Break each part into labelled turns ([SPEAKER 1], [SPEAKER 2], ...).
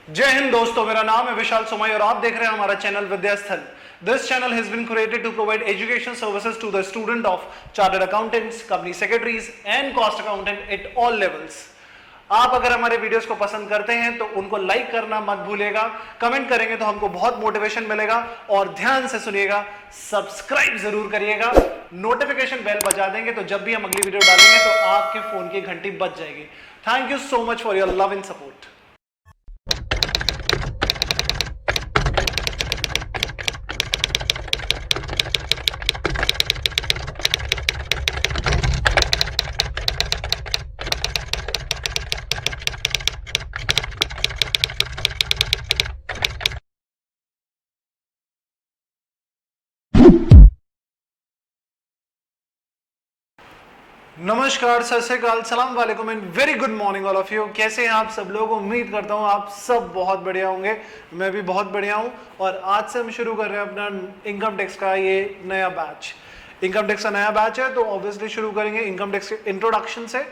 [SPEAKER 1] जय हिंद दोस्तों, मेरा नाम है विशाल सोमाई और आप देख रहे हैं हमारा channel Vidyasthal. This channel has been created to provide education services to the student of chartered accountants, company secretaries and cost accountant at all levels. आप अगर हमारे वीडियोस को पसंद करते हैं तो उनको लाइक करना मत भूलिएगा, कमेंट करेंगे तो हमको बहुत मोटिवेशन मिलेगा और ध्यान से सुनिएगा, सब्सक्राइब जरूर करिएगा, नोटिफिकेशन बेल बजा देंगे तो जब भी हम अगली वीडियो डालेंगे तो आपके फोन की घंटी बज जाएगी। Thank you so much for your love and support. नमस्कार, सत श्री अकाल, सलाम वालेकुम and very good morning all of you. कैसे हैं आप सब लोग? उम्मीद करता हूं आप सब बहुत बढ़िया होंगे। मैं भी बहुत बढ़िया हूं और आज से हम शुरू कर रहे हैं अपना इनकम टैक्स का ये नया बैच। इनकम टैक्स का नया बैच है तो ऑब्वियसली शुरू करेंगे इनकम टैक्स के इंट्रोडक्शन से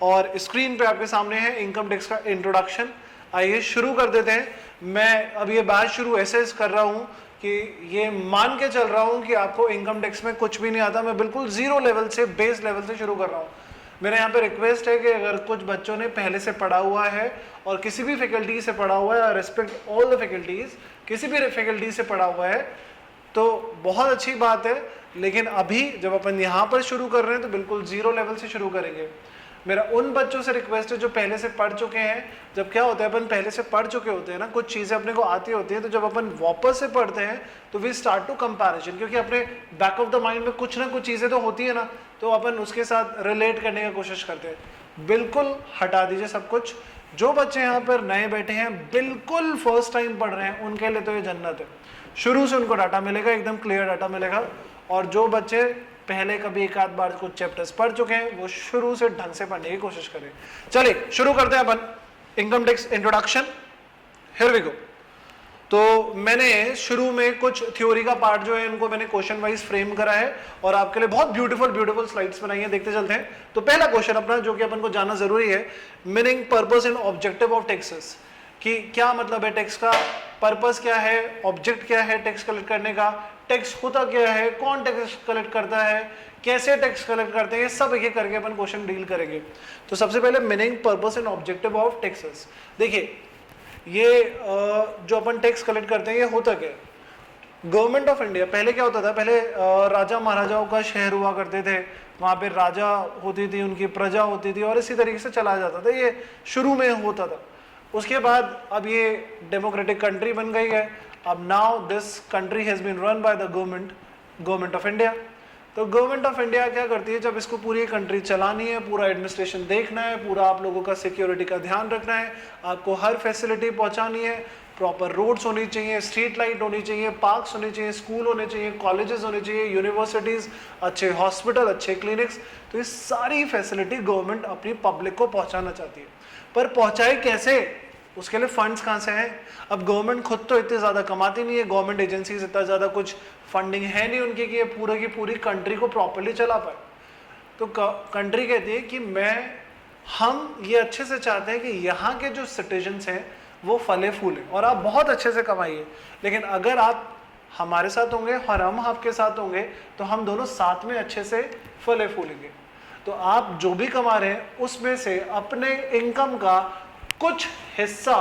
[SPEAKER 1] और स्क्रीन पे आपके सामने है इनकम टैक्स का इंट्रोडक्शन। आइए शुरू कर देते हैं। मैं अब ये बैच शुरू ऐसे कर रहा हूँ कि ये मान के चल रहा हूं कि आपको इनकम टैक्स में कुछ भी नहीं आता। मैं बिल्कुल जीरो लेवल से, बेस लेवल से शुरू कर रहा हूं। मेरे यहाँ पे रिक्वेस्ट है कि अगर कुछ बच्चों ने पहले से पढ़ा हुआ है और किसी भी फैकल्टी से पढ़ा हुआ है, रिस्पेक्ट ऑल द फैकल्टीज, किसी भी फैकल्टी से पढ़ा हुआ है तो बहुत अच्छी बात है, लेकिन अभी जब अपन यहाँ पर शुरू कर रहे हैं तो बिल्कुल जीरो लेवल से शुरू करेंगे। मेरा उन बच्चों से रिक्वेस्ट है जो पहले से पढ़ चुके हैं। जब क्या होता है, अपन पहले से पढ़ चुके होते हैं ना, कुछ चीज़ें अपने को आती होती हैं, तो जब अपन वापस से पढ़ते हैं तो वी स्टार्ट टू कंपैरिजन, क्योंकि अपने बैक ऑफ द माइंड में कुछ ना कुछ चीज़ें तो होती है ना, तो अपन उसके साथ रिलेट करने की कोशिश करते हैं। बिल्कुल हटा दीजिए सब कुछ। जो बच्चे यहाँ पर नए बैठे हैं, बिल्कुल फर्स्ट टाइम पढ़ रहे हैं, उनके लिए तो ये जन्नत है। शुरू से उनको डाटा मिलेगा, एकदम क्लियर डाटा मिलेगा। और जो बच्चे पहले कभी एक आध बार कुछ चैप्टर्स पढ़ चुके हैं वो शुरू से ढंग से पढ़ने की कोशिश करें। चलिए शुरू करते हैं अपन income tax introduction. Here we go. तो मैंने शुरू में कुछ थ्योरी का पार्ट जो है इनको मैंने क्वेश्चन वाइज फ्रेम करा है और आपके लिए बहुत ब्यूटीफुल स्लाइड्स बनाई है। देखते चलते हैं। तो पहला क्वेश्चन अपना जो कि अपन को जानना जरूरी है, meaning, purpose and objective of taxes, कि क्या मतलब है टैक्स का, पर्पस क्या है, ऑब्जेक्ट क्या है टैक्स कलेक्ट करने का, टैक्स होता क्या है, कौन टैक्स कलेक्ट करता है, कैसे टैक्स कलेक्ट करते हैं, ये सब एक एक करके अपन क्वेश्चन डील करेंगे। तो सबसे पहले meaning, purpose and objective of taxes. देखिए ये जो अपन टैक्स कलेक्ट करते हैं ये होता क्या है। गवर्नमेंट ऑफ इंडिया, पहले क्या होता था, पहले राजा महाराजाओं का शहर हुआ करते थे, वहाँ पे राजा होती थी, उनकी प्रजा होती थी और इसी तरीके से चला जाता था। ये शुरू में होता था। उसके बाद अब ये डेमोक्रेटिक कंट्री बन गई है। अब now this country has been run by the government of India. तो गवर्नमेंट ऑफ इंडिया क्या करती है, जब इसको पूरी कंट्री चलानी है, पूरा एडमिनिस्ट्रेशन देखना है, पूरा आप लोगों का सिक्योरिटी का ध्यान रखना है, आपको हर फैसिलिटी पहुंचानी है, प्रॉपर रोड्स होनी चाहिए, स्ट्रीट लाइट होनी चाहिए, पार्क्स होने चाहिए, स्कूल होने चाहिए, कॉलेजेस होने चाहिए, यूनिवर्सिटीज, अच्छे हॉस्पिटल, अच्छे क्लिनिक्स। तो ये सारी फैसिलिटी गवर्नमेंट अपनी पब्लिक को पहुंचाना चाहती है, पर पहुंचाए कैसे, उसके लिए फंड्स कहाँ से हैं। अब गवर्नमेंट खुद तो इतने ज़्यादा कमाती नहीं है, गवर्नमेंट एजेंसीज इतना ज़्यादा कुछ फंडिंग है नहीं उनकी कि ये पूरे की पूरी कंट्री को प्रॉपरली चला पाए। तो कंट्री कहती है कि हम ये अच्छे से चाहते हैं कि यहाँ के जो सिटीजन्स हैं वो फले फूले और आप बहुत अच्छे से कमाइए, लेकिन अगर आप हमारे साथ होंगे और हम आपके साथ होंगे तो हम दोनों साथ में अच्छे से फले फूलेंगे। तो आप जो भी कमा रहे हैं उसमें से अपने इनकम का कुछ हिस्सा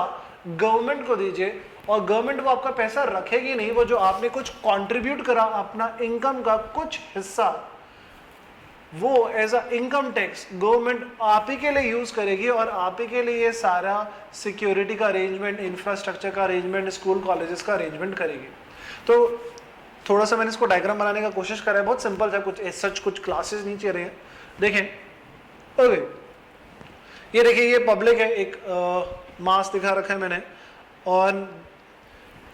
[SPEAKER 1] गवर्नमेंट को दीजिए और गवर्नमेंट वो आपका पैसा रखेगी नहीं, वो जो आपने कुछ कंट्रीब्यूट करा अपना इनकम का कुछ हिस्सा, वो as a income tax government आप ही के लिए यूज करेगी और आप ही के लिए ये सारा सिक्योरिटी का अरेंजमेंट, इंफ्रास्ट्रक्चर का अरेंजमेंट, स्कूल कॉलेजेस का अरेंजमेंट करेगी। तो थोड़ा सा मैंने इसको डायग्राम बनाने का कोशिश करा है, बहुत सिंपल था, कुछ सच कुछ क्लासेस नहीं चल रहे हैं। देखें ओके, ये देखिए ये पब्लिक है, एक मास दिखा रखा है मैंने, और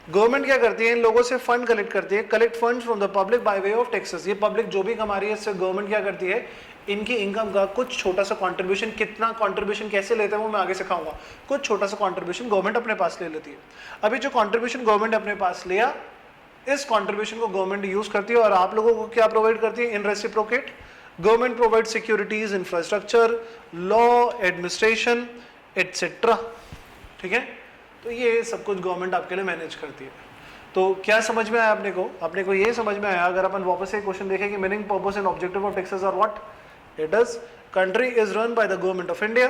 [SPEAKER 1] गवर्नमेंट क्या करती है, इन लोगों से फंड कलेक्ट करती है, collect funds from the public by way of taxes. ये पब्लिक जो भी कमा रही है इससे गवर्नमेंट क्या करती है, इनकी इनकम का कुछ छोटा सा कंट्रीब्यूशन, कितना कंट्रीब्यूशन कैसे लेते हैं वो मैं आगे सिखाऊंगा, कुछ छोटा सा कंट्रीब्यूशन गवर्नमेंट अपने पास ले लेती है। अभी जो कंट्रीब्यूशन गवर्नमेंट अपने पास लिया, इस कंट्रीब्यूशन को गवर्नमेंट यूज करती है और आप लोगों को क्या प्रोवाइड करती है, in reciprocate government provide securities, infrastructure, law, administration etcetera. ठीक है, तो ये सब कुछ गवर्नमेंट आपके लिए मैनेज करती है। तो क्या समझ में आया अपने को ये समझ में आया। अगर अपन वापस से क्वेश्चन देखें कि meaning, purpose and objective of taxes are what, it is country is run by the government of India.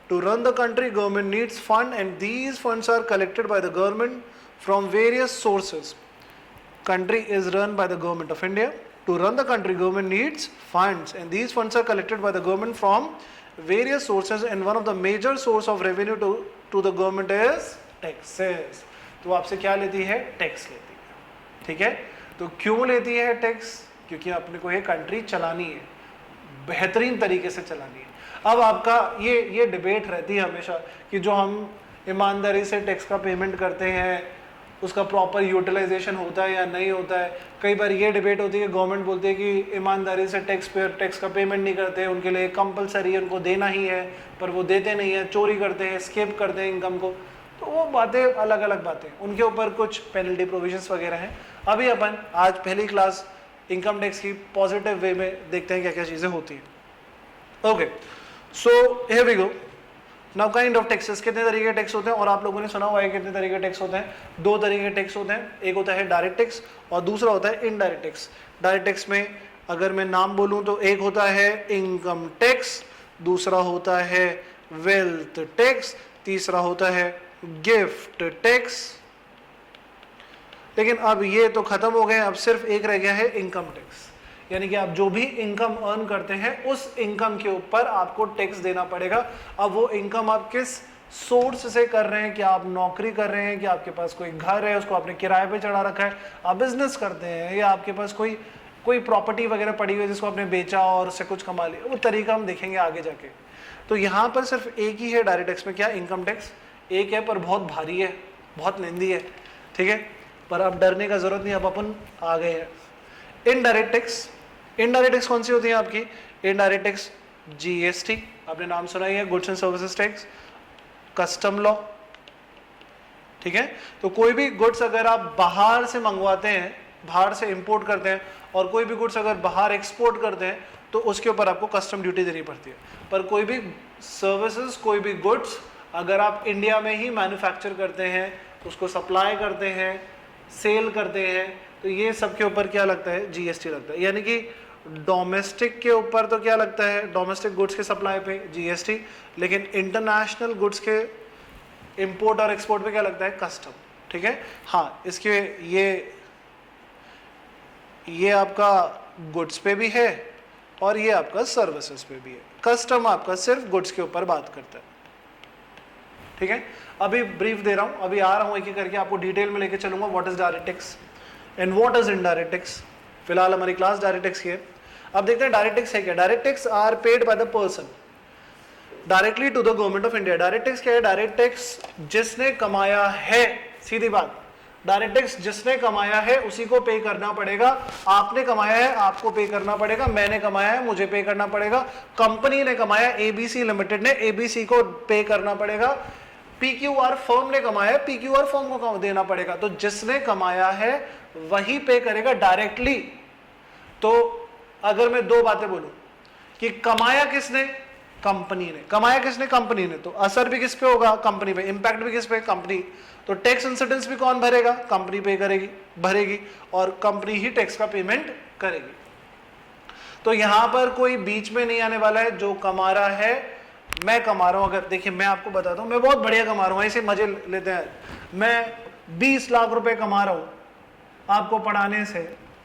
[SPEAKER 1] To run the country, government needs fund and these funds are collected by the government from various sources. Country is run by the government of India. To run the country, government needs funds and these funds are collected by the government from various sources and one of the major source of revenue to the government is taxes. तो आपसे क्या लेती है, tax लेती है, ठीक है। तो क्यों लेती है टैक्स, क्योंकि अपने को ये कंट्री चलानी है, बेहतरीन तरीके से चलानी है। अब आपका ये डिबेट रहती है हमेशा कि जो हम ईमानदारी से टैक्स का पेमेंट करते हैं उसका प्रॉपर यूटिलाइजेशन होता है या नहीं होता है। कई बार ये डिबेट होती है, गवर्नमेंट बोलती है कि ईमानदारी से टैक्स का पेमेंट नहीं करते, उनके लिए कंपलसरी है, उनको देना ही है, पर वो देते नहीं है, चोरी करते हैं, स्केप करते हैं इनकम को। तो वो बातें अलग अलग बातें, उनके ऊपर कुछ पेनल्टी प्रोविजंस वगैरह हैं। अभी अपन आज पहली क्लास इनकम टैक्स की पॉजिटिव वे में देखते हैं क्या क्या चीजें होती हैं। Okay, so here we go. Now kind of taxes, कितने तरीके के टैक्स होते हैं, और आप लोगों ने सुना हुआ है कितने तरीके के टैक्स होते हैं। दो तरीके के टैक्स होते हैं, एक होता है डायरेक्ट टैक्स और दूसरा होता है इनडायरेक्ट टैक्स। डायरेक्ट टैक्स में अगर मैं नाम बोलूं तो एक होता है इनकम टैक्स, दूसरा होता है वेल्थ टैक्स, तीसरा होता है गिफ्ट टैक्स। लेकिन अब ये तो खत्म हो गए, अब सिर्फ एक रह गया है इनकम टैक्स। यानी कि आप जो भी इनकम अर्न करते हैं उस इनकम के ऊपर आपको टैक्स देना पड़ेगा। अब वो इनकम आप किस सोर्स से कर रहे हैं, क्या आप नौकरी कर रहे हैं, कि आपके पास कोई घर है उसको आपने किराए पे चढ़ा रखा है, आप बिजनेस करते हैं, या आपके पास कोई प्रॉपर्टी वगैरह पड़ी हुई है जिसको आपने बेचा और उससे कुछ कमा लिया, वो तरीका हम देखेंगे आगे जाके। तो यहाँ पर सिर्फ एक ही है डायरेक्ट टैक्स में, क्या, इनकम टैक्स। एक है पर बहुत भारी है, बहुत लेंदी है, ठीक है, पर अब डरने का जरूरत नहीं, अब अपन आ गए हैं। इनडायरेक्ट टैक्स, इनडायरेक्ट टैक्स कौन सी होती है आपकी, इनडायरेक्ट टैक्स जीएसटी, आपने नाम सुना ही है, goods and services tax, custom law, ठीक है। तो कोई भी गुड्स अगर आप बाहर से मंगवाते हैं, बाहर से इंपोर्ट करते हैं, और कोई भी गुड्स अगर बाहर एक्सपोर्ट करते हैं तो उसके ऊपर आपको कस्टम ड्यूटी देनी पड़ती है। पर कोई भी सर्विसेज, कोई भी गुड्स अगर आप इंडिया में ही मैन्युफैक्चर करते हैं, उसको सप्लाई करते हैं, सेल करते हैं, तो ये सब के ऊपर क्या लगता है, जीएसटी लगता है। यानी कि डोमेस्टिक के ऊपर तो क्या लगता है, डोमेस्टिक गुड्स के सप्लाई पे जीएसटी, लेकिन इंटरनेशनल गुड्स के इंपोर्ट और एक्सपोर्ट पे क्या लगता है, कस्टम, ठीक है। हाँ, इसके ये आपका गुड्स पे भी है और ये आपका सर्विसेज पे भी है। कस्टम आपका सिर्फ गुड्स के ऊपर बात करता है, ठीक है। अभी ब्रीफ दे रहा हूं, अभी आ रहा हूं एक एक करके, आपको डिटेल में लेके चलूंगा what is direct tax and what is indirect tax. फिलहाल हमारी क्लास डायरेक्ट टैक्स की है। अब देखते हैं डायरेक्ट टैक्स है क्या। Direct tax are paid by the person directly to the government of India. Direct tax क्या है, डायरेक्ट टैक्स जिसने कमाया है, सीधी बात, डायरेक्ट टैक्स जिसने कमाया है उसी को पे करना पड़ेगा। आपने कमाया है, आपको पे करना पड़ेगा, मैंने कमाया है, मुझे पे करना पड़ेगा, कंपनी ने कमाया, एबीसी लिमिटेड ने, एबीसी को पे करना पड़ेगा, पीक्यूआर फर्म ने कमाया है, पीक्यूआर फर्म को देना पड़ेगा। तो जिसने कमाया है वही पे करेगा डायरेक्टली। तो अगर मैं दो बातें बोलूं कि कमाया किसने, कंपनी ने, कमाया किसने, कंपनी ने, तो असर भी किस पे होगा, कंपनी पे, इंपैक्ट भी किस पे, कंपनी। तो टैक्स इंसिडेंस भी कौन भरेगा, कंपनी पे भरेगी और कंपनी ही टैक्स का पेमेंट करेगी। तो यहां पर कोई बीच में नहीं आने वाला है। जो कमा रहा है, मैं कमा रहा हूं, अगर देखिए मैं आपको बताता हूं, मैं बहुत बढ़िया कमा रहा हूं, ऐसे मजे लेते हैं, मैं 20 लाख रुपए कमा रहा हूं आपको पढ़ाने से,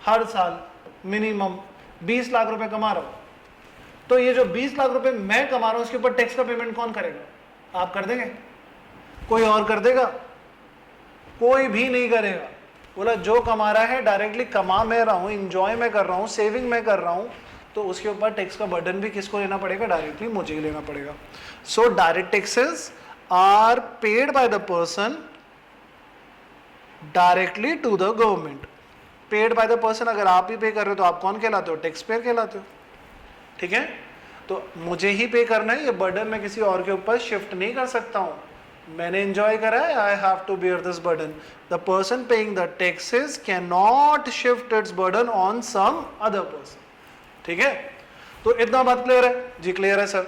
[SPEAKER 1] हर साल मिनिमम 20 लाख रुपए कमा रहा हूं। तो ये जो 20 लाख रुपए मैं कमा रहा हूं उसके ऊपर टैक्स का पेमेंट कौन करेगा, आप कर देंगे, कोई और कर देगा, कोई भी नहीं करेगा। बोला जो कमा रहा है डायरेक्टली कमा मैं रहा हूं, इंजॉय मैं कर रहा हूं, सेविंग मैं कर रहा हूं, तो उसके ऊपर टैक्स का बर्डन भी किसको लेना पड़ेगा, डायरेक्टली मुझे ही लेना पड़ेगा। So direct taxes are paid by the person directly to the government. Paid by the person, अगर आप ही पे कर रहे हो तो आप कौन कहलाते हो, टैक्स पेयर कहलाते हो, ठीक है। तो मुझे ही पे करना है, ये बर्डन मैं किसी और के ऊपर शिफ्ट नहीं कर सकता हूं। मैंने एंजॉय करा है, I have to bear this burden. The person paying the taxes can not shift its burden on some other person, ठीक है। तो इतना बात क्लियर है जी, क्लियर है सर।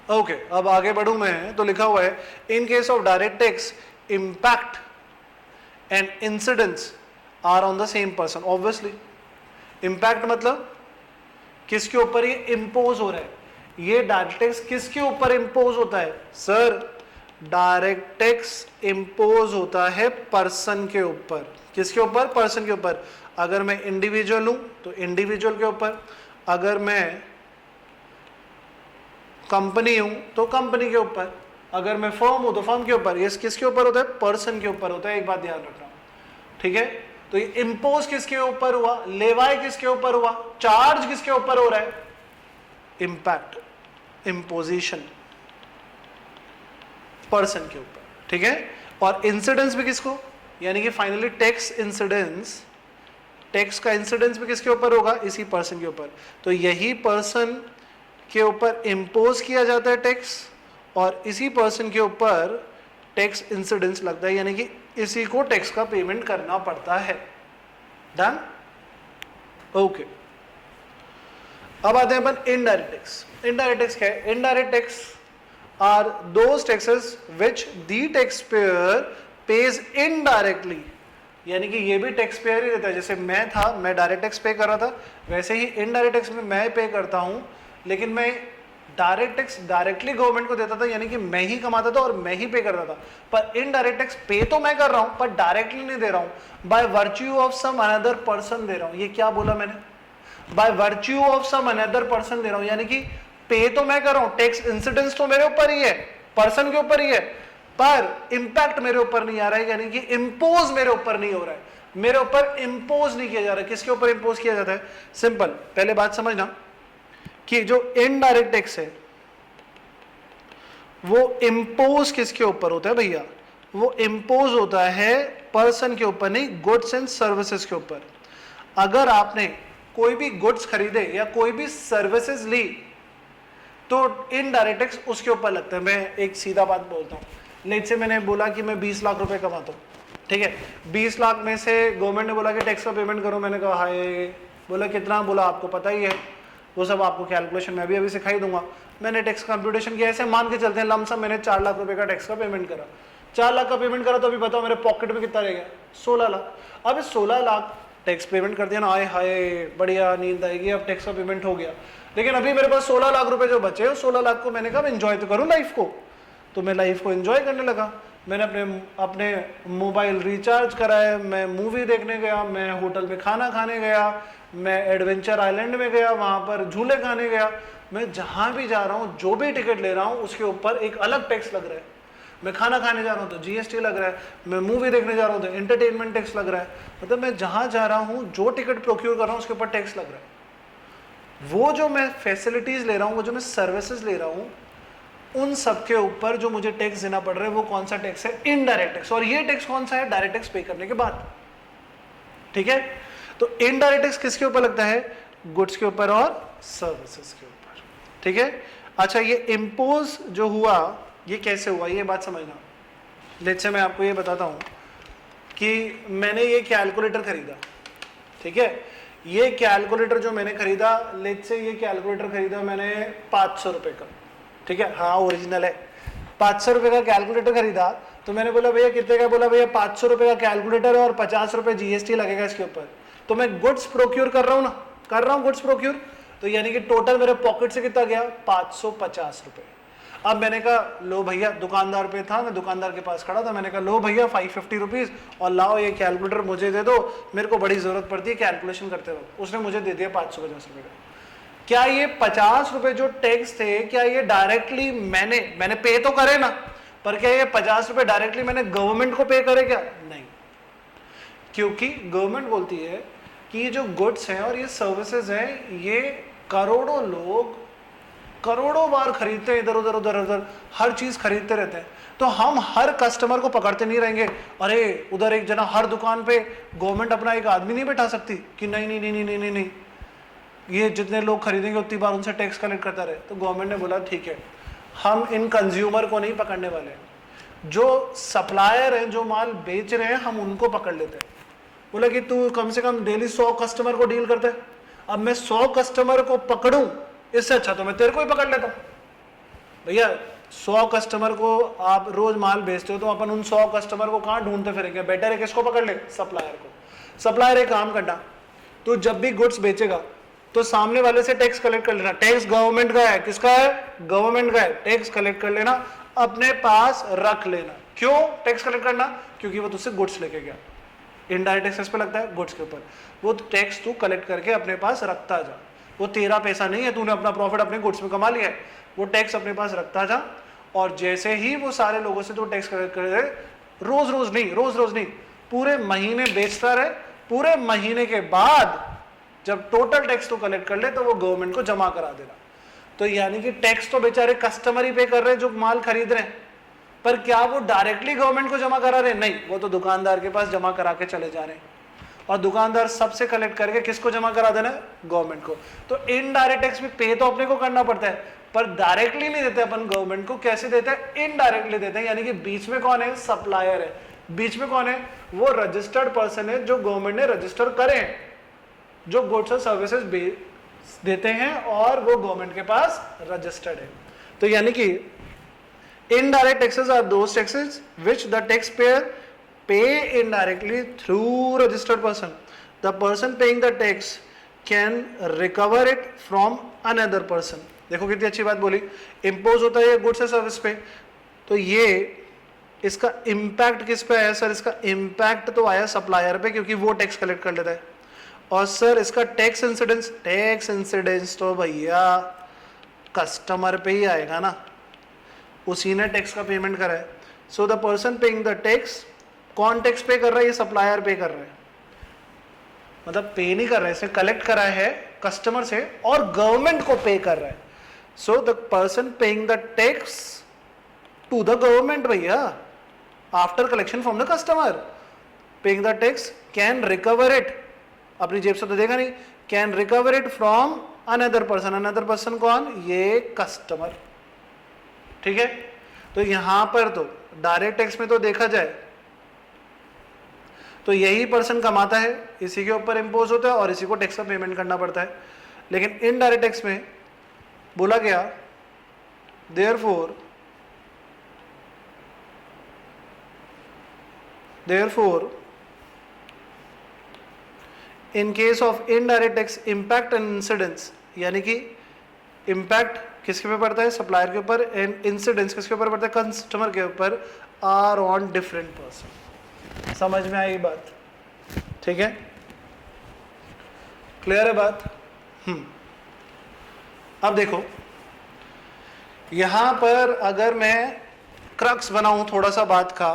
[SPEAKER 1] ओके, अब आगे बढ़ूं मैं, तो लिखा हुआ है in case of direct tax impact and incidence are on the same person, obviously. impact मतलब किसके ऊपर ये impose हो रहा है, ये डायरेक्ट टैक्स किसके ऊपर impose होता है सर, डायरेक्ट टैक्स impose होता है पर्सन के ऊपर, किसके ऊपर, पर्सन के ऊपर। अगर मैं इंडिविजुअल हूं तो इंडिविजुअल के ऊपर, अगर मैं कंपनी हूं तो कंपनी के ऊपर, अगर मैं फर्म हूं तो फर्म के ऊपर। ये किसके ऊपर होता है, पर्सन के ऊपर होता है, एक बात ध्यान रखना, ठीक है। तो ये इंपोज किसके ऊपर हुआ, लेवाई किसके ऊपर हुआ, चार्ज किसके ऊपर हो रहा है, इंपैक्ट, इंपोजिशन पर्सन के ऊपर, ठीक है। और इंसिडेंस भी किसको, यानी कि फाइनली टैक्स इंसिडेंस, टैक्स का इंसिडेंस भी किसके ऊपर होगा, इसी पर्सन के ऊपर। तो यही पर्सन के ऊपर इंपोज किया जाता है टैक्स, और इसी पर्सन के ऊपर टैक्स इंसिडेंस लगता है, यानी कि इसी को टैक्स का पेमेंट करना पड़ता है। Done, okay. अब आते हैं अपन इनडायरेक्ट टैक्स। इनडायरेक्ट टैक्स क्या है, indirect tax are those taxes which the tax payer pays indirectly, यानी कि ये भी टैक्स पेयर ही रहता है। जैसे मैं था, मैं डायरेक्ट टैक्स पे कर रहा था, वैसे ही इनडायरेक्ट टैक्स में मैं पे करता हूं, लेकिन मैं डायरेक्ट टैक्स डायरेक्टली गवर्नमेंट को देता था, यानी कि मैं ही कमाता था और मैं ही पे करता था। पर इनडायरेक्ट टैक्स पे तो मैं कर रहा हूं, पर डायरेक्टली नहीं दे रहा हूं, by virtue of some another person दे रहा हूं। ये क्या बोला मैंने, by virtue of some another person दे रहा हूं, यानी कि पे तो मैं कर रहा हूं, टैक्स इंसिडेंस तो मेरे ऊपर ही है, पर्सन के ऊपर ही है, पर इंपैक्ट मेरे ऊपर नहीं आ रहा है, यानी कि इंपोज मेरे ऊपर नहीं हो रहा है, मेरे ऊपर इंपोज नहीं किया जा रहा है। किसके ऊपर इंपोज किया जाता है, सिंपल, पहले बात समझना कि जो इनडायरेक्ट टैक्स है वो इंपोज किसके ऊपर होता है भैया, वो इंपोज होता है पर्सन के ऊपर नहीं, गुड्स एंड सर्विसेज के ऊपर। अगर आपने कोई भी गुड्स खरीदे या कोई भी सर्विसेज ली तो इनडायरेक्ट टैक्स उसके ऊपर लगता है। मैं एक सीधा बात बोलता हूँ, लेट से मैंने बोला कि मैं 20 लाख रुपए कमाता हूँ, ठीक है, 20 लाख में से गवर्नमेंट ने बोला कि टैक्स का पेमेंट करो, मैंने कहा हाय, बोला कितना, बोला आपको पता ही है, वो सब आपको कैलकुलेशन मैं भी अभी सिखाई दूंगा। मैंने टैक्स कंप्यूटेशन किया, ऐसे मान के चलते हैं लमसम मैंने 4 लाख रुपए का टैक्स का पेमेंट करा, 4 लाख का पेमेंट करा, तो अभी बताओ मेरे पॉकेट में कितना रह गया, 16 लाख। अब 16 लाख टैक्स पेमेंट कर दिया ना, आए हाय बढ़िया, नींद आएगी, अब टैक्स का पेमेंट हो गया, लेकिन अभी मेरे पास 16 लाख रुपए जो बचे, 16 लाख को मैंने कहा एंजॉय तो करूँ लाइफ को, तो मैं लाइफ को एंजॉय करने लगा। मैंने अपने मोबाइल रिचार्ज कराया, मैं मूवी देखने गया, मैं होटल में खाना खाने गया, मैं एडवेंचर आइलैंड में गया, वहां पर झूले खाने गया, मैं जहां भी जा रहा हूँ, जो भी टिकट ले रहा हूँ उसके ऊपर एक अलग टैक्स लग रहा है। मैं खाना खाने जा रहा हूँ तो जीएसटी लग रहा है, मैं मूवी देखने जा रहा हूँ तो एंटरटेनमेंट टैक्स लग रहा है, मतलब मैं जहां जा रहा हूँ, जो टिकट प्रोक्योर कर रहा हूँ उसके ऊपर टैक्स लग रहा है। वो जो मैं फैसिलिटीज ले रहा हूँ, वो जो मैं सर्विसेज ले रहा हूँ, उन सब के ऊपर जो मुझे टैक्स देना पड़ रहा है वो कौन सा टैक्स है, इनडायरेक्ट टैक्स। और ये टैक्स कौन सा है, डायरेक्ट टैक्स पे करने के बाद, ठीक है। तो इनडायरेक्ट टैक्स किसके ऊपर लगता है, गुड्स के ऊपर और सर्विसेज के ऊपर, ठीक है। अच्छा, ये इंपोज जो हुआ ये कैसे हुआ, ये बात समझना। लेट्स से मैं आपको ये बताता हूं कि मैंने ये कैलकुलेटर खरीदा, ठीक है, ये कैलकुलेटर जो मैंने खरीदा, लेट्स से ये कैलकुलेटर खरीदा मैंने 500 रुपए का, ठीक है, हाँ ओरिजिनल है, 500 रुपए का कैलकुलेटर खरीदा। तो मैंने बोला भैया कितने का, बोला भैया 500 रुपए का कैलकुलेटर और 50 रुपए जीएसटी लगेगा इसके ऊपर। तो मैं गुड्स प्रोक्योर कर रहा हूँ ना, कर रहा हूँ गुड्स प्रोक्योर, तो यानी कि टोटल मेरे पॉकेट से कितना गया, 550 रुपए। अब मैंने कहा लो भैया, दुकानदार पे था, मैं दुकानदार के पास खड़ा था, मैंने कहा लो भैया 550 रुपीज और लाओ ये कैलकुलेटर मुझे दे दो, मेरे को बड़ी जरूरत पड़ती है कैलकुलेशन करते वक्त। उसने मुझे दे दिया 550 रुपए का। क्या ये 50 रुपए जो टैक्स थे, क्या ये डायरेक्टली मैंने पे तो करे ना, पर क्या ये 50 रुपए डायरेक्टली मैंने गवर्नमेंट को पे करे क्या, नहीं, क्योंकि गवर्नमेंट बोलती है कि ये जो गुड्स हैं और ये सर्विसेज हैं, ये करोड़ों लोग करोड़ों बार खरीदते हैं, इधर उधर उधर उधर हर चीज खरीदते रहते हैं, तो हम हर कस्टमर को पकड़ते नहीं रहेंगे, अरे उधर एक जना, हर दुकान पे गवर्नमेंट अपना एक आदमी नहीं बैठा सकती कि नहीं नहीं नहीं नहीं नहीं नहीं, ये जितने लोग खरीदेंगे उतनी बार उनसे टैक्स कलेक्ट करता रहे। तो गवर्नमेंट ने बोला ठीक है, हम इन कंज्यूमर को नहीं पकड़ने वाले, जो सप्लायर हैं, जो माल बेच रहे हैं, हम उनको पकड़ लेते हैं। बोला कि तू कम से कम डेली 100 कस्टमर को डील करता है, अब मैं 100 कस्टमर को पकड़ूं, इससे अच्छा तो मैं तेरे को ही पकड़ लेता हूं। भैया 100 कस्टमर को आप रोज माल बेचते हो, तो अपन उन 100 कस्टमर को कहाँ ढूंढते फिरेंगे? बेटर है किसको पकड़ ले? सप्लायर को। सप्लायर एक काम करना, तो जब भी गुड्स बेचेगा तो सामने वाले से टैक्स कलेक्ट कर लेना। टैक्स गवर्नमेंट का है, किसका है? गवर्नमेंट का है। टैक्स कलेक्ट कर लेना, अपने पास रख लेना। क्यों टैक्स कलेक्ट करना? क्योंकि वो तुझसे गुड्स लेके गया। इनडायरेक्ट टैक्स किस पे लगता है? गुड्स के ऊपर। वो टैक्स तू कलेक्ट करके अपने पास रखता जा। वो तेरा पैसा नहीं है, तूने अपना प्रॉफिट अपने गुड्स में कमा लिया है। वो टैक्स अपने पास रखता जा, और जैसे ही वो सारे लोगों से तो टैक्स कलेक्ट करे, रोज रोज नहीं, पूरे महीने बेचता रहे। पूरे महीने के बाद जब टोटल टैक्स तो कलेक्ट कर ले, तो वो गवर्नमेंट को जमा करा देना। तो यानी कि टैक्स तो बेचारे कस्टमर ही पे कर रहे हैं जो माल खरीद रहे हैं, पर क्या वो डायरेक्टली गवर्नमेंट को जमा करा रहे हैं? नहीं, वो तो दुकानदार के पास जमा करा के चले जा रहे हैं, और दुकानदार सबसे कलेक्ट करके किसको जमा करा देना है? गवर्नमेंट को। तो इनडायरेक्ट टैक्स में पे तो अपने को करना पड़ता है, पर डायरेक्टली नहीं देते अपन गवर्नमेंट को। कैसे देते हैं? इनडायरेक्टली देते हैं। यानी कि बीच में कौन है? सप्लायर है। बीच में कौन है? वो रजिस्टर्ड पर्सन है जो गवर्नमेंट ने रजिस्टर करे हैं, जो गुड्स और सर्विसेज देते हैं, और वो गवर्नमेंट के पास रजिस्टर्ड है। तो यानी कि indirect taxes are those taxes which the taxpayer pay indirectly through registered person. The person paying the tax can recover it from another person. देखो कितनी अच्छी बात बोली। इम्पोज होता है गुड्स या सर्विस पे, तो ये इसका इम्पैक्ट किस पे आया सर? इसका इम्पैक्ट तो आया सप्लायर पे, क्योंकि वो टैक्स कलेक्ट कर लेता है। और सर इसका टैक्स इंसिडेंस तो भैया कस्टमर पे ही आएगा ना, उसी ने टैक्स का पेमेंट करा है। So the person paying the tax, कौन टैक्स पे कर रहा है? ये सप्लायर पे कर रहा है। मतलब पे नहीं कर रहा है, इसने कलेक्ट करा है कस्टमर से और गवर्नमेंट को पे कर रहा है। So the person paying the tax to the government भैया, after collection from the customer, paying the tax can recover it, अपनी जेब से तो देगा नहीं, can recover it from another person. Another person कौन? ये कस्टमर। ठीक है, तो यहां पर तो डायरेक्ट टैक्स में तो देखा जाए तो यही पर्सन कमाता है, इसी के ऊपर इंपोज होता है और इसी को टैक्स का पेमेंट करना पड़ता है। लेकिन इनडायरेक्ट टैक्स में बोला गया therefore in case of indirect tax impact and incidence, यानी कि इम्पैक्ट किसके पे पड़ता है? सप्लायर के ऊपर, एंड इंसिडेंस किसके ऊपर पड़ता है? कस्टमर के ऊपर, आर ऑन डिफरेंट पर्सन। समझ में आई बात? ठीक है, क्लियर है बात? अब देखो यहां पर अगर मैं क्रक्स बनाऊं थोड़ा सा बात का,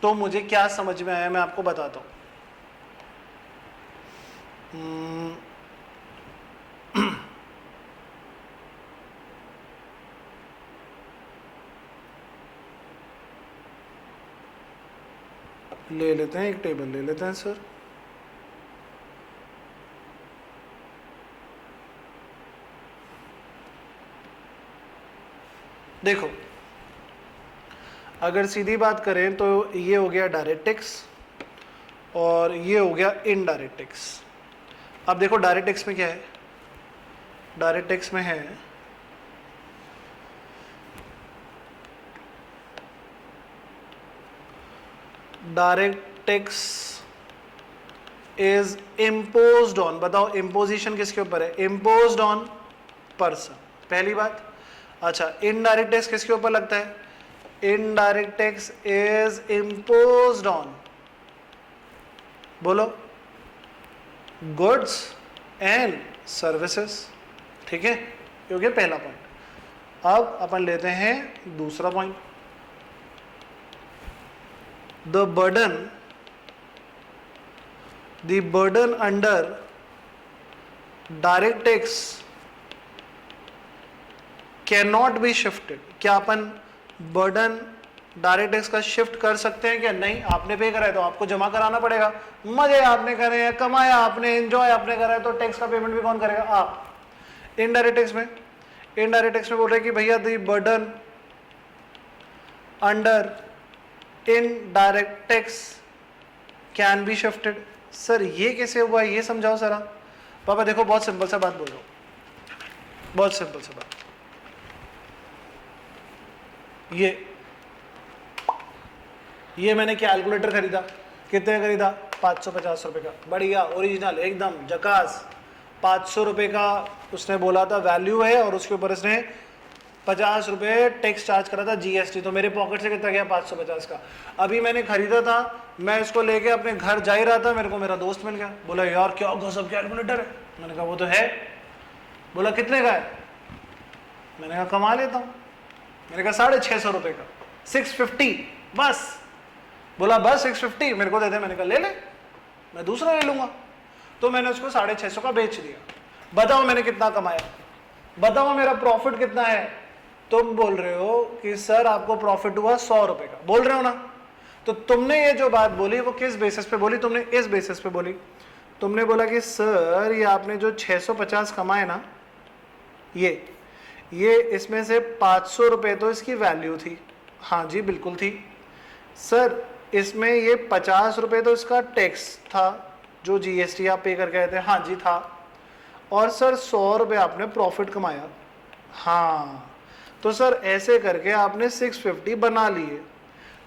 [SPEAKER 1] तो मुझे क्या समझ में आया मैं आपको बताता हूं। ले लेते हैं, एक टेबल ले लेते हैं सर। देखो अगर सीधी बात करें तो ये हो गया डायरेक्ट टैक्स और ये हो गया इनडायरेक्ट टैक्स। अब देखो डायरेक्ट टैक्स में क्या है? डायरेक्ट टैक्स में है direct tax is imposed on, बताओ इम्पोजिशन किसके ऊपर है? इम्पोज्ड ऑन पर्सन, पहली बात। अच्छा, इनडायरेक्ट टैक्स किसके ऊपर लगता है? Indirect tax is imposed on, बोलो, गुड्स एंड सर्विसेज। ठीक है, ये हो गया पहला पॉइंट। अब अपन लेते हैं दूसरा point. The burden under direct tax cannot be shifted। क्या अपन बर्डन डायरेक्ट टैक्स का शिफ्ट कर सकते हैं क्या? नहीं, आपने पे करा है तो आपको जमा कराना पड़ेगा। मजे आपने करे हैं, कमाया आपने, एंजॉय आपने करा है, तो टैक्स का पेमेंट भी कौन करेगा? आप। इनडायरेक्ट टैक्स में बोल रहे हैं कि भैया the burden under indirect tax can be shifted. Sir ये कैसे हुआ, ये समझाओ जरा। पापा देखो बहुत सिंपल सा बात बोल रहा हूं, बहुत सिंपल सा बात। ये मैंने कैलकुलेटर खरीदा, कितने खरीदा? 550 रुपये का, बढ़िया ओरिजिनल एकदम जकास। 500 रुपये का उसने बोला था वैल्यू है, और उसके ऊपर इसने 50 रुपये टैक्स चार्ज करा था जीएसटी। तो मेरे पॉकेट से कितना गया? 550 का। अभी मैंने खरीदा था, मैं इसको लेके अपने घर जा ही रहा था, मेरे को मेरा दोस्त मिल गया, बोला यार क्या गजब कैलकुलेटर है। मैंने कहा वो तो है। बोला कितने का है? मैंने कहा कमा लेता हूँ। मैंने कहा 650 रुपये का, 650 बस। बोला बस 650 मेरे को दे दे। मैंने कहा ले ले, मैं दूसरा ले लूंगा। तो मैंने उसको 650 का बेच दिया। बताओ मैंने कितना कमाया? बताओ मेरा प्रॉफिट कितना है? तुम बोल रहे हो कि सर आपको प्रॉफिट हुआ 100 रुपए का, बोल रहे हो ना? तो तुमने ये जो बात बोली वो किस बेसिस पे बोली? तुमने इस बेसिस पे बोली, तुमने बोला कि सर ये आपने जो 650 कमाए ना, ये इसमें से 500 रुपये तो इसकी वैल्यू थी। हाँ जी बिल्कुल थी। सर इसमें ये 50 रुपये तो इसका टैक्स था जो जीएसटी आप पे करके आए थे। हाँ जी था। और सर 100 रुपये आपने प्रॉफिट कमाया। हाँ, तो सर ऐसे करके आपने 650 बना लिए।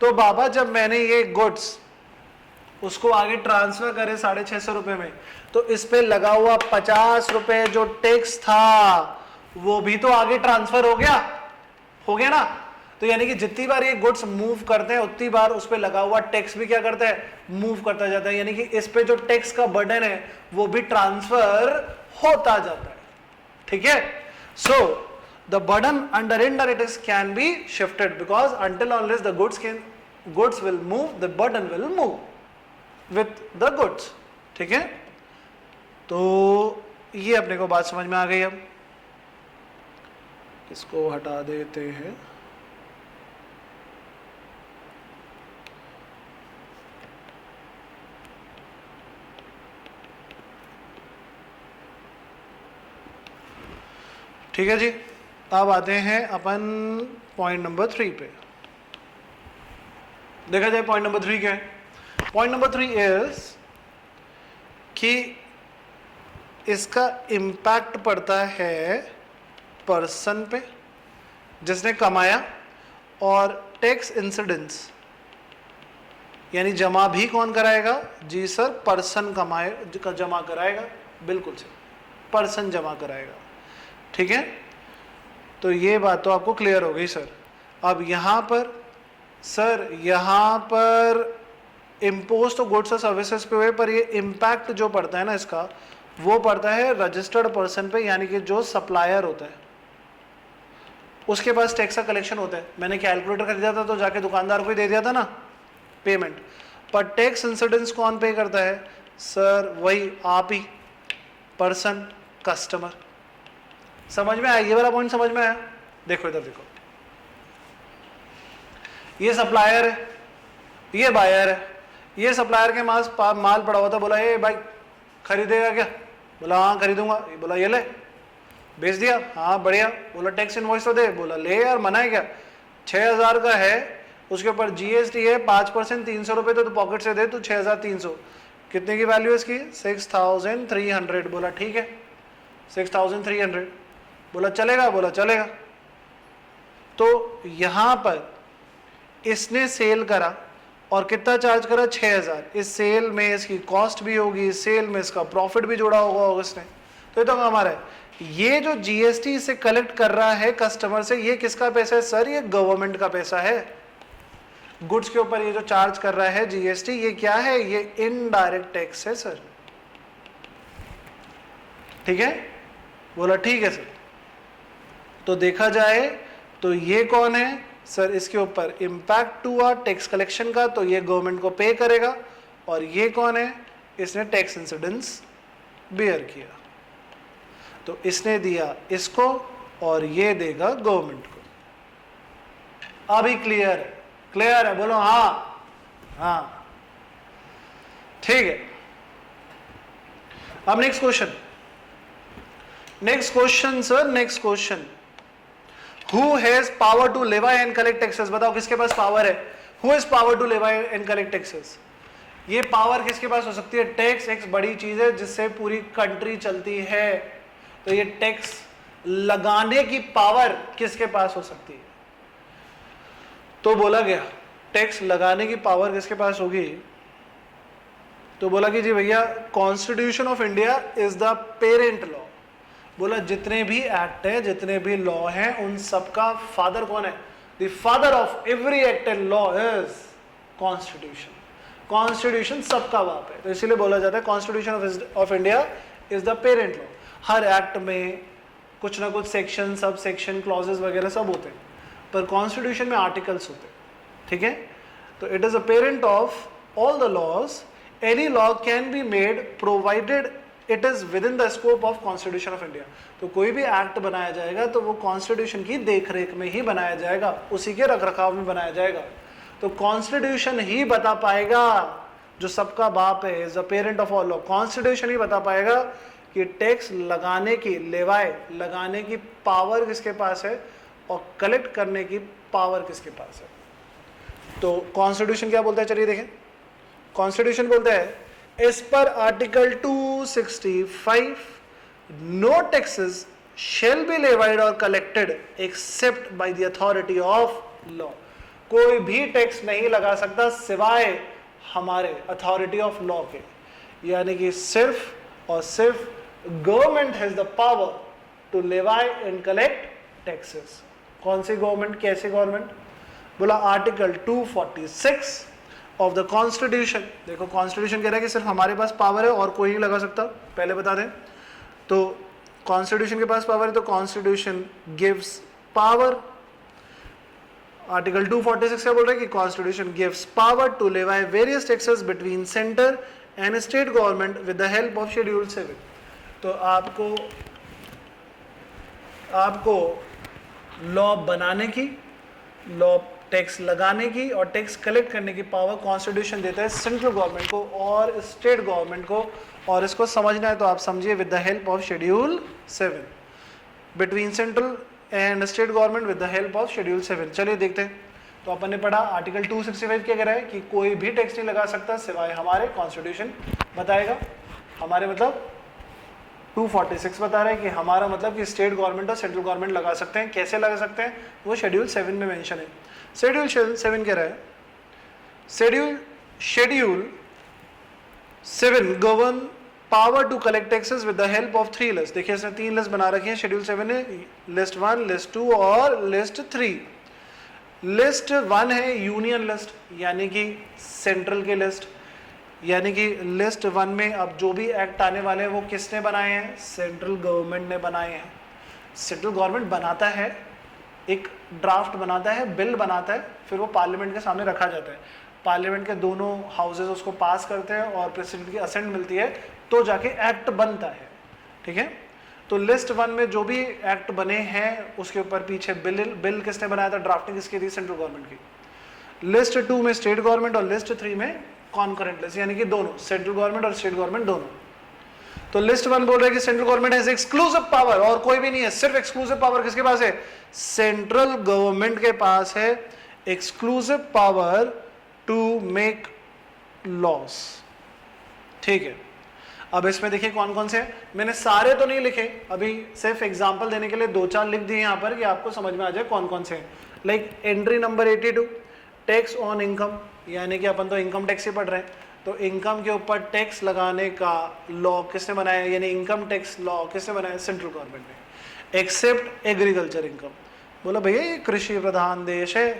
[SPEAKER 1] तो बाबा जब मैंने ये गुड्स उसको आगे ट्रांसफर करे 650 रुपये में, तो इस पे लगा हुआ 50 रुपये जो टैक्स था वो भी तो आगे ट्रांसफर हो गया ना? तो यानी कि जितनी बार ये गुड्स मूव करते हैं उतनी बार उस पे लगा हुआ टैक्स भी क्या करता है? मूव करता जाता है। यानी कि इस पे जो टैक्स का बर्डन है वो भी ट्रांसफर होता जाता है। ठीक है? So the burden under indirect tax can be shifted because until unless the goods will move, the burden will move with the goods। ठीक है? तो ये अपने को बात समझ में आ गई। अब इसको हटा देते हैं। ठीक है जी, अब आते हैं अपन पॉइंट नंबर 3 पे। देखा जाए पॉइंट नंबर 3 क्या है? पॉइंट नंबर 3 इज कि इसका इम्पैक्ट पड़ता है पर्सन पे जिसने कमाया, और टैक्स इंसिडेंस यानी जमा भी कौन कराएगा? जी सर, पर्सन जमा कराएगा। बिल्कुल सर, पर्सन जमा कराएगा। ठीक है? तो ये बात तो आपको क्लियर हो गई सर। अब यहाँ पर सर, यहाँ पर इम्पोज तो गुड्स और सर्विसेज पे हुए, पर ये इम्पैक्ट जो पड़ता है ना इसका, वो पड़ता है रजिस्टर्ड पर्सन पे, यानी कि जो सप्लायर होता है उसके पास टैक्स का कलेक्शन होता है। मैंने कैलकुलेटर खरीदा था तो जाके दुकानदार को ही दे दिया था ना पेमेंट, पर टैक्स इंसिडेंस कौन पे करता है? सर वही आप ही, पर्सन, कस्टमर। समझ में आया? ये वाला पॉइंट समझ में आया? देखो इधर देखो, ये सप्लायर है, ये बायर है। ये सप्लायर के पास माल पड़ा हुआ था, बोला ये भाई खरीदेगा क्या? बोला हाँ खरीदूंगा। ये बोला ये ले, बेच दिया। हाँ बढ़िया। बोला टैक्स इनवॉइस तो दे। बोला ले यार, मना है क्या? 6000 का है, उसके ऊपर जीएसटी है 5%, 300 रुपये तो पॉकेट से दे तू। 6300 कितने की वैल्यू है इसकी? 6300। बोला ठीक है 6300। बोला चलेगा? बोला चलेगा। तो यहां पर इसने सेल करा और कितना चार्ज करा? 6000। इस सेल में इसकी कॉस्ट भी होगी, इस सेल में इसका प्रॉफिट भी जोड़ा होगा इसने, तो ये तो हमारा है। ये जो जीएसटी से कलेक्ट कर रहा है कस्टमर से, ये किसका पैसा है सर? ये गवर्नमेंट का पैसा है। गुड्स के ऊपर ये जो चार्ज कर रहा है जीएसटी, ये क्या है? ये इनडायरेक्ट टैक्स है सर। ठीक है? बोला ठीक है सर। तो देखा जाए तो ये कौन है सर? इसके ऊपर इम्पैक्ट हुआ टैक्स कलेक्शन का, तो ये गवर्नमेंट को पे करेगा। और ये कौन है? इसने टैक्स इंसिडेंस बेयर किया, तो इसने दिया इसको और ये देगा गवर्नमेंट को। अभी क्लियर है? क्लियर है? बोलो हाँ। हाँ ठीक है। अब next question. Next question sir, next question. Who has power to levy and collect taxes? बताओ किसके पास पावर है? Who has power to levy and collect taxes? ये पावर किसके पास हो सकती है? टैक्स एक बड़ी चीज है जिससे पूरी कंट्री चलती है, तो ये टैक्स लगाने की पावर किसके पास हो सकती है? तो बोला गया टैक्स लगाने की पावर किसके पास होगी, तो बोला कि जी भैया constitution of India is the parent law. बोला जितने भी एक्ट है, जितने भी लॉ हैं, उन सबका फादर कौन है, the father of every act and law is constitution. Constitution सबका बाप है, तो इसीलिए बोला जाता है constitution of India is the parent law. Her act में कुछ ना कुछ सेक्शन, सब सेक्शन, क्लॉजेस वगैरह सब होते हैं, पर कॉन्स्टिट्यूशन में आर्टिकल्स होते हैं, ठीक है। तो it is a parent of all the laws. Any law can be made provided it is within the scope of constitution of India. तो कोई भी एक्ट बनाया जाएगा तो वो कॉन्स्टिट्यूशन की देखरेख में ही बनाया जाएगा, उसी के रखरखाव में बनाया जाएगा। तो कॉन्स्टिट्यूशन ही बता पाएगा, जो सबका बाप है, is the parent of all law, constitution ही बता पाएगा कि टैक्स लगाने की, लेवाए लगाने की पावर किसके पास है और कलेक्ट करने की पावर किसके पास है। तो कॉन्स्टिट्यूशन क्या बोलता है, चलिए देखें। कॉन्स्टिट्यूशन बोलता है as per article 265 no taxes shall be levied और collected except by the authority of law. कोई भी टैक्स नहीं लगा सकता सिवाय हमारे अथॉरिटी ऑफ लॉ के, यानी कि सिर्फ और सिर्फ government has the power to levy and collect taxes. कौन सी गवर्नमेंट, कैसे गवर्नमेंट, बोला आर्टिकल 246 ऑफ द कॉन्स्टिट्यूशन। देखो कॉन्स्टिट्यूशन कह रहा है कि सिर्फ हमारे पास पावर है और कोई नहीं लगा सकता, पहले बता दें। तो कॉन्स्टिट्यूशन के पास पावर है, तो कॉन्स्टिट्यूशन गिव्स पावर। आर्टिकल 246 क्या बोल रहा है कि constitution gives power to levy various taxes between centre and state government with the help of schedule 7। तो आपको लॉ बनाने की, लॉ टैक्स लगाने की और टैक्स कलेक्ट करने की पावर कॉन्स्टिट्यूशन देता है सेंट्रल गवर्नमेंट को और स्टेट गवर्नमेंट को। और इसको समझना है तो आप समझिए with the help of schedule 7, between central and state government with the help of schedule 7। चलिए देखते हैं। तो अपन ने पढ़ा आर्टिकल 265 क्या कह रहा है कि कोई भी टैक्स नहीं लगा सकता सिवाय हमारे, कॉन्स्टिट्यूशन बताएगा हमारे, मतलब 246 बता रहा है कि हमारा मतलब कि स्टेट गवर्नमेंट और सेंट्रल गवर्नमेंट लगा सकते हैं। कैसे लगा सकते हैं, वो शेड्यूल 7 में मेंशन है। शेड्यूल 7 कह रहा है, schedule 7 govern power to collect taxes with the help of 3 list. देखिए इसने 3 लिस्ट बना रखी है शेड्यूल 7 ने, लिस्ट 1, लिस्ट 2 और लिस्ट 3। लिस्ट 1 है यूनियन लिस्ट, यानी कि सेंट्रल के लिस्ट, यानी कि लिस्ट 1 में अब जो भी एक्ट आने वाले हैं वो किसने बनाए हैं, सेंट्रल गवर्नमेंट ने बनाए हैं। सेंट्रल गवर्नमेंट बनाता है, एक ड्राफ्ट बनाता है, बिल बनाता है, फिर वो पार्लियामेंट के सामने रखा जाता है। पार्लियामेंट के दोनों हाउसेज उसको पास करते हैं और प्रेसिडेंट की असेंट मिलती है, तो जाके एक्ट बनता है, ठीक है। तो लिस्ट 1 में जो भी एक्ट बने हैं उसके ऊपर पीछे बिल किसने बनाया था, ड्राफ्टिंग किसकी थी, सेंट्रल गवर्नमेंट की। लिस्ट 2 में स्टेट गवर्नमेंट और लिस्ट 3 में कॉन्करेंट लिस्ट, यानी कि दोनों, सेंट्रल गवर्नमेंट और स्टेट गवर्नमेंट दोनों। तो लिस्ट 1 बोल रहा है कि central government has exclusive power, और कोई भी नहीं है, सिर्फ एक्सक्लूसिव पावर किसके पास है, सेंट्रल गवर्नमेंट के पास है exclusive power to make laws, ठीक है। अब इसमें देखिए कौन कौन से हैं, मैंने सारे तो नहीं लिखे, अभी सिर्फ एग्जांपल देने के लिए 2-4 लिख दिए यहाँ पर कि आपको समझ में आ जाए कौन कौन से हैं। Like entry number 82 tax on income, यानी कि अपन तो इनकम टैक्स ही पढ़ रहे हैं, तो इनकम के ऊपर टैक्स लगाने का लॉ किसने बनाया, यानी इनकम टैक्स लॉ किसने बनाया, सेंट्रल गवर्नमेंट ने। एक्सेप्ट एग्रीकल्चर इनकम, बोला भैया ये कृषि प्रधान देश है,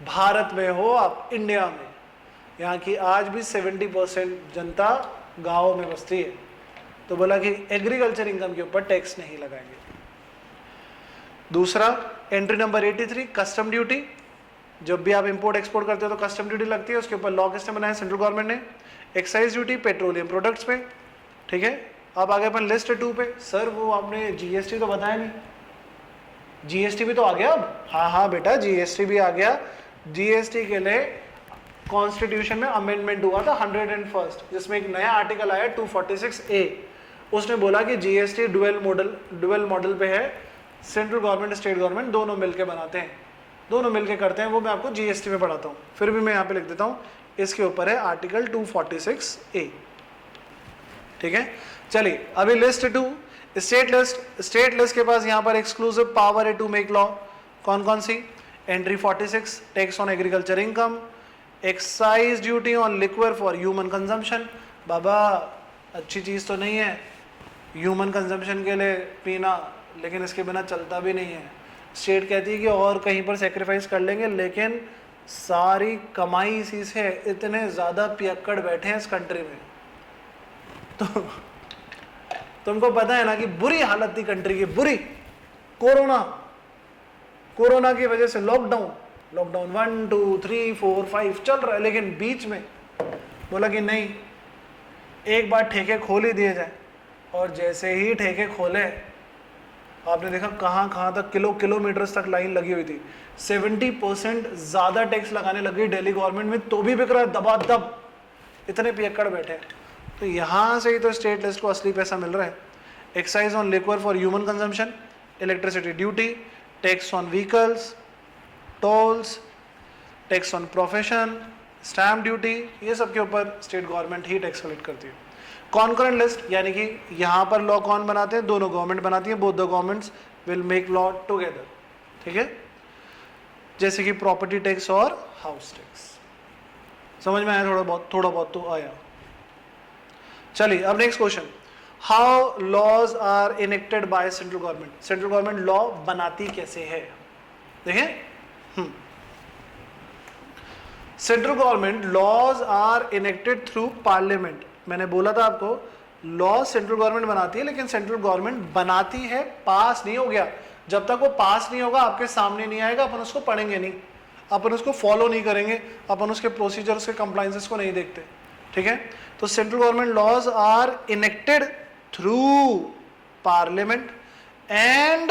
[SPEAKER 1] भारत में हो आप, इंडिया में, यहाँ की आज भी 70% जनता गाँव में बसती है, तो बोला कि एग्रीकल्चर इनकम के ऊपर टैक्स नहीं लगाएंगे। दूसरा एंट्री नंबर 83 कस्टम ड्यूटी, जब भी आप इंपोर्ट एक्सपोर्ट करते हो तो कस्टम ड्यूटी लगती है, उसके ऊपर लॉ किसने बनाया, सेंट्रल गवर्नमेंट ने। एक्साइज ड्यूटी पेट्रोलियम प्रोडक्ट्स पे, ठीक है। अब आगे अपन लिस्ट 2 पे, सर वो आपने जीएसटी तो बताया नहीं, जीएसटी भी तो आ गया अब, हाँ बेटा जीएसटी भी आ गया। जीएसटी के लिए कॉन्स्टिट्यूशन में अमेंडमेंट हुआ था 101, जिसमें एक नया आर्टिकल आया 246A, उसने बोला कि जीएसटी डुअल मॉडल पे है, सेंट्रल गवर्नमेंट स्टेट गवर्नमेंट दोनों मिलकर बनाते हैं, दोनों मिलके करते हैं, वो मैं आपको जीएसटी में पढ़ाता हूँ, फिर भी मैं यहाँ पे लिख देता हूँ, इसके ऊपर है आर्टिकल 246A, ठीक है। चलिए अभी लिस्ट 2 स्टेट लिस्ट के पास यहाँ पर एक्सक्लूसिव पावर है टू मेक लॉ, कौन कौन सी, entry 46 tax on agriculture income, excise duty on liquor for human consumption. बाबा अच्छी चीज़ तो नहीं है ह्यूमन कंजम्पशन के लिए पीना, लेकिन इसके बिना चलता भी नहीं है। स्टेट कहती है कि और कहीं पर सेक्रीफाइस कर लेंगे, लेकिन सारी कमाई इसी से, इतने ज़्यादा पियक्कड़ बैठे हैं इस कंट्री में। तो तुमको पता है ना कि बुरी हालत थी कंट्री की, बुरी। कोरोना की वजह से लॉकडाउन 1 2 3 4 5 चल रहा है, लेकिन बीच में बोला कि नहीं, एक बार ठेके खोल ही दिए जाए। और जैसे ही ठेके खोले, आपने देखा कहाँ कहाँ तक किलोमीटर्स तक लाइन लगी हुई थी। 70% ज़्यादा टैक्स लगाने लगी दिल्ली गवर्नमेंट में, तो भी बिक रहा है दबादब, इतने पियक्कड़ बैठे। तो यहाँ से ही तो स्टेट लिस्ट को असली पैसा मिल रहा है। Excise on liquor for human consumption, electricity duty, tax on vehicles, tolls, tax on profession, stamp duty, ये सब के ऊपर स्टेट गवर्नमेंट ही टैक्स कलेक्ट करती है। कॉन्करेंट लिस्ट, यानी कि यहाँ पर लॉ कौन बनाते हैं? दोनों गवर्नमेंट बनाती है, both the governments will make law together, ठीक है। जैसे कि प्रॉपर्टी टैक्स और हाउस टैक्स। समझ में आया? थोड़ा बहुत तो आया। चलिए अब next question, how laws are enacted by central government. Central government law बनाती कैसे है? देखें, central government laws are enacted through parliament. मैंने बोला था आपको, लॉ सेंट्रल गवर्नमेंट बनाती है, लेकिन सेंट्रल गवर्नमेंट बनाती है, पास नहीं हो गया। जब तक वो पास नहीं होगा, आपके सामने नहीं आएगा, अपन उसको पढ़ेंगे नहीं, अपन उसको फॉलो नहीं करेंगे, अपन उसके प्रोसीजर्स के कंप्लायंसेस को नहीं देखते, ठीक है। तो central government laws are enacted through parliament and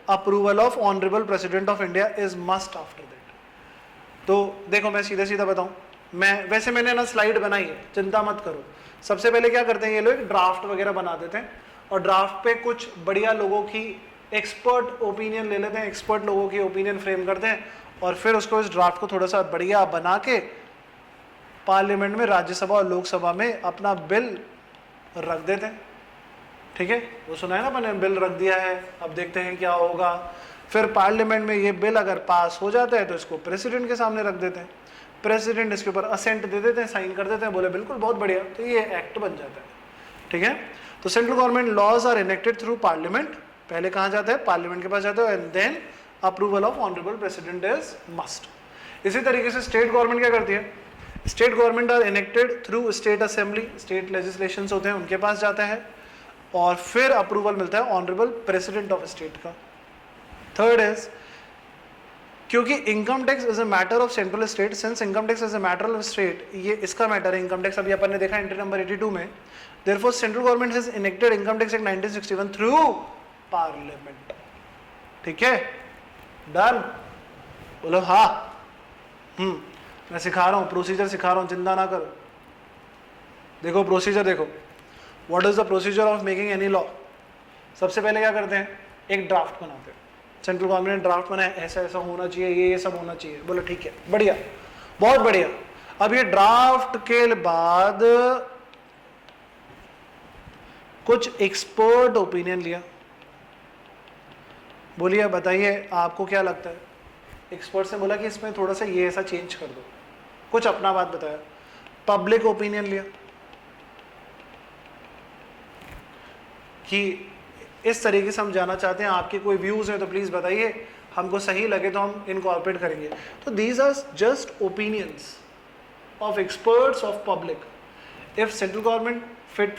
[SPEAKER 1] approval of honourable president of India is must after that. तो देखो मैं सीधा सीधा बताऊं, मैंने ना स्लाइड बनाई है, चिंता मत करो। सबसे पहले क्या करते हैं ये लोग, ड्राफ्ट वगैरह बना देते हैं, और ड्राफ्ट पे कुछ बढ़िया लोगों की एक्सपर्ट ओपिनियन ले लेते हैं, एक्सपर्ट लोगों की ओपिनियन फ्रेम करते हैं, और फिर उसको इस ड्राफ्ट को थोड़ा सा बढ़िया बना के पार्लियामेंट में, राज्यसभा और लोकसभा में अपना बिल रख देते हैं, ठीक है। वो सुना है ना मैंने, बिल रख दिया है, अब देखते हैं क्या होगा। फिर पार्लियामेंट में ये बिल अगर पास हो जाता है तो इसको प्रेसिडेंट के सामने रख देते हैं, प्रेसिडेंट इसके ऊपर असेंट दे देते हैं, साइन कर देते हैं, बोले बिल्कुल बहुत बढ़िया, तो ये एक्ट बन जाता है, ठीक है। तो central government laws are enacted through parliament, पहले कहाँ जाता है? पार्लियामेंट के पास जाता है, and then approval of honourable president is must. इसी तरीके से स्टेट गवर्नमेंट क्या करती है? State government are enacted through state assembly, state legislation होते हैं उनके पास जाता है, और फिर अप्रूवल मिलता है ऑनरेबल प्रेसिडेंट ऑफ स्टेट का। थर्ड इज, क्योंकि income tax is a matter of central state, since income tax is a matter of state, ये इसका मैटर है इनकम टैक्स, अभी अपन ने देखा एंट्री नंबर 82 में। Therefore central government has enacted income tax act 1961 through parliament, ठीक है। Done? बोलो हाँ। मैं सिखा रहा हूँ, प्रोसीजर सिखा रहा हूँ, चिंता ना करो। देखो प्रोसीजर देखो, what is the procedure of making any law. सबसे पहले क्या करते हैं? एक ड्राफ्ट बनाते हैं, सेंट्रल गवर्नमेंट ने ड्राफ्ट बनाया, ऐसा ऐसा होना चाहिए, ये सब होना चाहिए, बोलो ठीक है, बढ़िया, बहुत बढ़िया। अब ये ड्राफ्ट के बाद कुछ एक्सपर्ट ओपिनियन लिया, बोलिए बताइए आपको क्या लगता है? एक्सपर्ट से बोला कि इसमें थोड़ा सा ये ऐसा चेंज कर दो, कुछ अपना बात बताया। पब्लिक ओपिनियन लिया कि इस तरीके से हम जाना चाहते हैं, आपके कोई व्यूज हैं तो प्लीज बताइए, हमको सही लगे तो हम इनकॉर्पोरेट करेंगे। तो these are just opinions of experts of public. If central government fit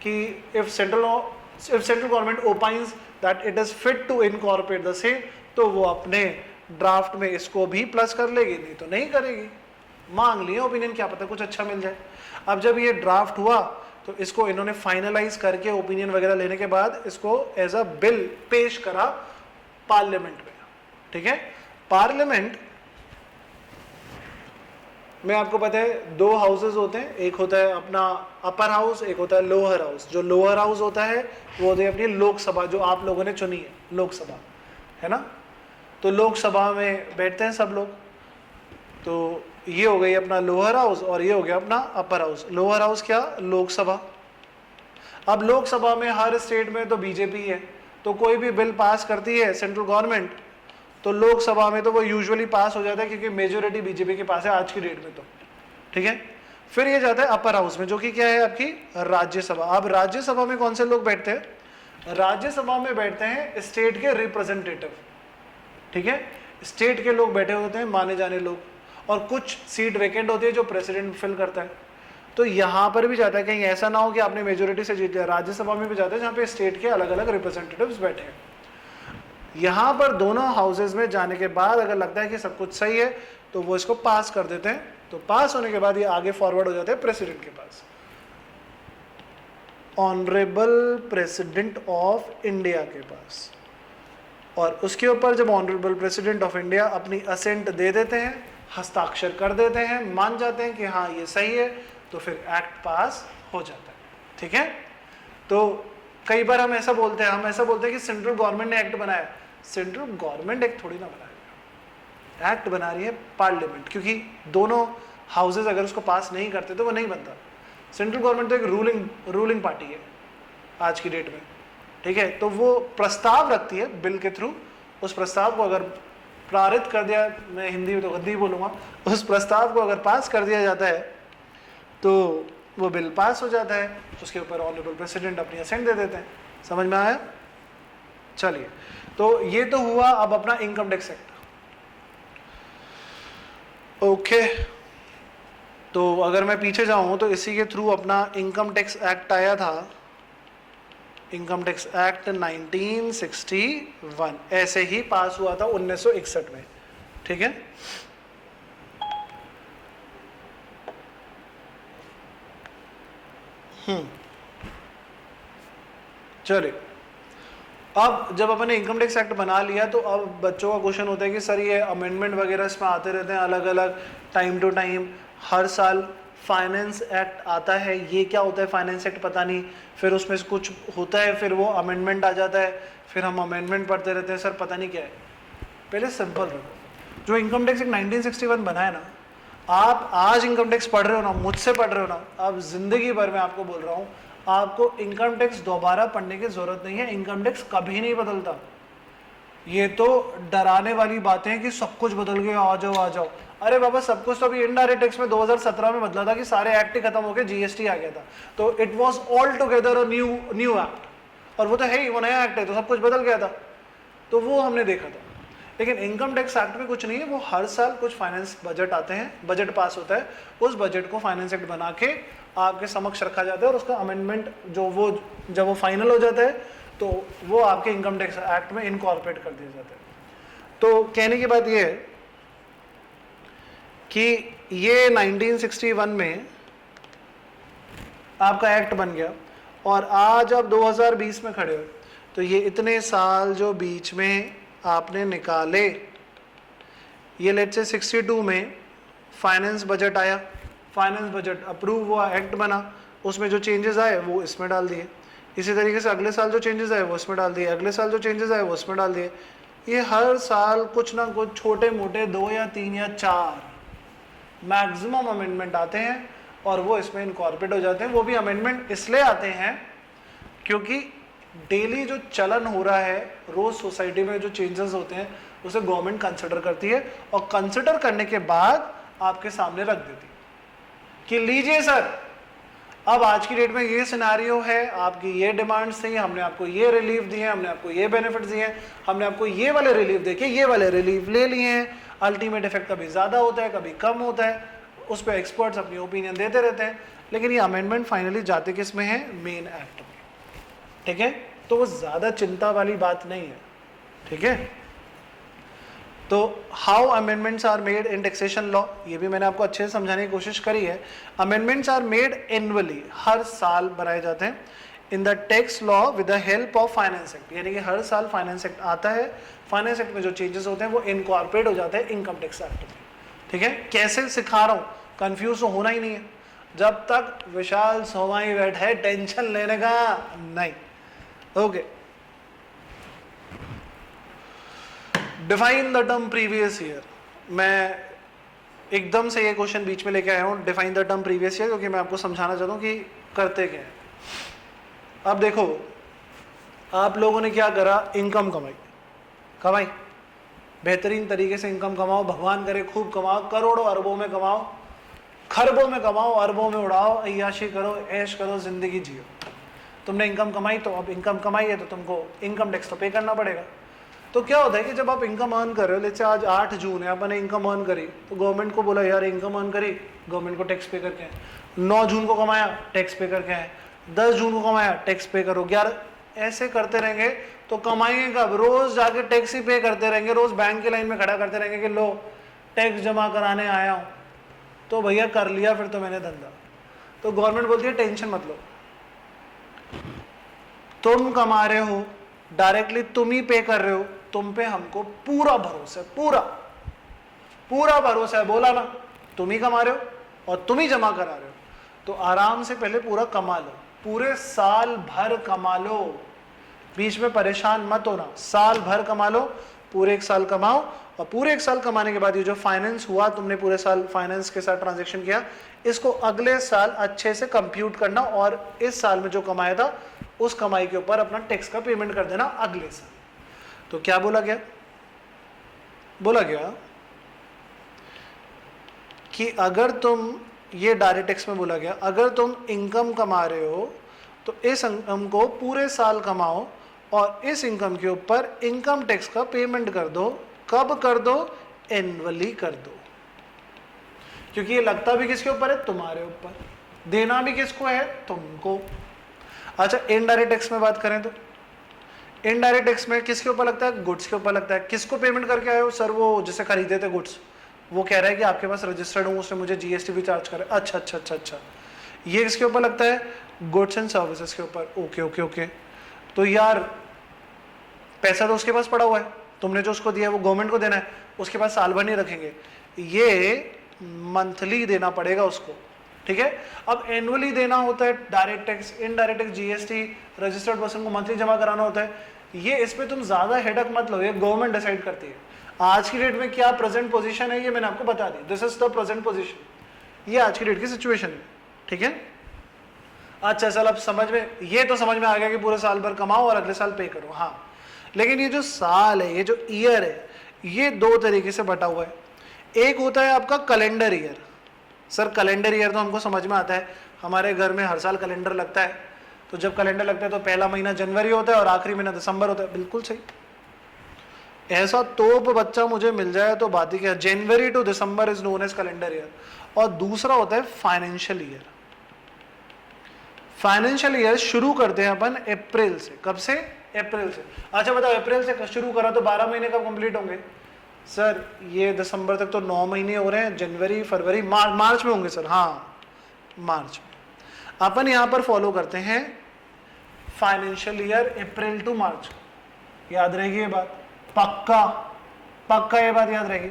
[SPEAKER 1] कि if central government opines that it is fit to incorporate the same, तो वो अपने ड्राफ्ट में इसको भी प्लस कर लेगी, नहीं तो नहीं करेगी। मांग लिए ओपिनियन, क्या पता कुछ अच्छा मिल जाए। अब जब ये ड्राफ्ट हुआ तो इसको इन्होंने फाइनलाइज करके ओपिनियन वगैरह लेने के बाद इसको एज अ बिल पेश करा पार्लियामेंट में, ठीक है। पार्लियामेंट में आपको पता है दो हाउसेज होते हैं, एक होता है अपना अपर हाउस, एक होता है लोअर हाउस। जो लोअर हाउस होता है वो होती है अपनी लोकसभा, जो आप लोगों ने चुनी है, लोकसभा, है ना। तो लोकसभा में बैठते हैं सब लोग, तो ये हो गई अपना लोअर हाउस और ये हो गया अपना अपर हाउस। लोअर हाउस क्या? लोकसभा। अब लोकसभा में हर स्टेट में तो बीजेपी है, तो कोई भी बिल पास करती है सेंट्रल गवर्नमेंट, तो लोकसभा में तो वो यूजुअली पास हो जाता है क्योंकि मेजोरिटी बीजेपी के पास है आज की डेट में तो, ठीक है। फिर ये जाता है अपर हाउस में, जो कि क्या है आपकी राज्यसभा। अब राज्यसभा में कौन से लोग बैठते हैं? राज्यसभा में बैठते हैं स्टेट के रिप्रेजेंटेटिव, ठीक है, स्टेट के लोग बैठे होते हैं, माने जाने लोग, और कुछ सीट वैकेंट होती है जो प्रेसिडेंट फिल करता है। तो यहाँ पर भी जाता है, कहीं ऐसा ना हो कि आपने मेजोरिटी से जीत लिया, राज्यसभा में भी जाता है जहाँ पे स्टेट के अलग अलग रिप्रेजेंटेटिव्स बैठे हैं। यहाँ पर दोनों हाउसेज में जाने के बाद अगर लगता है कि सब कुछ सही है तो वो इसको पास कर देते हैं। तो पास होने के बाद ये आगे फॉरवर्ड हो जाते हैं प्रेसिडेंट के पास, ऑनरेबल प्रेसिडेंट ऑफ इंडिया के पास, और उसके ऊपर जब ऑनरेबल प्रेसिडेंट ऑफ इंडिया अपनी असेंट दे देते हैं, हस्ताक्षर कर देते हैं, मान जाते हैं कि हाँ ये सही है, तो फिर एक्ट पास हो जाता है, ठीक है। तो कई बार हम ऐसा बोलते हैं कि सेंट्रल गवर्नमेंट ने एक्ट बनाया। सेंट्रल गवर्नमेंट एक्ट थोड़ी ना बनाएगा, एक्ट बना रही है पार्लियामेंट, क्योंकि दोनों हाउसेज अगर उसको पास नहीं करते तो वो नहीं बनता। सेंट्रल गवर्नमेंट तो एक रूलिंग पार्टी है आज की डेट में, ठीक है। तो वो प्रस्ताव रखती है बिल के थ्रू, उस प्रस्ताव को अगर पारित कर दिया, मैं हिंदी में तो गद्दी बोलूँगा, उस प्रस्ताव को अगर पास कर दिया जाता है तो वो बिल पास हो जाता है, उसके ऊपर ऑनरेबल प्रेसिडेंट अपनी असेंट दे देते हैं। समझ में आया? चलिए, तो ये तो हुआ अब अपना इनकम टैक्स एक्ट, ओके। तो अगर मैं पीछे जाऊं तो इसी के थ्रू अपना इनकम टैक्स एक्ट आया था, इनकम टैक्स एक्ट 1961, ऐसे ही पास हुआ था 1961 में, ठीक है। चलिए, अब जब अपने इनकम टैक्स एक्ट बना लिया तो अब बच्चों का क्वेश्चन होता है कि सर ये अमेंडमेंट वगैरह इसमें आते रहते हैं अलग अलग टाइम टू टाइम, हर साल फाइनेंस एक्ट आता है, ये क्या होता है फाइनेंस एक्ट पता नहीं, फिर उसमें से कुछ होता है, फिर वो अमेंडमेंट आ जाता है, फिर हम अमेंडमेंट पढ़ते रहते हैं, सर पता नहीं क्या है। पहले सिंपल रखो, जो इनकम टैक्स एक्ट 1961 बना है ना, आप आज इनकम टैक्स पढ़ रहे हो ना, मुझसे पढ़ रहे हो ना, अब जिंदगी भर में आपको बोल रहा हूँ, आपको इनकम टैक्स दोबारा पढ़ने की जरूरत नहीं है। इनकम टैक्स कभी नहीं बदलता। ये तो डराने वाली बातें हैं कि सब कुछ बदल गया, आ जाओ आ जाओ। अरे बाबा, सब कुछ तो अभी इनडायरेक्ट टैक्स में 2017 में बदला था कि सारे एक्ट ही खत्म होकर जीएसटी आ गया था, तो it was all together a new act, और वो तो है ही, वो नया एक्ट है, तो सब कुछ बदल गया था, तो वो हमने देखा था। लेकिन इनकम टैक्स एक्ट में कुछ नहीं है, वो हर साल कुछ फाइनेंस बजट आते हैं, बजट पास होता है, उस बजट को फाइनेंस एक्ट बना के आपके समक्ष रखा जाता है, और उसका अमेंडमेंट जब वो फाइनल हो जाता है तो वो आपके इनकम टैक्स एक्ट में इनकॉर्पोरेट कर दिया जाता है। तो कहने की बात ये है कि ये 1961 में आपका एक्ट बन गया, और आज आप 2020 में खड़े हो, तो ये इतने साल जो बीच में आपने निकाले, ये लेट से 62 में फाइनेंस बजट आया, फाइनेंस बजट अप्रूव हुआ, एक्ट बना, उसमें जो चेंजेस आए वो इसमें डाल दिए, इसी तरीके से अगले साल जो चेंजेस आए वो इसमें डाल दिए, अगले साल जो चेंजेस आए वो इसमें डाल दिए। ये हर साल कुछ ना कुछ छोटे मोटे 2 या 3 या 4 मैक्सिमम अमेंडमेंट आते हैं, और वो इसमें इनकॉर्पोरेट हो जाते हैं। वो भी अमेंडमेंट इसलिए आते हैं क्योंकि डेली जो चलन हो रहा है, रोज सोसाइटी में जो चेंजेस होते हैं, उसे गवर्नमेंट कंसिडर करती है, और कंसिडर करने के बाद आपके सामने रख देती है कि लीजिए सर, अब आज की डेट में ये सिनारियो है, आपकी ये डिमांड्स थी, हमने आपको ये रिलीफ दिए, हमने आपको ये बेनिफिट्स दिए, हमने आपको ये वाले रिलीफ देके ये वाले रिलीफ ले लिए हैं। अल्टीमेट इफेक्ट कभी ज़्यादा होता है, कभी कम होता है, उस पर एक्सपर्ट्स अपनी ओपिनियन देते रहते हैं, लेकिन ये अमेंडमेंट फाइनली जाते किस में है? मेन एक्ट में, ठीक है। तो वो ज़्यादा चिंता वाली बात नहीं है, ठीक है। तो how amendments are made in taxation law, ये भी मैंने आपको अच्छे से समझाने की कोशिश करी है। अमेंडमेंट्स आर मेड एनुअली, हर साल बनाए जाते हैं, in the tax law with the help of finance act, यानी कि हर साल फाइनेंस एक्ट आता है, फाइनेंस एक्ट में जो चेंजेस होते हैं वो इनकॉर्पोरेट हो जाते हैं इनकम टैक्स एक्ट में, ठीक है। कैसे सिखा रहा हूँ, कंफ्यूज तो होना ही नहीं है, जब तक विशाल सोमाई बैठा है टेंशन लेने का नहीं, okay. Define the term previous year, मैं एकदम से ये क्वेश्चन बीच में लेके आया हूँ, define the term previous year, क्योंकि मैं आपको समझाना चाहता हूँ कि करते क्या है। अब देखो, आप लोगों ने क्या करा, इनकम कमाई, बेहतरीन तरीके से इनकम कमाओ, भगवान करे खूब कमाओ, करोड़ों अरबों में कमाओ, खरबों में कमाओ, अरबों में उड़ाओ, अय्याशी करो, ऐश करो, जिंदगी जियो। तुमने इनकम कमाई, तो अब इनकम कमाई है तो तुमको इनकम टैक्स तो पे करना पड़ेगा। तो क्या होता है कि जब आप इनकम अर्न कर रहे हो, जैसे आज 8 जून है, आपने इनकम अर्न करी तो गवर्नमेंट को बोला यार इनकम अर्न करी, गवर्नमेंट को टैक्स पे करके आए। 9 जून को कमाया, टैक्स पे करके आए। 10 जून को कमाया, टैक्स पे करो। 11 ऐसे करते रहेंगे तो कमाएंगे कब? रोज जाके टैक्स ही पे करते रहेंगे, रोज बैंक की लाइन में खड़ा करते रहेंगे कि लो टैक्स जमा कराने आया हूँ। तो भैया कर लिया फिर तो मैंने धंधा। तो गवर्नमेंट बोलती है टेंशन मत लो, तुम कमा रहे हो, डायरेक्टली तुम ही पे कर रहे हो, तुम पे हमको पूरा भरोसा है, पूरा भरोसा है। बोला ना, तुम ही कमा रहे हो और तुम ही जमा करा रहे हो, तो आराम से पहले पूरा कमा लो, पूरे साल भर कमा लो, बीच में परेशान मत होना। साल भर कमा लो, पूरे 1 साल कमाओ, और पूरे 1 साल कमाने के बाद ये जो फाइनेंस हुआ, तुमने पूरे साल फाइनेंस के साथ ट्रांजेक्शन किया, इसको अगले साल अच्छे से कंप्यूट करना, और इस साल में जो कमाया था उस कमाई के ऊपर अपना टैक्स का पेमेंट कर देना अगले साल। तो क्या बोला गया? बोला गया कि अगर तुम, ये डायरेक्ट टैक्स में बोला गया, अगर तुम इनकम कमा रहे हो तो इस इनकम को पूरे साल कमाओ और इस इनकम के ऊपर इनकम टैक्स का पेमेंट कर दो। कब कर दो? एनुअली कर दो, क्योंकि ये लगता भी किसके ऊपर है? तुम्हारे ऊपर। देना भी किसको है? तुमको। अच्छा, इनडायरेक्ट टैक्स में बात करें तो इनडायरेक्ट टैक्स में किसके ऊपर लगता है? गुड्स के ऊपर लगता है। किसको पेमेंट करके आए हो? सर वो जिसे खरीदे थे गुड्स, वो कह रहा है कि आपके पास रजिस्टर्ड हूँ, उसने मुझे जीएसटी भी चार्ज करे। अच्छा अच्छा अच्छा अच्छा, ये किसके ऊपर लगता है? गुड्स एंड सर्विसेज के ऊपर। Okay okay okay. तो यार पैसा तो उसके पास पड़ा हुआ है, तुमने जो उसको दिया है वो गवर्नमेंट को देना है, उसके पास साल भर नहीं रखेंगे, ये मंथली देना पड़ेगा उसको, ठीक है। अब एनुअली देना होता है direct tax, indirect tax, GST, registered person को मंथली जमा कराना होता है। ये इस पे तुम ज्यादा हेडक मत लो, ये गवर्नमेंट डिसाइड करती है। आज की डेट में क्या प्रेजेंट पोजीशन है ये मैंने आपको बता दी, this is the present position, ये आज की डेट की सिचुएशन है, ठीक है। अच्छा चल, अब समझ में, ये तो समझ में आ गया कि पूरे साल भर कमाओ और अगले साल पे करो, हाँ। लेकिन ये जो साल है, ये जो ईयर है, ये 2 तरीके से बटा हुआ है। एक होता है आपका calendar year. Sir calendar year तो हमको समझ में आता है, हमारे घर में हर साल कैलेंडर लगता है, तो जब कैलेंडर लगता है तो पहला महीना जनवरी होता है और आखिरी महीना दिसंबर होता है। बिल्कुल सही। ऐसा तोप बच्चा मुझे मिल जाए तो बात ही क्या। January to December is known as calendar year. और दूसरा होता है फाइनेंशियल ईयर। फाइनेंशियल ईयर शुरू करते हैं अपन अप्रैल से। कब से? अप्रैल से। अच्छा बताओ, अप्रैल से शुरू करा तो 12 महीने कब कंप्लीट होंगे? सर ये दिसंबर तक तो 9 महीने हो रहे हैं, जनवरी फरवरी मार्च में होंगे सर। हाँ मार्च में। अपन यहां पर फॉलो करते हैं फाइनेंशियल ईयर अप्रैल टू मार्च। याद रहेगी ये बात, पक्का पक्का ये बात याद रहेगी।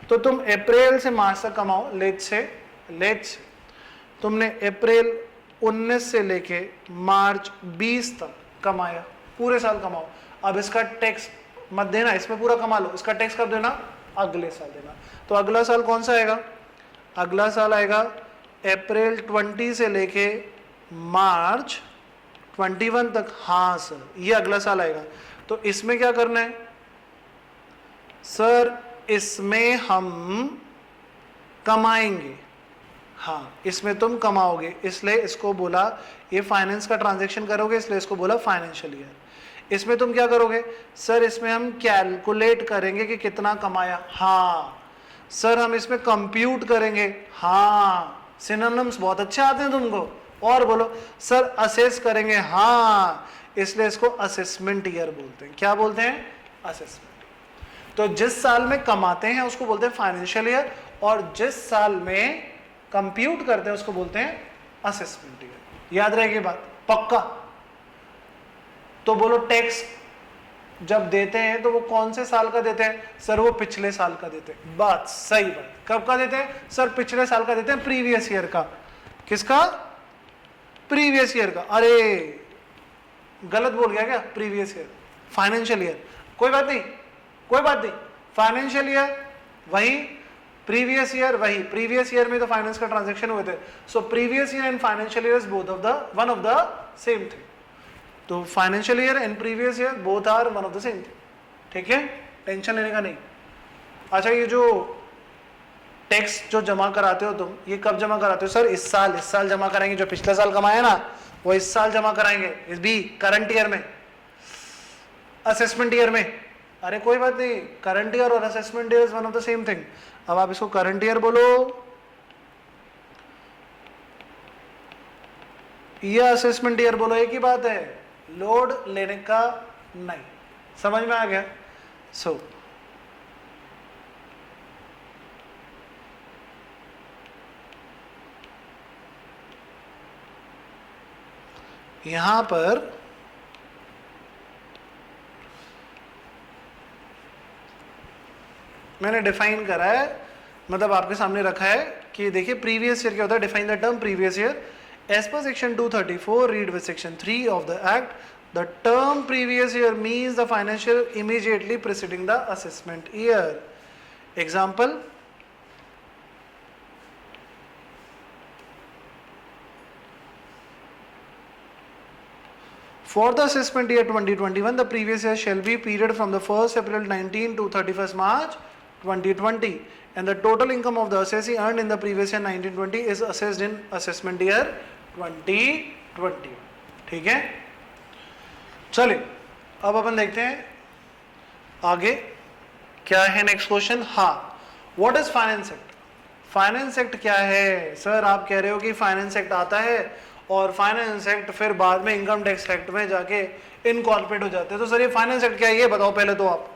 [SPEAKER 1] तो तुम अप्रैल से मार्च तक कमाओ, लेट्स तुमने अप्रैल 19 से लेके मार्च 20 तक कमाया, पूरे साल कमाओ। अब इसका टैक्स मत देना, इसमें पूरा कमा लो, इसका टैक्स कब देना? अगले साल देना। तो अगला साल कौन सा आएगा? अगला साल आएगा अप्रैल 20 से लेके मार्च 21 तक। हाँ सर, ये अगला साल आएगा। तो इसमें क्या करना है सर? इसमें हम कमाएंगे। हाँ, इसमें तुम कमाओगे, इसलिए इसको बोला, ये फाइनेंस का ट्रांजैक्शन करोगे इसलिए इसको बोला फाइनेंशियल ईयर। इसमें तुम क्या करोगे? सर इसमें हम कैलकुलेट करेंगे कि कितना कमाया। हाँ सर, हम इसमें कंप्यूट करेंगे। हाँ, सिनोनिम्स बहुत अच्छे आते हैं तुमको। और बोलो सर असेस करेंगे। हाँ, इसलिए इसको असेसमेंट ईयर बोलते हैं। क्या बोलते हैं? असेसमेंट। तो जिस साल में कमाते हैं उसको बोलते हैं फाइनेंशियल ईयर, और जिस साल में कंप्यूट करते हैं उसको बोलते हैं असेसमेंट ईयर। याद रहेगी बात, पक्का। तो बोलो टैक्स जब देते हैं तो वो कौन से साल का देते हैं? सर वो पिछले साल का देते हैं। बात सही बात। कब का देते हैं? सर पिछले साल का देते हैं, प्रीवियस ईयर का। किसका? प्रीवियस ईयर का। अरे गलत बोल गया क्या? Previous year, financial year. कोई बात नहीं, कोई बात नहीं। फाइनेंशियल ईयर वही, प्रीवियस ईयर वही। प्रीवियस ईयर में तो फाइनेंस का ट्रांजैक्शन हुए थे, so previous year and financial year is both of the one of the same thing. तो financial year and previous year both are one of the same thing, ठीक है, tension लेने का नहीं। अच्छा ये जो टैक्स जो जमा कराते हो तुम, ये कब जमा कराते हो? सर इस साल जमा कराएंगे, जो पिछले साल कमाया ना वो इस साल जमा कराएंगे, इस भी करंट ईयर में, असेसमेंट ईयर में। अरे कोई बात नहीं, करंट ईयर और assessment year is one of the same thing. अब आप इसको करंट ईयर बोलो या असेसमेंट ईयर बोलो, एक ही बात है, लोड लेने का नहीं। समझ में आ गया? सो यहां पर मैंने डिफाइन करा है, मतलब आपके सामने रखा है कि देखिए प्रीवियस ईयर क्या होता है, define the term previous year as per section 234 read with section 3 of the act, the term previous year means the financial immediately preceding the assessment year. Example, for the assessment year 2021, the previous year shall be period from the 1st April 19 to 31st March 2020, and the total income of the assessee earned in the previous year 1920 is assessed in assessment year 2020। ठीक है, चलिए अब अपन देखते हैं आगे क्या है next question. हाँ, what is finance act? Finance act क्या है? सर आप कह रहे हो कि फाइनेंस एक्ट आता है और फाइनेंस एक्ट फिर बाद में इनकम टैक्स एक्ट में जाके इनकॉर्पोरेट हो जाते हैं, तो सर ये फाइनेंस एक्ट क्या है ये बताओ पहले तो आप।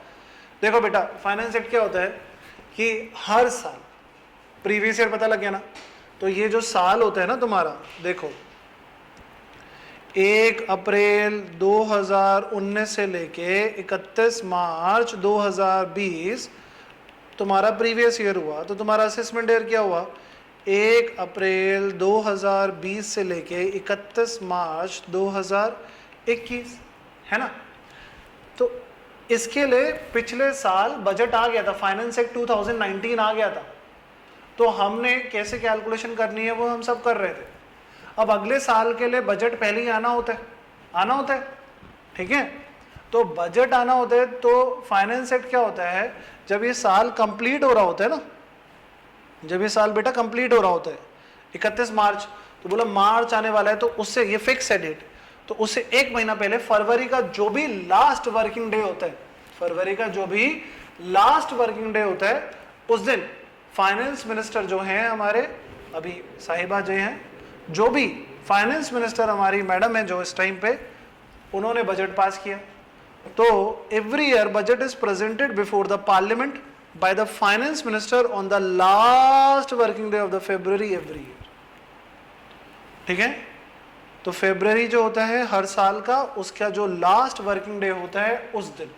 [SPEAKER 1] देखो बेटा, फाइनेंस एक्ट क्या होता है कि हर साल, प्रीवियस ईयर पता लग गया ना, तो ये जो साल होता है ना तुम्हारा, देखो 1 अप्रैल 2019 से लेके 31 मार्च 2020 तुम्हारा प्रीवियस ईयर हुआ, तो तुम्हारा असेसमेंट ईयर क्या हुआ? 1 अप्रैल 2020 से लेके 31 मार्च 2021, है ना। तो इसके लिए पिछले साल बजट आ गया था, फाइनेंस एक्ट 2019 आ गया था, तो हमने कैसे कैलकुलेशन करनी है वो हम सब कर रहे थे। अब अगले साल के लिए बजट पहले ही आना होता है, ठीक है। तो बजट आना होता है, तो फाइनेंस एक्ट क्या होता है, जब ये साल कंप्लीट हो रहा होता है ना, जब ये साल बेटा कंप्लीट हो रहा होता है 31 मार्च, तो बोला मार्च आने वाला है, तो उससे ये फिक्स है डेट, तो उससे एक महीना पहले फरवरी का जो भी लास्ट वर्किंग डे होता है, फरवरी का जो भी लास्ट वर्किंग डे होता है, उस दिन फाइनेंस मिनिस्टर जो हैं हमारे अभी साहिबा जो हैं, जो भी फाइनेंस मिनिस्टर हमारी मैडम है जो इस टाइम पे, उन्होंने बजट पास किया। तो every year budget is presented before the parliament by the finance minister on the last working day of the February every year। ठीक है, तो फेब्रुवरी जो होता है हर साल का, उसका जो लास्ट वर्किंग डे होता है उस दिन,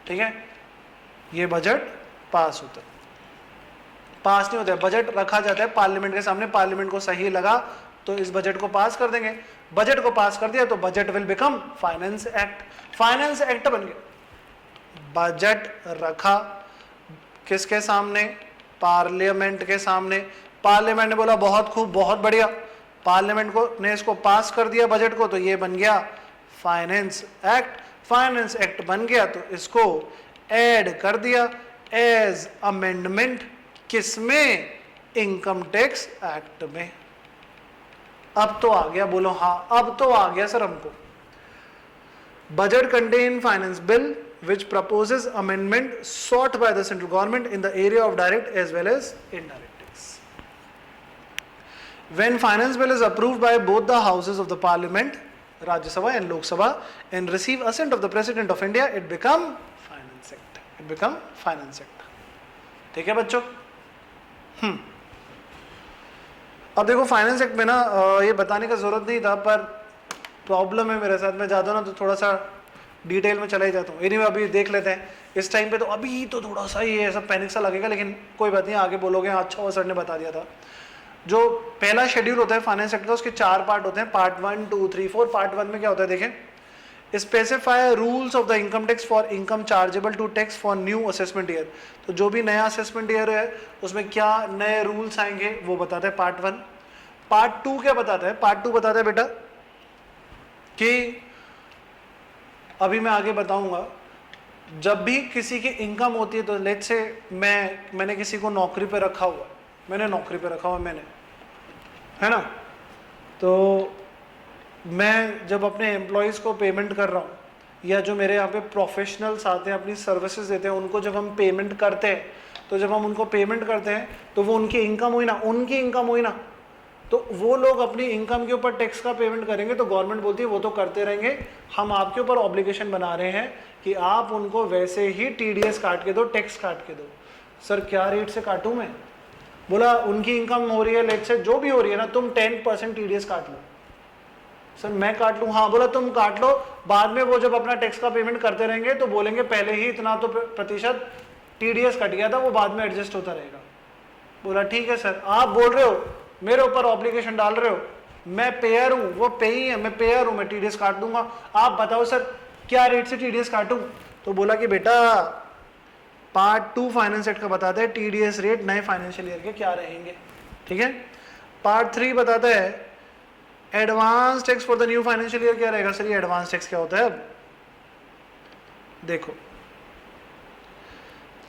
[SPEAKER 1] ठीक है, ये बजट पास होता है। पास नहीं होता है, बजट रखा जाता है पार्लियामेंट के सामने, पार्लियामेंट को सही लगा तो इस बजट को पास कर देंगे, बजट को पास कर दिया तो budget will become finance act, finance act बन गया। बजट रखा किसके सामने? पार्लियामेंट के सामने। पार्लियामेंट ने बोला बहुत खूब, बहुत बढ़िया, पार्लियामेंट को ने इसको पास कर दिया बजट को, तो ये बन गया फाइनेंस एक्ट। फाइनेंस एक्ट बन गया तो इसको ऐड कर दिया एज अमेंडमेंट, किसमें? इनकम टैक्स एक्ट में। अब तो आ गया, बोलो हाँ, अब तो आ गया सर हमको। Budget contain finance bill which proposes amendment sought by the central government in the area of direct as well as indirect tax. When finance bill is approved by both the houses of the parliament, Rajya Sabha and Lok Sabha, and receive assent of the President of India, it become finance act. It become finance act. ठीक है बच्चों? अब देखो finance act में ना ये बताने का जरूरत नहीं था, पर प्रॉब्लम है मेरे साथ, मैं जाता हूँ ना तो थोड़ा सा डिटेल में चला ही जाता हूँ। एनीवे अभी देख लेते हैं इस टाइम पे, तो अभी तो थोड़ा सा ये सब पैनिक सा लगेगा, लेकिन कोई बात नहीं, आगे बोलोगे अच्छा हुआ सर ने बता दिया था। जो पहला शेड्यूल होता है फाइनेंस एक्ट का, उसके 4 पार्ट होते हैं, पार्ट 1, 2, 3, 4। पार्ट 1 में क्या होता है देखें, specify rules of the income tax for income chargeable to tax for new assessment year. तो जो भी नया असेसमेंट ईयर है उसमें क्या नए रूल्स आएंगे वो बताता है पार्ट 1। पार्ट 2 क्या बताता है? पार्ट 2 बताता है बेटा कि अभी मैं आगे बताऊंगा, जब भी किसी की इनकम होती है, तो लेट्स से मैंने किसी को नौकरी पे रखा हुआ, मैंने नौकरी पे रखा हुआ मैंने, है ना, तो मैं जब अपने एम्प्लॉयज़ को पेमेंट कर रहा हूँ, या जो मेरे यहाँ पे प्रोफेशनल्स आते हैं अपनी सर्विसेज देते हैं, उनको जब हम पेमेंट करते हैं, तो जब हम उनको पेमेंट करते हैं तो वो उनकी इनकम हुई ना, उनकी इनकम हुई ना, तो वो लोग अपनी इनकम के ऊपर टैक्स का पेमेंट करेंगे, तो गवर्नमेंट बोलती है वो तो करते रहेंगे, हम आपके ऊपर ऑब्लिगेशन बना रहे हैं कि आप उनको वैसे ही टीडीएस काट के दो, टैक्स काट के दो। सर क्या रेट से काटूं मैं? बोला उनकी इनकम हो रही है लेट से जो भी हो रही है ना, तुम 10% टीडीएस काट लो। सर मैं काट लूं? हाँ। बोला तुम काट लो, बाद में वो जब अपना टैक्स का पेमेंट करते रहेंगे तो बोलेंगे पहले ही इतना तो प्रतिशत टीडीएस कट गया था, वो बाद में एडजस्ट होता रहेगा। बोला ठीक है सर, आप बोल रहे हो, मेरे ऊपर ऑब्लिगेशन डाल रहे हो, मैं पेयर हूं, वो पेई है, मैं पेयर हूं, मैं टीडीएस काट दूंगा, आप बताओ सर क्या रेट से टीडीएस काटूं? तो बोला कि बेटा पार्ट 2 फाइनेंस एक्ट का बताता है टीडीएस रेट नए फाइनेंशियल ईयर के क्या रहेंगे, ठीक है। पार्ट 3 बताता है advance tax for the new financial year क्या रहेगा। सर ये एडवांस टैक्स क्या होता है? अब देखो,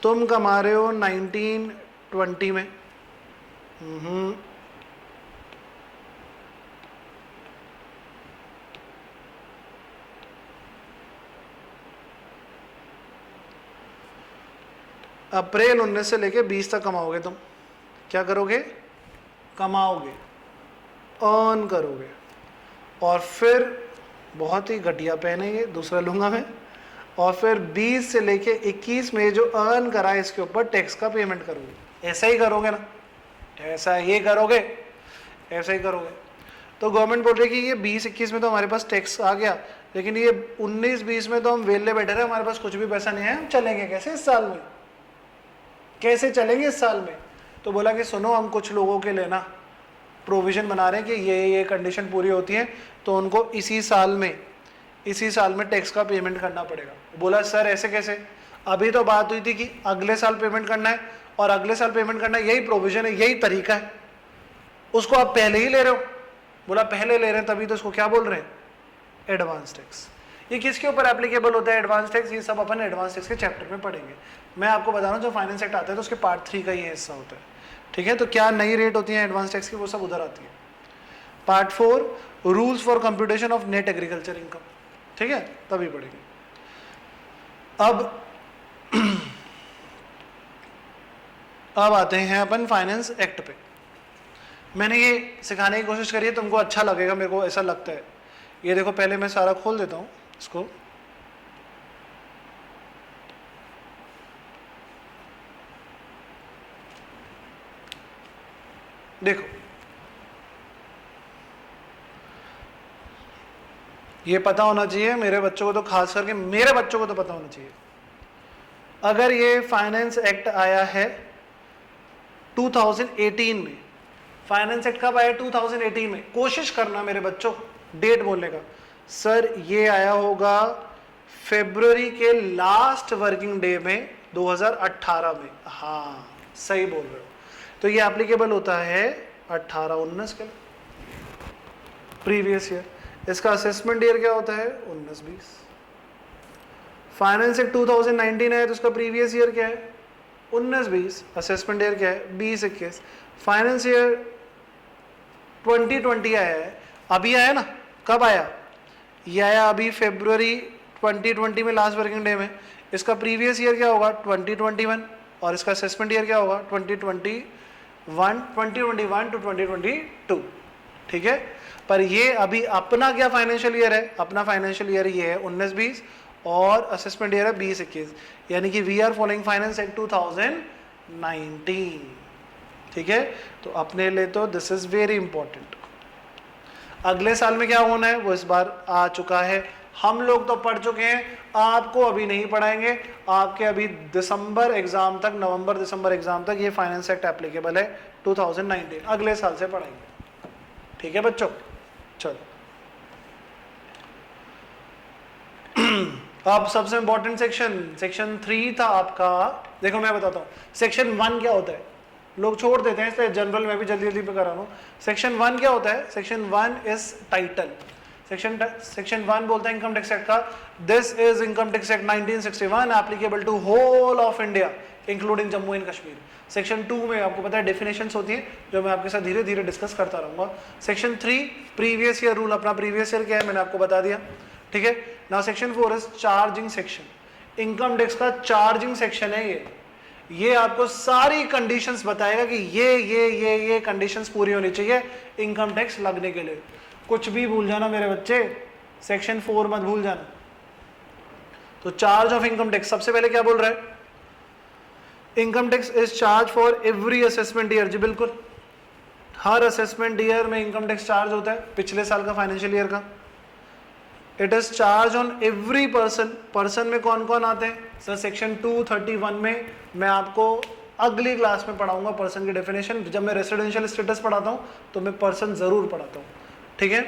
[SPEAKER 1] तुम कमा रहे हो 1920 में, अप्रैल 19 से लेके 20 तक कमाओगे तुम, क्या करोगे? कमाओगे, अर्न करोगे, और फिर बहुत ही घटिया पहनेंगे, दूसरा लूंगा मैं, और फिर 20 से लेके 21 में जो अर्न करा है इसके ऊपर टैक्स का पेमेंट करोगे। ऐसा ही करोगे ना? ऐसा ही करोगे, ऐसा ही करोगे। तो गवर्नमेंट बोल रही है कि ये 20-21 में तो हमारे पास टैक्स आ गया, लेकिन ये 19-20 में तो हम वेले बैठे रहे, हमारे पास कुछ भी पैसा नहीं है, हम चलेंगे कैसे इस साल में? कैसे चलेंगे इस साल में? तो बोला कि सुनो, हम कुछ लोगों के लिए ना प्रोविजन बना रहे हैं कि ये कंडीशन पूरी होती है तो उनको इसी साल में टैक्स का पेमेंट करना पड़ेगा। बोला सर ऐसे कैसे? अभी तो बात हुई थी कि अगले साल पेमेंट करना है, और अगले साल पेमेंट करना है, यही प्रोविजन है, यही तरीका है, उसको आप पहले ही ले रहे हो। बोला पहले ले रहे हैं तभी तो इसको क्या बोल रहे हैं? Advance tax. ये किसके ऊपर एप्लीकेबल होता है एडवांस टैक्स? ये सब अपन एडवांस टैक्स के चैप्टर में पढ़ेंगे। मैं आपको बता रहा हूँ, जो फाइनेंस एक्ट आता है तो उसके पार्ट 3 का ये हिस्सा होता है, ठीक है। तो क्या नई रेट होती है एडवांस टैक्स की, वो सब उधर आती है। Part 4 rules for computation of net agriculture income, ठीक है, तभी पढ़ेंगे। अब आते हैं अपन फाइनेंस एक्ट पे। मैंने ये सिखाने की कोशिश करी है, तुमको अच्छा लगेगा, मेरे को ऐसा लगता है। ये देखो, पहले मैं सारा खोल देता हूं इसको, देखो ये पता होना चाहिए मेरे बच्चों को, तो खास करके मेरे बच्चों को तो पता होना चाहिए। अगर ये फाइनेंस एक्ट आया है 2018 में, फाइनेंस एक्ट कब आया? 2018 में। कोशिश करना मेरे बच्चों डेट बोलने का। सर ये आया होगा फरवरी के लास्ट वर्किंग डे में 2018 में। हाँ सही बोल रहे हो। तो ये एप्लीकेबल होता है 18-19 के प्रीवियस ईयर। इसका असेसमेंट ईयर क्या होता है? 19-20। फाइनेंस एक्ट 2019 है तो उसका प्रीवियस ईयर क्या है? 19-20। असेसमेंट ईयर क्या है? 20-21। फाइनेंस ईयर 2020 आया है, अभी आया ना। कब आया? ये आया अभी फरवरी 2020 में, लास्ट वर्किंग डे में। इसका प्रीवियस ईयर क्या होगा? 2021। और इसका असेसमेंट ईयर क्या होगा? 2021 टू 2022, ठीक है। पर ये अभी अपना क्या फाइनेंशियल ईयर है? अपना फाइनेंशियल ईयर ये है 19-20, और असेसमेंट ईयर है 20-21, यानी कि we are following finance act 2019, ठीक है। तो अपने लिए तो दिस इज वेरी इंपॉर्टेंट। अगले साल में क्या होना है वो इस बार आ चुका है, हम लोग तो पढ़ चुके हैं, आपको अभी नहीं पढ़ाएंगे। आपके अभी दिसंबर एग्जाम तक, नवंबर दिसंबर एग्जाम तक ये फाइनेंस एक्ट एप्लीकेबल है 2019, अगले साल से पढ़ाएंगे, ठीक है बच्चों। चलो अब सबसे इंपॉर्टेंट सेक्शन 3 था आपका। देखो मैं बताता हूँ सेक्शन 1 क्या होता है, लोग छोड़ देते हैं, इसलिए जनरल में भी जल्दी जल्दी पे करा रहा हूँ। सेक्शन 1 क्या होता है? Section 1 is title. सेक्शन 1 बोलता है इनकम टैक्स एक्ट का, this is income tax act 1961 applicable to whole of India including Jammu and Kashmir. Section 2 में आपको पता है डेफिनेशंस होती है जो मैं आपके साथ धीरे धीरे डिस्कस करता रहूंगा। सेक्शन 3 प्रीवियस ईयर रूल, अपना प्रीवियस ईयर क्या है मैंने आपको बता दिया, ठीक है। Now section 4 is charging section, income tax का चार्जिंग सेक्शन है ये आपको सारी कंडीशंस बताएगा कि ये कंडीशंस पूरी होनी चाहिए इनकम टैक्स लगने के लिए। कुछ भी भूल जाना मेरे बच्चे, सेक्शन 4 मत भूल जाना। तो चार्ज ऑफ इनकम टैक्स सबसे पहले क्या बोल रहा है, income tax is charge for every assessment year. जी बिल्कुल, हर असेसमेंट ईयर में इनकम टैक्स चार्ज होता है, पिछले साल का फाइनेंशियल ईयर का। It is charge on every person, person में कौन कौन आते हैं सर, सेक्शन 231 में मैं आपको अगली क्लास में पढ़ाऊंगा पर्सन की डेफिनेशन। जब मैं रेसिडेंशियल स्टेटस पढ़ाता हूं तो मैं पर्सन जरूर पढ़ाता हूं, ठीक है।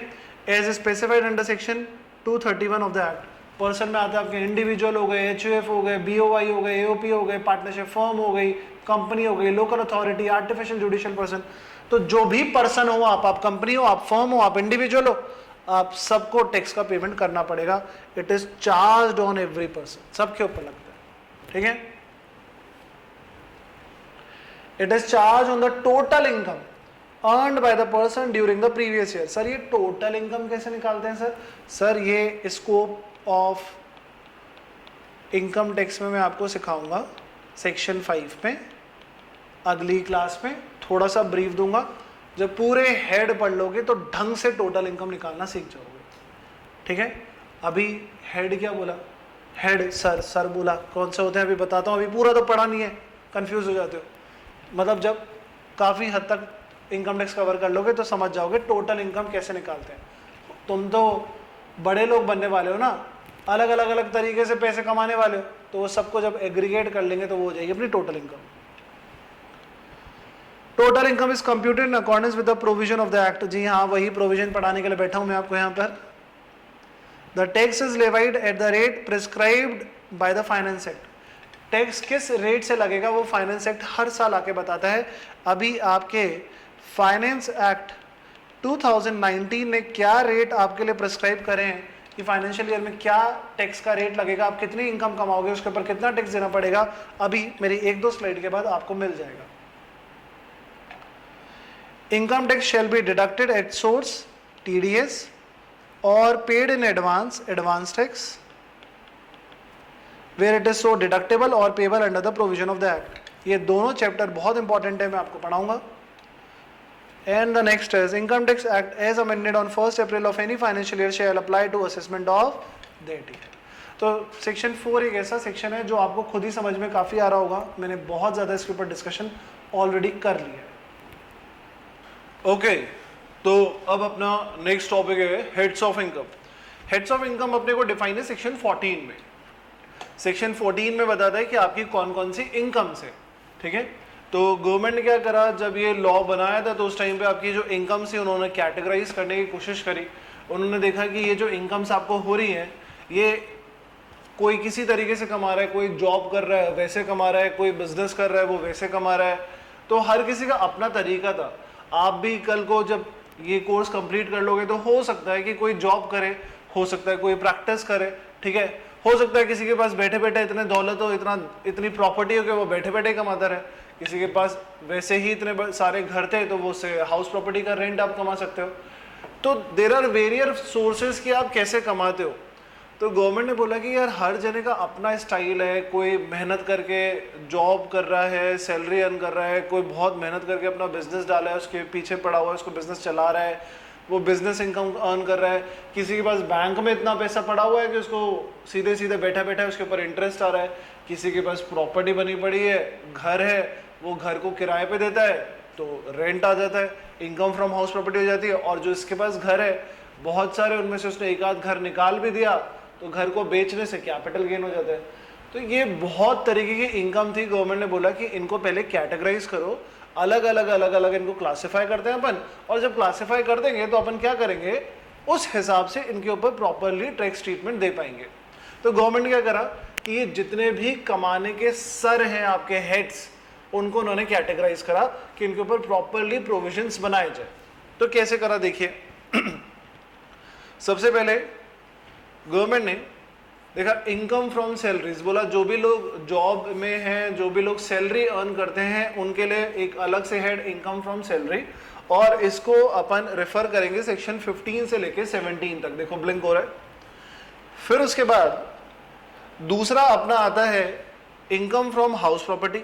[SPEAKER 1] As specified under section 231 of the act, person में आता है आपके इंडिविजुअल हो गए, HUF हो गए, BOI हो गए, AOP हो गए, पार्टनरशिप फर्म हो गई, कंपनी हो गई, local authority, artificial judicial person. तो जो भी पर्सन हो, आप कंपनी हो, आप फर्म हो, आप इंडिविजुअल हो, आप सबको टैक्स का पेमेंट करना पड़ेगा। It is charge on every person, सबके ऊपर लगता है, ठीक है। It is charge on the total income earned bye the person during the previous year. Sir ये टोटल इनकम कैसे निकालते हैं सर? सर ये स्कोप ऑफ इनकम टैक्स में मैं आपको सिखाऊंगा सेक्शन 5 में, अगली क्लास में थोड़ा सा ब्रीफ दूंगा। जब पूरे हेड पढ़ लोगे तो ढंग से टोटल इनकम निकालना सीख जाओगे, ठीक है। अभी हेड क्या बोला, हेड सर बोला, कौन से होते हैं अभी बताता हूँ, अभी पूरा तो पढ़ा नहीं है, कंफ्यूज हो जाते हो। मतलब जब काफ़ी हद तक इनकम टैक्स कवर कर लोगे तो समझ जाओगे टोटल इनकम कैसे निकालते हैं। तुम तो बड़े लोग बनने वाले हो ना, अलग अलग तरीके से पैसे कमाने वाले हो, तो वो सबको जब एग्रीगेट कर लेंगे तो वो हो जाएगी अपनी total income. Total income is computed in accordance with the provision of the act. जी हाँ, वही प्रोविजन पढ़ाने के लिए बैठा हूं मैं आपको यहाँ पर। The tax is levied eight the rate prescribed by the finance act. Tax किस रेट से लगेगा वो फाइनेंस एक्ट हर साल आके बताता है। अभी आपके फाइनेंस एक्ट 2019 ने क्या रेट आपके लिए प्रिस्क्राइब करे हैं कि फाइनेंशियल ईयर में क्या टैक्स का रेट लगेगा, आप कितनी इनकम कमाओगे, उसके ऊपर कितना टैक्स देना पड़ेगा, अभी मेरी 1-2 स्लाइड के बाद आपको मिल जाएगा। Income tax shall be deducted at source, TDS, or paid in advance, advance tax, where it is so deductible or payable under the provision of the act. ये दोनों चैप्टर बहुत इंपॉर्टेंट है, मैं आपको पढ़ाऊंगा। And the next is income tax act as amended on 1st April of any financial year shall apply to assessment of that year. तो section 4 एक ऐसा सेक्शन है जो आपको खुद ही समझ में काफ़ी आ रहा होगा, मैंने बहुत ज़्यादा इसके ऊपर डिस्कशन ऑलरेडी कर लिया है। ओके, तो अब अपना नेक्स्ट टॉपिक है heads of income. Heads of income अपने को डिफाइन है सेक्शन 14 में। सेक्शन 14 में बताता है कि आपकी कौन कौन सी इनकम्स है, ठीक है। तो गवर्नमेंट ने क्या करा, जब ये लॉ बनाया था तो उस टाइम पे आपकी जो इनकम्स है उन्होंने कैटेगराइज करने की कोशिश करी। उन्होंने देखा कि ये जो इनकम्स आपको हो रही हैं, ये कोई किसी तरीके से कमा रहा है, कोई जॉब कर रहा है वैसे कमा रहा है, कोई बिजनेस कर रहा है वो वैसे कमा रहा है। तो हर किसी का अपना तरीका था। आप भी कल को जब ये कोर्स कंप्लीट कर लोगे तो हो सकता है कि कोई जॉब करे, हो सकता है कोई प्रैक्टिस करे, ठीक है। हो सकता है किसी के पास बैठे बैठे इतने दौलत हो, इतनी प्रॉपर्टी हो कि वो बैठे बैठे कमाता रहे। किसी के पास वैसे ही इतने सारे घर थे तो वो से हाउस प्रॉपर्टी का रेंट आप कमा सकते हो। तो देयर आर वेरियस सोर्सेज कि आप कैसे कमाते हो। तो गवर्नमेंट ने बोला कि यार हर जने का अपना स्टाइल है, कोई मेहनत करके जॉब कर रहा है, सैलरी अर्न कर रहा है, कोई बहुत मेहनत करके अपना बिजनेस डाला है, उसके पीछे पड़ा हुआ है, उसको बिजनेस चला रहा है, वो बिजनेस इनकम अर्न कर रहा है। किसी के पास बैंक में इतना पैसा पड़ा हुआ है कि उसको सीधे सीधे बैठा बैठा उसके ऊपर इंटरेस्ट आ रहा है। किसी के पास प्रॉपर्टी बनी पड़ी है, घर है, वो घर को किराए पे देता है तो रेंट आ जाता है, इनकम फ्रॉम हाउस प्रॉपर्टी हो जाती है। और जो इसके पास घर है बहुत सारे, उनमें से उसने एक आध घर निकाल भी दिया तो घर को बेचने से कैपिटल गेन हो जाता है। तो ये बहुत तरीके की इनकम थी। गवर्नमेंट ने बोला कि इनको पहले कैटेगराइज करो, अलग अलग इनको क्लासिफाई करते हैं अपन, और जब क्लासिफाई कर देंगे तो अपन क्या करेंगे, उस हिसाब से इनके ऊपर प्रॉपरली टैक्स ट्रीटमेंट दे पाएंगे। तो गवर्नमेंट ने क्या करा कि ये जितने भी कमाने के सर हैं आपके हेड्स, उनको उन्होंने कैटेगराइज करा कि इनके ऊपर प्रॉपरली प्रोविजंस बनाए जाए। तो कैसे करा देखिए। सबसे पहले गवर्नमेंट ने देखा इनकम फ्रॉम सैलरीज, बोला जो भी लोग जॉब में हैं, जो भी लोग सैलरी अर्न करते हैं, उनके लिए एक अलग से हेड इनकम फ्रॉम सैलरी, और इसको अपन रेफर करेंगे सेक्शन 15 से लेके 17 तक। देखो ब्लिंक हो रहा है। फिर उसके बाद दूसरा अपना आता है income from house property.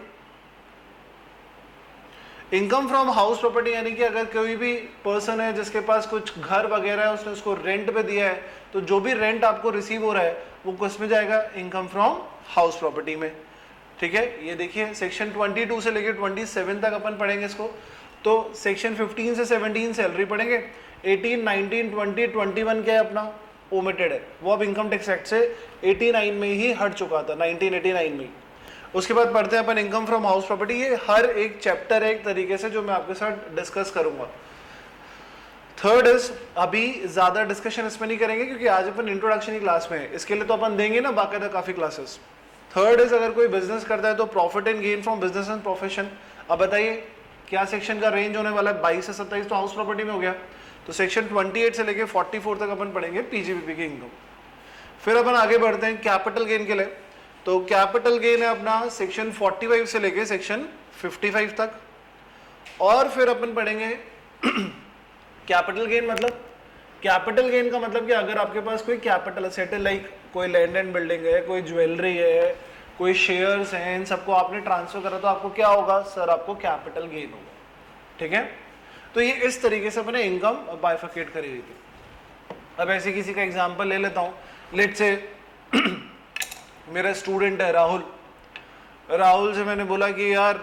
[SPEAKER 1] Income from house property यानी कि अगर कोई भी पर्सन है जिसके पास कुछ घर वगैरह है, उसने उसको रेंट पे दिया है, तो जो भी रेंट आपको रिसीव हो रहा है वो किस में जाएगा, इनकम फ्रॉम हाउस प्रॉपर्टी में। ठीक है, ये देखिए सेक्शन 22 से लेकर 27 तक अपन पढ़ेंगे इसको। तो सेक्शन 15 से 17 सैलरी पढ़ेंगे, 18, 19, 20, 21 क्या है अपना ओमिटेड है, वो अब इनकम टैक्स एक्ट से 89 में ही हट चुका था, 1989 में। उसके बाद पढ़ते हैं अपन इनकम फ्रॉम हाउस प्रॉपर्टी। ये हर एक चैप्टर है एक तरीके से जो मैं आपके साथ डिस्कस करूंगा। थर्ड इज, अभी ज्यादा डिस्कशन इसमें नहीं करेंगे क्योंकि आज अपन इंट्रोडक्शन की क्लास में है, इसके लिए तो अपन देंगे ना बाकायदा काफी क्लासेस। थर्ड इज, अगर कोई बिजनेस करता है तो profit and gain from business and profession. अब बताइए क्या सेक्शन का रेंज होने वाला है, 22 से 27 तो हाउस प्रॉपर्टी में हो गया, तो सेक्शन 28 से लेके 44 तक अपन पढ़ेंगे पीजीबीपी की इनकम। फिर अपन आगे बढ़ते हैं कैपिटल गेन के लिए। तो कैपिटल गेन है अपना सेक्शन 45 से लेके सेक्शन 55 तक। और फिर अपन पढ़ेंगे कैपिटल गेन मतलब, कैपिटल गेन का मतलब कि अगर आपके पास कोई कैपिटल असेट है, लाइक कोई लैंड एंड बिल्डिंग है, कोई ज्वेलरी है, कोई शेयर्स हैं, इन सबको आपने ट्रांसफर करा तो आपको क्या होगा सर, आपको कैपिटल गेन होगा। ठीक है, तो ये इस तरीके से अपने इनकम बाइफरकेट करी हुई थी। अब ऐसे किसी का एग्जांपल ले लेता हूँ, लेट्स से मेरा स्टूडेंट है राहुल। राहुल से मैंने बोला कि यार,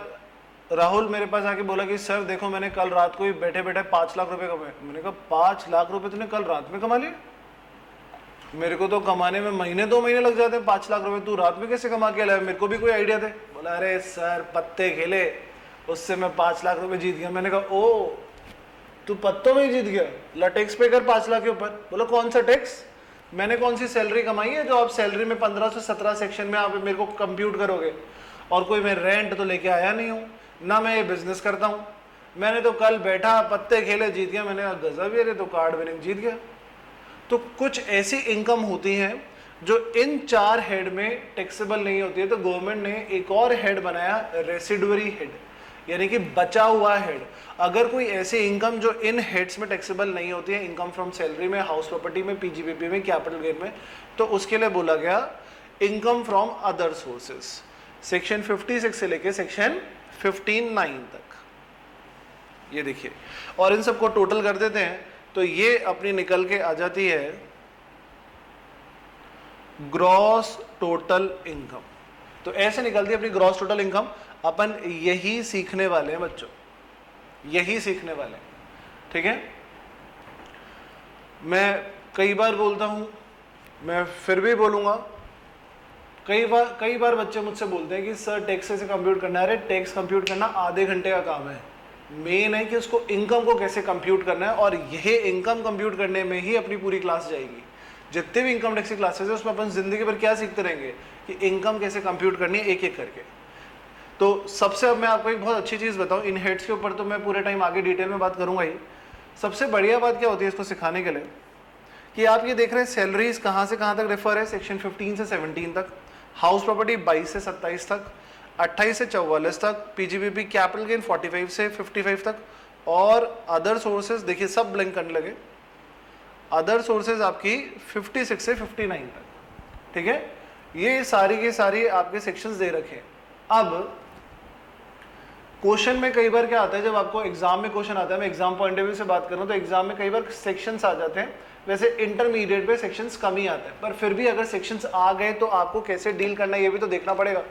[SPEAKER 1] राहुल मेरे पास आके बोला कि सर देखो मैंने कल रात को ही बैठे बैठे 5 लाख रुपए कमाए। मैंने कहा 5 लाख रुपए तूने कल रात में कमा लिए? मेरे को तो कमाने में महीने 2 महीने लग जाते हैं, 5 लाख रुपए तू रात में कैसे कमा के लाया? मेरे को भी कोई आइडिया दे। बोला अरे सर पत्ते खेले, उससे मैं 5 लाख रुपए जीत गया। मैंने कहा ओ तू पत्तों में ही जीत गया, ला टैक्स पे कर 5 लाख के ऊपर। बोला कौन सा टैक्स? मैंने कौन सी सैलरी कमाई है जो आप सैलरी में 15 से 17 सेक्शन में आप मेरे को कंप्यूट करोगे? और कोई मैं रेंट तो लेके आया नहीं हूँ, ना मैं ये बिजनेस करता हूँ, मैंने तो कल बैठा पत्ते खेले जीत गया। मैंने कहा गजब यार, तो कार्ड विनिंग जीत गया। तो कुछ ऐसी इनकम होती है जो इन 4 हेड में टैक्सेबल नहीं होती है, तो गवर्नमेंट ने एक और हेड बनाया, रेसिडुअरी हेड, यानी कि बचा हुआ हेड। अगर कोई ऐसी इनकम जो इन हेड्स में टैक्सेबल नहीं होती है, इनकम फ्रॉम सैलरी में, हाउस प्रॉपर्टी में, पीजीबीपी में, कैपिटल गेन में, तो उसके लिए बोला गया income from other sources, section 56 से लेके सेक्शन 59 तक। ये देखिए, और इन सबको टोटल कर देते हैं तो ये अपनी निकल के आ जाती है ग्रॉस टोटल इनकम। तो ऐसे निकलती है अपनी ग्रॉस टोटल इनकम। अपन यही सीखने वाले हैं बच्चों, यही सीखने वाले हैं। ठीक है, मैं कई बार बोलता हूं, मैं फिर भी बोलूंगा, कई बार बच्चे मुझसे बोलते हैं कि सर टैक्स कैसे कंप्यूट करना है। अरे टैक्स कंप्यूट करना आधे घंटे का काम है, मेन है कि उसको इनकम को कैसे कंप्यूट करना है, और यही इनकम कंप्यूट करने में ही अपनी पूरी क्लास जाएगी। जितने भी इनकम टैक्स की क्लासेस है उसमें अपन जिंदगी भर क्या सीखते रहेंगे कि इनकम कैसे कंप्यूट करनी है एक एक करके। तो सबसे, अब मैं आपको एक बहुत अच्छी चीज़ बताऊं, इन हेड्स के ऊपर तो मैं पूरे टाइम आगे डिटेल में बात करूंगा ही। सबसे बढ़िया बात क्या होती है इसको सिखाने के लिए कि आप ये देख रहे हैं सैलरीज कहाँ से कहाँ तक रेफर है, सेक्शन 15 से 17 तक, हाउस प्रॉपर्टी 22 से 27 तक, 28 से 44 तक, पीजीबीपी कैपिटल गेन 45 से 55 तक, और अदर सोर्सेज देखिए सब ब्लैंक करने लगे, अदर सोर्सेज आपकी 56 से 59 तक। ठीक है, ये सारी के सारी आपके सेक्शंस दे रखे हैं। अब क्वेश्चन में कई बार क्या आता है, जब आपको एग्जाम में क्वेश्चन आता है, मैं एग्जाम पॉइंट ऑफ व्यू से बात करूं तो एग्जाम में कई बार सेक्शंस आ जाते हैं, वैसे इंटरमीडिएट पे सेक्शंस कम ही आते हैं, पर फिर भी अगर सेक्शंस आ गए तो आपको कैसे डील करना है ये भी तो देखना पड़ेगा।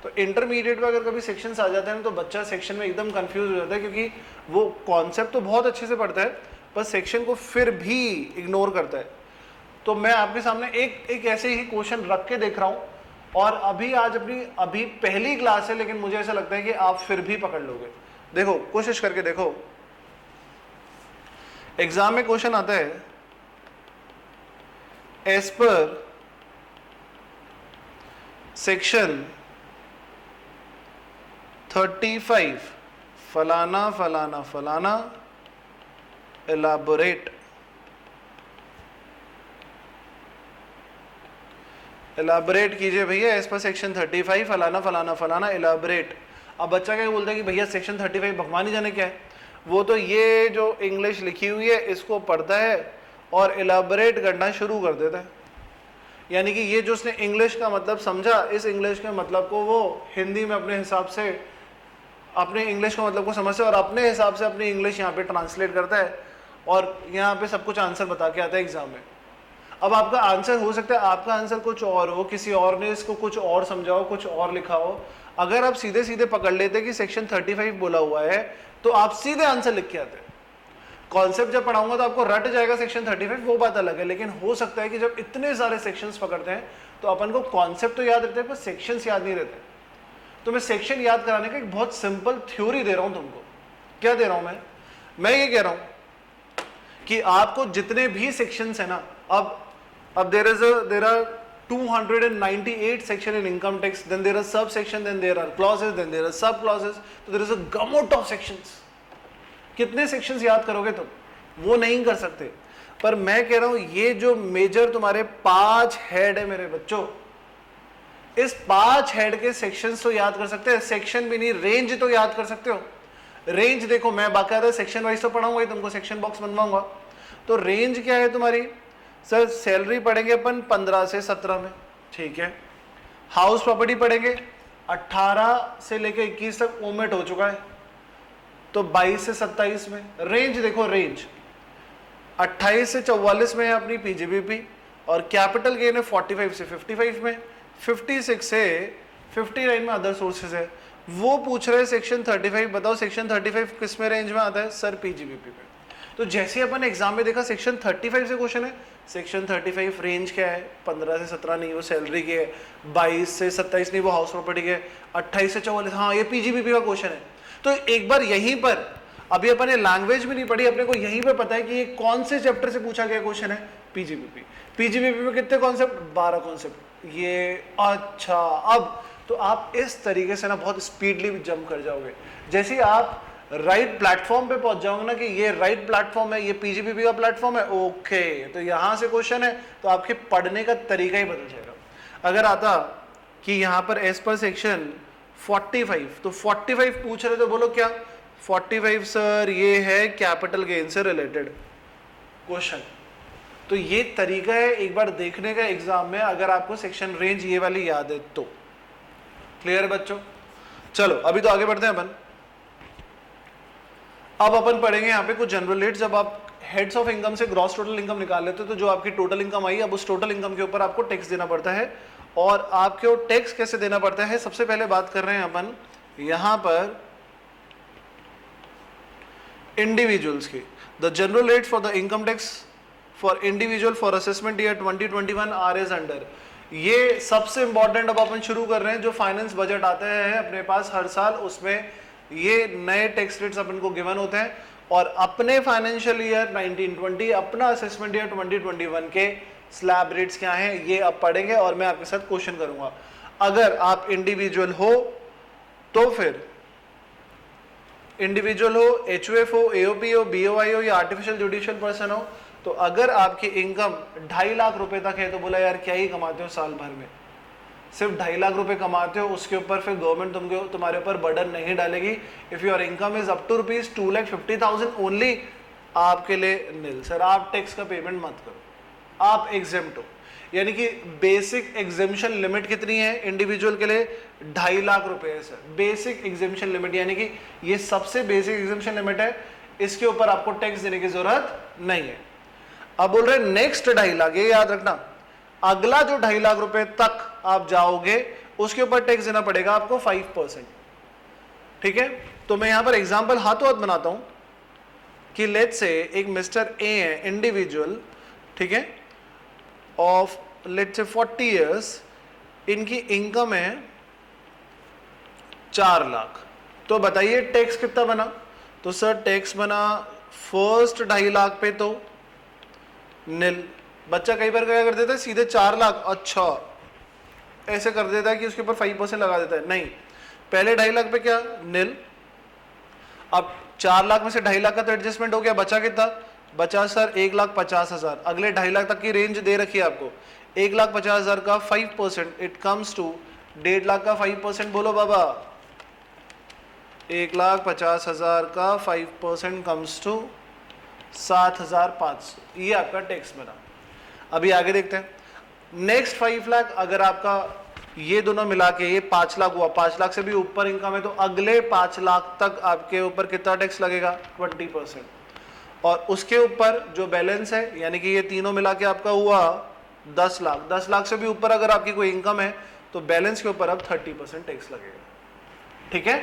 [SPEAKER 1] तो इंटरमीडिएट में अगर कभी सेक्शंस आ जाते हैं तो बच्चा सेक्शन में एकदम कंफ्यूज हो जाता है, क्योंकि वो कॉन्सेप्ट तो बहुत अच्छे से पढ़ता है पर सेक्शन को फिर भी इग्नोर करता है। तो मैं आपके सामने एक ऐसे ही क्वेश्चन रख के देख रहा हूँ, और अभी आज अभी पहली क्लास है, लेकिन मुझे ऐसा लगता है कि आप फिर भी पकड़ लोगे। देखो, कोशिश करके देखो, एग्जाम में क्वेश्चन आता है एज पर सेक्शन 35 फलाना फलाना फलाना एलाबोरेट इलाबरेट कीजिए भैया एज पर सेक्शन 35 फलाना फलाना फलाना इलाबरेट। अब बच्चा क्या बोलता है कि भैया सेक्शन 35 भगवान ही जाने क्या है, वो तो ये जो इंग्लिश लिखी हुई है इसको पढ़ता है और इलाबरेट करना शुरू कर देता है। यानी कि ये जो उसने इंग्लिश का मतलब समझा, इस इंग्लिश के मतलब को वो हिंदी में अपने हिसाब से अपने इंग्लिश का मतलब को समझता है और अपने हिसाब से अपनी इंग्लिश यहाँ पे ट्रांसलेट करता है और यहाँ पे सब कुछ आंसर बता के आता है एग्जाम में। अब आपका आंसर हो सकता है आपका आंसर कुछ और हो, किसी और ने इसको कुछ और समझा हो, कुछ और लिखा हो। अगर आप सीधे सीधे पकड़ लेते कि सेक्शन 35 बोला हुआ है तो आप सीधे आंसर लिख के आते। कॉन्सेप्ट जब पढ़ाऊंगा तो आपको रट जाएगा सेक्शन 35, वो बात अलग है, लेकिन हो सकता है कि जब इतने सारे सेक्शंस पकड़ते हैं तो अपन को कॉन्सेप्ट तो याद रहते हैं पर सेक्शंस याद नहीं रहते। तो मैं सेक्शन याद कराने का एक बहुत सिंपल थ्योरी दे रहा हूं तुमको। क्या दे रहा हूं मैं ये कह रहा हूं कि आपको जितने भी सेक्शंस है ना, अब there are 298 section in income tax, then there are sub section, then there are clauses, then there are sub clauses, तो there is a gamut of sections. कितने सेक्शंस याद करोगे तुम, वो नहीं कर सकते। पर मैं कह रहा हूं ये जो मेजर तुम्हारे 5 हेड है मेरे बच्चों, इस 5 हेड के सेक्शंस तो याद कर सकते हैं, सेक्शन भी नहीं रेंज तो याद कर सकते हो। रेंज देखो मैं बाकायदा सेक्शन वाइज तो पढ़ाऊंगा ही तुमको, सेक्शन बॉक्स बनवाऊंगा। तो रेंज क्या है तुम्हारी, सर सैलरी पढ़ेंगे अपन 15 से 17 में, ठीक है। हाउस प्रॉपर्टी पढ़ेंगे 18 से लेके 21 तक ओमेट हो चुका है, तो 22 से 27 में। रेंज देखो, रेंज 28 से 44 में है अपनी पीजीबीपी और कैपिटल गेन है 45 से 55 में, 56 से 59 में अदर सोर्सेज है। वो पूछ रहे सेक्शन 35, बताओ सेक्शन 35 किस में रेंज में आता है, सर पीजीबीपी पे। तो जैसे अपन एग्जाम में देखा सेक्शन 35 से क्वेश्चन है, सेक्शन 35 रेंज क्या है, 15 से 17 नहीं वो सैलरी की है, 22 से 27 नहीं वो हाउस प्रॉपर्टी की है, 28 से 44 हाँ ये पीजीबीपी का क्वेश्चन है। तो एक बार यहीं पर, अभी अपन ने लैंग्वेज भी नहीं पढ़ी, अपने को यहीं पर पता है कि ये कौन से चैप्टर से पूछा गया क्वेश्चन है, पीजीबीपी। पीजीबीपी में कितने कॉन्सेप्ट, 12 कॉन्सेप्ट। ये अच्छा, अब तो आप इस तरीके से ना बहुत स्पीडली जंप कर जाओगे। जैसे ही आप राइट प्लेटफॉर्म पे पहुंच जाओगे ना कि ये राइट प्लेटफॉर्म है, ये पीजीबीपी का प्लेटफॉर्म है, ओके तो यहां से क्वेश्चन है, तो आपके पढ़ने का तरीका ही बदल जाएगा। अगर आता कि यहां पर एज पर सेक्शन 45, तो 45 पूछ रहे तो बोलो क्या, 45 सर ये है कैपिटल गेन से रिलेटेड क्वेश्चन। तो ये तरीका है एक बार देखने का एग्जाम में, अगर आपको सेक्शन रेंज ये वाली याद है तो। क्लियर है बच्चों, चलो अभी तो आगे बढ़ते हैं अपन। अब अपन पढ़ेंगे यहाँ पे कुछ जनरल रेट। जब आप हेड्स ऑफ इनकम से ग्रॉस टोटल इनकम निकाल लेते हो तो जो आपकी टोटल इनकम आई, अब उस टोटल इनकम के ऊपर आपको टैक्स देना पड़ता है। और आपको टैक्स कैसे देना पड़ता है, सबसे पहले बात कर रहे हैं अपन यहां पर इंडिविजुअल्स की। The general rate for the income tax for individual for assessment year 2021 are as under. ये सबसे इंपॉर्टेंट अब अपन शुरू कर रहे हैं, जो फाइनेंस बजट आता है अपने पास हर साल, उसमें ये नए टैक्स रेट्स अपन को गिवन होते हैं। और अपने फाइनेंशियल ईयर 1920 अपना असेसमेंट ईयर 2021 के स्लैब रेट्स क्या हैं ये अब पढ़ेंगे और मैं आपके साथ क्वेश्चन करूंगा। अगर आप इंडिविजुअल हो तो फिर इंडिविजुअल हो, एचयूएफ हो, एओपी हो, बीओआई हो या आर्टिफिशियल जुडिशियल पर्सन हो, तो अगर आपकी इनकम 2.5 लाख रुपए तक है तो बोला यार क्या ही कमाते हो साल भर में, सिर्फ 2.5 लाख रुपए कमाते हो, उसके ऊपर फिर गवर्नमेंट तुम्हारे ऊपर बर्डन नहीं डालेगी। If your income is up to rupees 2,50,000 only, आपके लिए नील, सर आप टैक्स का पेमेंट मत करो, आप एग्जेम्प्ट हो। यानी कि बेसिक एग्जेम्पशन लिमिट कितनी है इंडिविजुअल के लिए, 2.5 लाख रुपए है सर बेसिक एग्जेम्पशन लिमिट, यानी कि ये सबसे बेसिक एग्जेम्पशन लिमिट है, इसके ऊपर आपको टैक्स देने की जरूरत नहीं है। अब बोल रहे नेक्स्ट 2.5 लाख, ये याद रखना, अगला जो 2.5 लाख रुपए तक आप जाओगे उसके ऊपर टैक्स देना पड़ेगा आपको 5%। ठीक है, तो मैं यहां पर एग्जांपल हाथों हाथ बनाता हूं कि लेट्स से एक मिस्टर ए है इंडिविजुअल, ठीक है, ऑफ लेट्स से 40 इयर्स, इनकी इनकम है 4 लाख। तो बताइए टैक्स कितना बना, तो सर टैक्स बना फर्स्ट 2.5 लाख पे तो नील। बच्चा कई बार क्या कर देता है सीधे 4 लाख, अच्छा ऐसे कर देता है कि उसके ऊपर 5% लगा देता है, नहीं पहले 2.5 लाख पे क्या नील। अब 4 लाख में से 2.5 लाख का तो एडजस्टमेंट हो गया, बचा कितना बचा सर 1,50,000, अगले 2.5 लाख तक की रेंज दे रखी है आपको। 1,50,000 का 5% इट कम्स टू 1.5 लाख का 5%, बोलो बाबा 1,50,000 का 5% कम्स टू 7,500, ये आपका टैक्स बना। अभी आगे देखते हैं। नेक्स्ट 5 लाख, अगर आपका ये दोनों मिला के ये 5 लाख हुआ, 5 लाख से भी ऊपर इनकम है, तो अगले 5 लाख तक आपके ऊपर कितना टैक्स लगेगा? 20%। और उसके ऊपर जो बैलेंस है, यानी कि ये तीनों मिला के आपका हुआ 10 लाख, 10 लाख से भी ऊपर अगर आपकी कोई इनकम है तो बैलेंस के ऊपर अब 30% टैक्स लगेगा। ठीक है,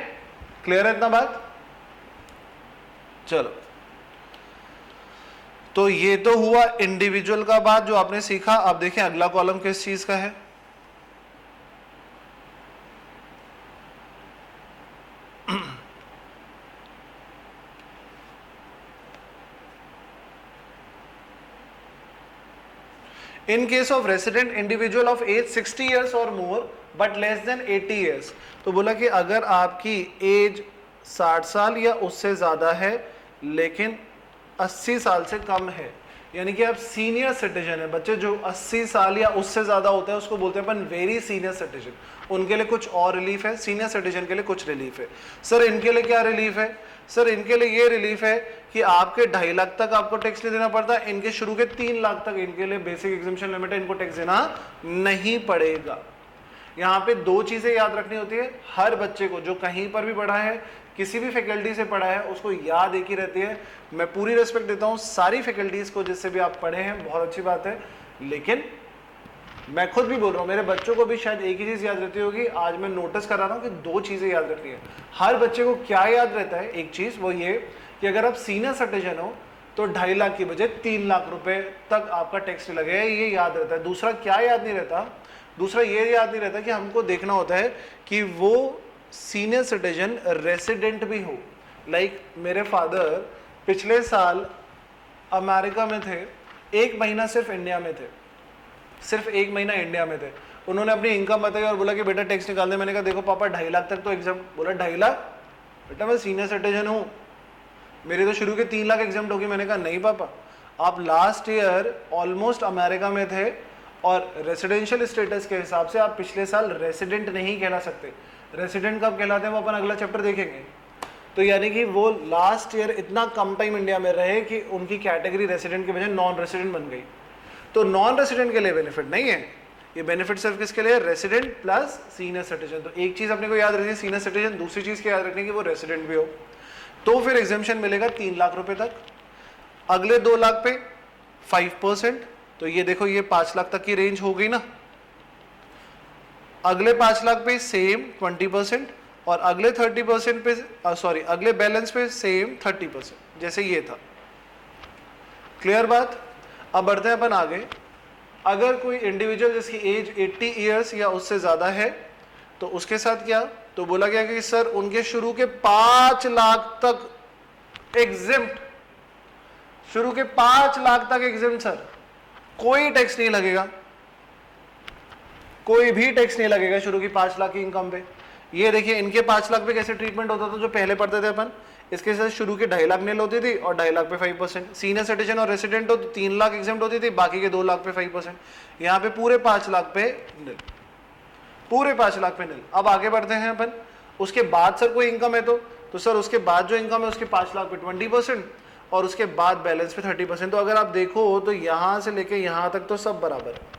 [SPEAKER 1] क्लियर है इतना बात? चलो, तो ये तो हुआ इंडिविजुअल का बात जो आपने सीखा। अब देखें अगला कॉलम किस चीज का है। In case of resident individual of age 60 years or more but less than 80 years, तो बोला कि अगर आपकी एज 60 साल या उससे ज़्यादा है लेकिन 80 साल से कम है, यानी कि आप सीनियर सिटीजन है। बच्चे जो 80 साल या उससे ज़्यादा होता है उसको बोलते हैं अपन वेरी सीनियर सिटीजन, उनके लिए कुछ और रिलीफ है, सीनियर सिटीजन के लिए कुछ रिलीफ है। सर इनके लिए क्या रिलीफ है? सर इनके लिए ये रिलीफ है कि आपके 2.5 लाख तक आपको टैक्स नहीं देना पड़ता, इनके शुरू के 3 लाख तक इनके लिए बेसिक एग्जेम्पशन लिमिट है, इनको टैक्स देना नहीं पड़ेगा। यहाँ पे 2 चीजें याद रखनी होती है हर बच्चे को, जो कहीं पर भी पढ़ा है, किसी भी फैकल्टी से पढ़ा है, उसको याद एक ही रहती है। मैं पूरी रिस्पेक्ट देता हूँ सारी फैकल्टीज को जिससे भी आप पढ़े हैं, बहुत अच्छी बात है, लेकिन मैं खुद भी बोल रहा हूँ मेरे बच्चों को भी शायद एक ही चीज याद रहती होगी। आज मैं नोटिस कर रहा हूँ कि 2 चीजें याद रखनी है हर बच्चे को। क्या याद रहता है? एक चीज वो ये कि अगर आप सीनियर सिटीजन हो तो 2.5 लाख की बजाय 3 लाख रुपए तक आपका टैक्स लगेगा, ये याद रहता है। दूसरा क्या याद नहीं रहता? दूसरा ये याद नहीं रहता कि हमको देखना होता है कि वो सीनियर सिटीजन रेसिडेंट भी हो। लाइक मेरे फादर पिछले साल अमेरिका में थे, 1 महीना सिर्फ इंडिया में थे, सिर्फ 1 महीना इंडिया में थे। उन्होंने अपनी इनकम बताई और बोला कि बेटा टैक्स निकाल दे। मैंने कहा देखो पापा 2.5 लाख तक तो एग्जाम। बोला 2.5 लाख? बेटा मैं सीनियर सिटीजन हूँ, मेरे तो शुरू के 3 लाख एग्जाम होगी। मैंने कहा नहीं पापा, आप लास्ट ईयर ऑलमोस्ट अमेरिका में थे और रेसिडेंशियल स्टेटस के हिसाब से आप पिछले साल रेसिडेंट नहीं कहला सकते। रेसिडेंट कब कहलाते हैं वो अपन अगला चैप्टर देखेंगे। तो यानी कि वो लास्ट ईयर इतना कम टाइम इंडिया में रहे कि उनकी कैटेगरी रेसिडेंट की बजाय नॉन रेसिडेंट बन गई। तो नॉन रेसिडेंट के लिए बेनिफिट नहीं है, ये बेनिफिट सिर्फ किसके लिए? Resident plus senior citizen. तो एक चीज अपने को याद रखनी है सीनियर सिटीजन, दूसरी चीज क्या याद रखनी है कि वो रेसिडेंट भी हो। तो फिर एग्जेम्पशन मिलेगा 3 लाख रुपए तक, अगले 2 लाख पे 5%। तो ये देखो ये 5 लाख तक की रेंज हो गई ना। अगले 5 लाख पे सेम 20% और अगले 30% पे अगले बैलेंस पे सेम 30%, जैसे ये था। क्लियर बात? अब बढ़ते हैं अपन आगे। अगर कोई इंडिविजुअल जिसकी एज 80 ईयर्स या उससे ज्यादा है तो उसके साथ क्या? तो बोला गया कि सर उनके शुरू के 5 लाख तक एग्जिम्ट, शुरू के 5 लाख तक एग्जिम्ट सर, कोई टैक्स नहीं लगेगा, कोई भी टैक्स नहीं लगेगा शुरू की 5 लाख की इनकम पे। ये देखिए इनके 5 लाख पे कैसे ट्रीटमेंट होता था जो पहले पढ़ते थे अपन। इसके साथ शुरू की 2.5 लाख नील होती थी और 2.5 लाख पे 5%। सीनियर सिटीजन और रेसिडेंट हो तो 3 लाख एग्जेम्प्ट होती थी, बाकी के 2 लाख पे 5%। यहाँ पे पूरे 5 लाख पे नील, पूरे 5 लाख पे नील। अब आगे बढ़ते हैं अपन। उसके बाद सर कोई इनकम है तो सर उसके बाद जो इनकम है उसके 5 लाख पे 20% और उसके बाद बैलेंस पे 30%। तो अगर आप देखो तो यहां से लेके यहां तक तो सब बराबर है।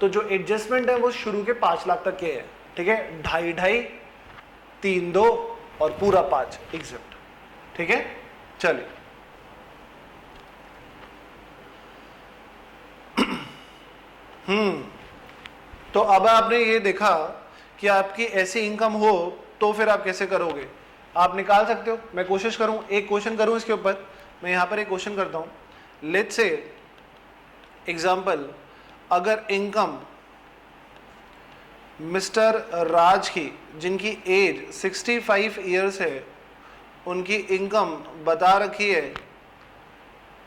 [SPEAKER 1] तो जो एडजस्टमेंट है वो शुरू के 5 लाख तक के है, ठीक है। 2.5, 3-2 और पूरा 5 एग्जेप्ट, ठीक है। चलिए तो अब आपने ये देखा कि आपकी ऐसी इनकम हो तो फिर आप कैसे करोगे? आप निकाल सकते हो। मैं कोशिश करूं, एक क्वेश्चन करूं इसके ऊपर। मैं यहां पर एक क्वेश्चन करता हूं। लेट्स से एग्जांपल, अगर इनकम मिस्टर राज की, जिनकी एज 65 ईयर्स है, उनकी इनकम बता रखी है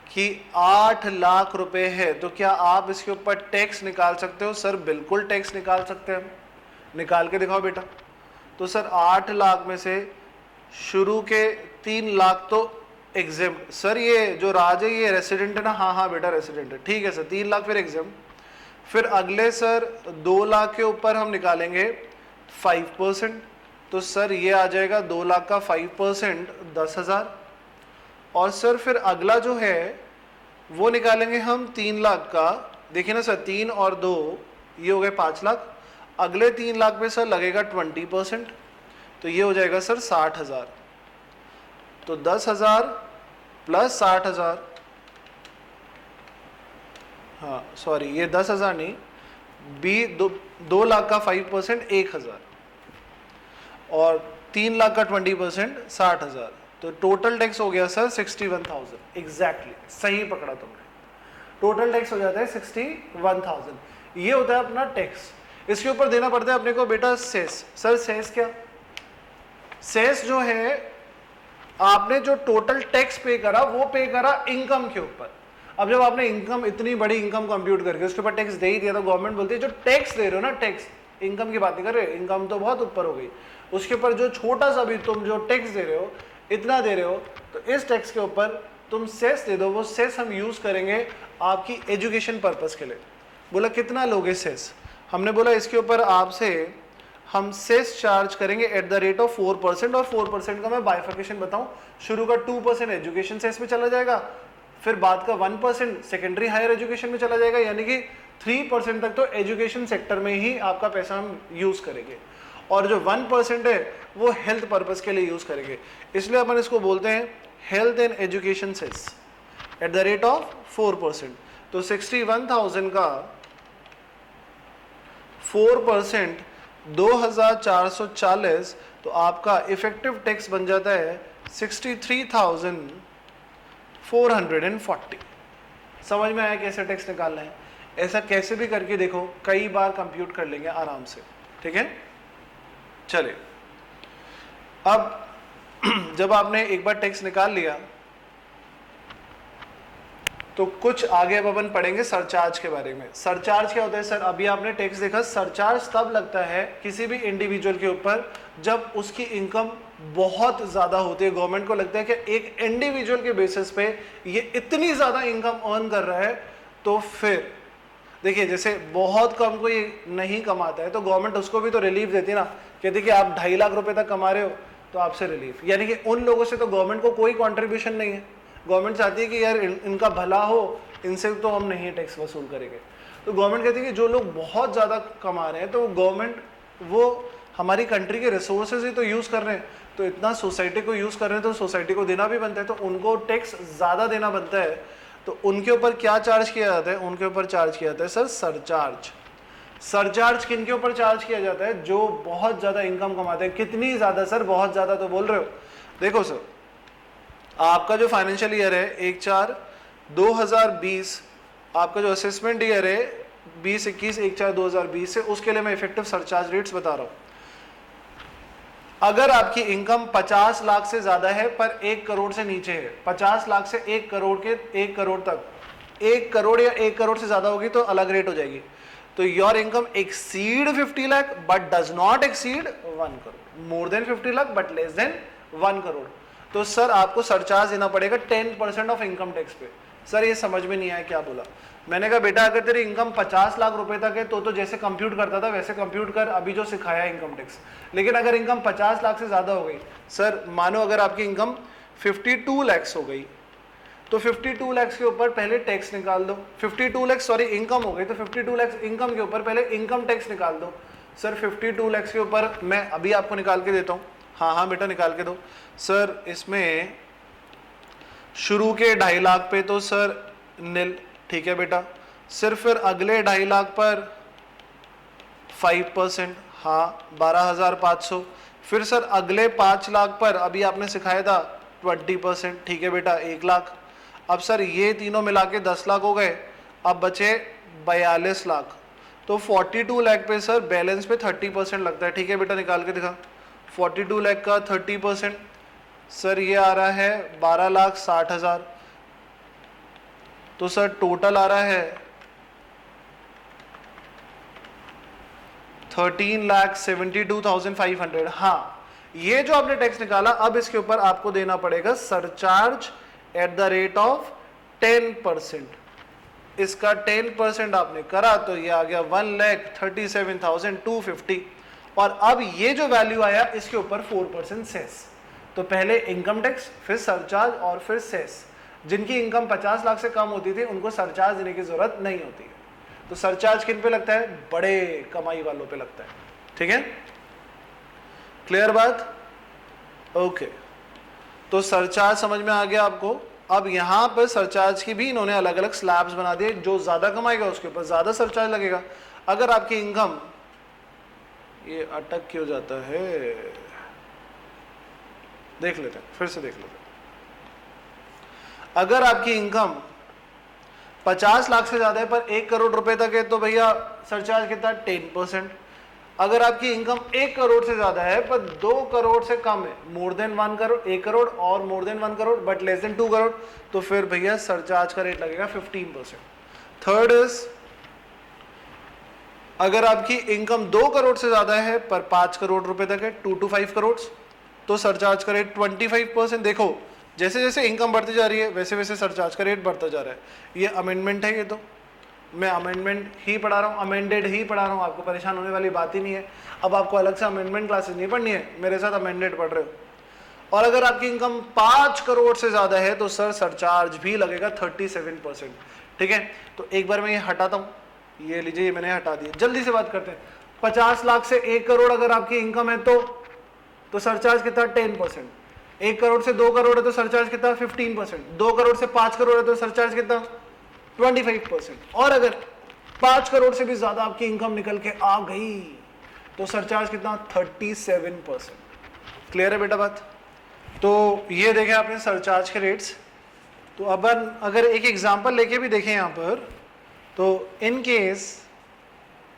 [SPEAKER 1] कि 8 लाख रुपए है, तो क्या आप इसके ऊपर टैक्स निकाल सकते हो? सर बिल्कुल टैक्स निकाल सकते हैं। निकाल के दिखाओ बेटा। तो सर 8 लाख में से शुरू के 3 लाख तो एग्जेम्प्ट। सर ये जो राज है ये रेसिडेंट है ना? हाँ हाँ बेटा रेसिडेंट है, ठीक है सर 3 लाख फिर एग्जेम्प्ट। फिर अगले सर 2 लाख के ऊपर हम निकालेंगे 5%, तो सर ये आ जाएगा 2 लाख का 5% 10,000। और सर फिर अगला जो है वो निकालेंगे हम 3 लाख का। देखिए ना सर 3 और 2 ये हो गए 5 लाख। अगले 3 लाख पे सर लगेगा 20%, तो ये हो जाएगा सर 60,000। तो 10,000 प्लस 60,000, हाँ सॉरी ये 10,000 नहीं, 2 लाख का 5% 1,000 और 3 लाख का 20% 60,000। तो टोटल टैक्स हो गया सर 61,000। एग्जैक्टली सही पकड़ा तुमने, टोटल टैक्स हो जाता है 61,000। ये होता है अपना टैक्स। इसके ऊपर देना पड़ता है अपने को बेटा सेस। सर सेस क्या? सेस जो है आपने जो टोटल टैक्स पे करा वो पे करा इनकम के ऊपर। अब जब आपने इनकम, इतनी बड़ी इनकम कंप्यूट करके उसके ऊपर टैक्स दे ही दिया तो गवर्नमेंट बोलती है जो टैक्स दे रहे हो ना, टैक्स इनकम की बात नहीं कर रहे, इनकम तो बहुत ऊपर हो गई, उसके ऊपर जो छोटा सा भी तुम जो टैक्स दे रहे हो, इतना दे रहे हो, तो इस टैक्स के ऊपर तुम सेस दे दो। वो सेस हम यूज करेंगे आपकी एजुकेशन पर्पस के लिए। बोला कितना लोगे सेस? हमने बोला इसके ऊपर आपसे हम सेस चार्ज करेंगे एट द रेट ऑफ 4%। और 4% का मैं बाइफर्केशन बताऊं, शुरू का 2% एजुकेशन सेस में चला जाएगा, फिर बाद का 1% सेकेंडरी हायर एजुकेशन में चला जाएगा, यानी कि 3% तक तो एजुकेशन सेक्टर में ही आपका पैसा हम यूज करेंगे। और जो 1% है वो हेल्थ पर्पस के लिए यूज करेंगे, इसलिए अपन इसको बोलते हैं health and education cess at the rate of 4%। तो 61,000 का 4% 2,440, तो आपका इफेक्टिव टैक्स बन जाता है 63,440। समझ में आया कैसे टैक्स निकालना है? ऐसा कैसे भी करके देखो, कई बार कंप्यूट कर लेंगे आराम से, ठीक है। चलिए अब जब आपने एक बार टैक्स निकाल लिया तो कुछ आगे अब अपन पढ़ेंगे सरचार्ज के बारे में। सरचार्ज क्या होता है सर? अभी आपने टैक्स देखा, सरचार्ज तब लगता है किसी भी इंडिविजुअल के ऊपर जब उसकी इनकम बहुत ज्यादा होती है। गवर्नमेंट को लगता है कि एक इंडिविजुअल के बेसिस पे ये इतनी ज्यादा इनकम अर्न कर रहा है, तो फिर देखिए जैसे बहुत कम कोई नहीं कमाता है तो गवर्नमेंट उसको भी तो रिलीफ देती है ना, कहती कि आप 2.5 लाख रुपए तक कमा रहे हो तो आपसे रिलीफ। यानी कि उन लोगों से तो गवर्नमेंट को कोई कॉन्ट्रीब्यूशन नहीं है। गवर्नमेंट चाहती है कि यार इनका भला हो, इनसे तो हम नहीं टैक्स वसूल करेंगे। तो गवर्नमेंट कहती है कि जो लोग बहुत ज़्यादा कमा रहे हैं तो गवर्नमेंट वो हमारी कंट्री के रिसोर्सेज ही तो यूज़ कर रहे हैं, तो इतना सोसाइटी को यूज़ कर रहे हैं तो सोसाइटी को देना भी बनता है, तो उनको टैक्स ज़्यादा देना बनता है। तो उनके ऊपर क्या चार्ज किया जाता है? उनके ऊपर चार्ज किया जाता है सर सरचार्ज। सरचार्ज किन के ऊपर चार्ज किया जाता है? जो बहुत ज़्यादा इनकम कमाते हैं। कितनी ज़्यादा सर? बहुत ज़्यादा तो बोल रहे हो। देखो सर आपका जो फाइनेंशियल ईयर है 1/4/2020, आपका जो असेसमेंट ईयर है 2021 1/4/2020 से, उसके लिए मैं इफेक्टिव सरचार्ज रेट्स बता रहा हूं। अगर आपकी इनकम 50 लाख से ज्यादा है पर 1 करोड़ से नीचे है, 50 लाख से 1 करोड़ के 1 करोड़ तक, 1 करोड़ या 1 करोड़ से ज्यादा होगी तो अलग रेट हो जाएगी। तो your income exceed 50 lakh but does not exceed 1 crore, more than 50 lakh but less than 1 crore, तो सर आपको सरचार्ज देना पड़ेगा 10% ऑफ इनकम टैक्स पे। सर ये समझ में नहीं आया क्या बोला? मैंने कहा बेटा अगर तेरी इनकम 50 लाख रुपए तक है तो जैसे कंप्यूट करता था वैसे कंप्यूट कर, अभी जो सिखाया इनकम टैक्स। लेकिन अगर इनकम 50 लाख से ज्यादा हो गई, सर मानो अगर आपकी इनकम 52 लैक्स हो गई तो 52 लैक्स के ऊपर पहले टैक्स निकाल दो। 52 लैक्स सॉरी इनकम हो गई तो 52 लैक्स इनकम के ऊपर पहले इनकम टैक्स निकाल दो। सर 52 लैक्स के ऊपर मैं अभी आपको निकाल के देता हूँ। हाँ हाँ बेटा निकाल के दो। सर इसमें शुरू के 2.5 लाख पे तो सर नील, ठीक है बेटा। सिर्फ फिर अगले 2.5 लाख पर 5%, हाँ 12,500। फिर सर अगले 5 लाख पर अभी आपने सिखाया था 20%, ठीक है बेटा 1 लाख। अब सर ये तीनों मिला के 10 लाख हो गए, अब बचे 42 लाख। तो 42 लाख पे सर बैलेंस पे 30% लगता है, ठीक है बेटा निकाल के दिखा। 42 लाख का 30% सर ये आ रहा है 12,60,000। तो सर टोटल आ रहा है 13,72,500। हाँ ये जो आपने टैक्स निकाला, अब इसके ऊपर आपको देना पड़ेगा surcharge at the rate of 10%। इसका 10% आपने करा तो ये आ गया 1,37,250। और अब ये जो वैल्यू आया इसके ऊपर 4% सेस। तो पहले इनकम टैक्स, फिर सरचार्ज और फिर सेस। जिनकी इनकम 50 लाख से कम होती थी उनको सरचार्ज देने की जरूरत नहीं होती है। तो सरचार्ज किन पे लगता है? बड़े कमाई वालों पे लगता है। ठीक है, क्लियर बात? ओके, तो सरचार्ज समझ में आ गया आपको। अब यहां पर सरचार्ज की भी इन्होंने अलग अलग स्लैब्स बना दिए। जो ज्यादा कमाएगा उसके ऊपर ज्यादा सरचार्ज लगेगा। अगर आपकी इनकम, ये अटक क्यों जाता है, देख लेते हैं, फिर से देख लेते हैं। अगर आपकी इनकम 50 लाख से ज्यादा है पर 1 करोड़ रुपए तक है तो भैया सरचार्ज कितना? 10%। अगर आपकी इनकम 1 करोड़ से ज्यादा है पर 2 करोड़ से कम है, मोर देन 1 करोड़, 1 करोड़ और more than 1 crore but less than 2 crore, तो फिर भैया सरचार्ज का रेट लगेगा 15%। थर्ड इज, अगर आपकी इनकम 2 करोड़ से ज्यादा है पर 5 करोड़ रुपए तक है, 2 to 5 करोड़, तो सरचार्ज का रेट 25%। देखो जैसे जैसे इनकम बढ़ती जा रही है वैसे वैसे सरचार्ज का रेट बढ़ता जा रहा है। ये अमेंडमेंट है, ये तो मैं अमेंडमेंट ही पढ़ा रहा हूँ, अमेंडेड ही पढ़ा रहा हूँ, आपको परेशान होने वाली बात ही नहीं है। अब आपको अलग से अमेंडमेंट क्लासेस नहीं पढ़नी है, मेरे साथ अमेंडेड पढ़ रहे हो। और अगर आपकी इनकम 5 करोड़ से ज्यादा है तो सर सरचार्ज भी लगेगा 37%। ठीक है, तो एक बार मैं ये हटाता हूँ, ये लीजिए, ये मैंने हटा दिया। जल्दी से बात करते हैं। 50 लाख से 1 करोड़ अगर आपकी इनकम है तो सरचार्ज कितना? 10%। 1 करोड़ से 2 करोड़ है तो सरचार्ज कितना? 15%। 2 करोड़ से 5 करोड़ है तो सरचार्ज कितना? 25%। और अगर 5 करोड़ से भी ज्यादा आपकी इनकम निकल के आ गई तो सरचार्ज कितना? 37%। क्लियर है बेटा बात? तो ये देखें आपने सरचार्ज के रेट्स। तो अब अगर एक एग्जांपल लेके भी देखें यहाँ पर, तो इन केस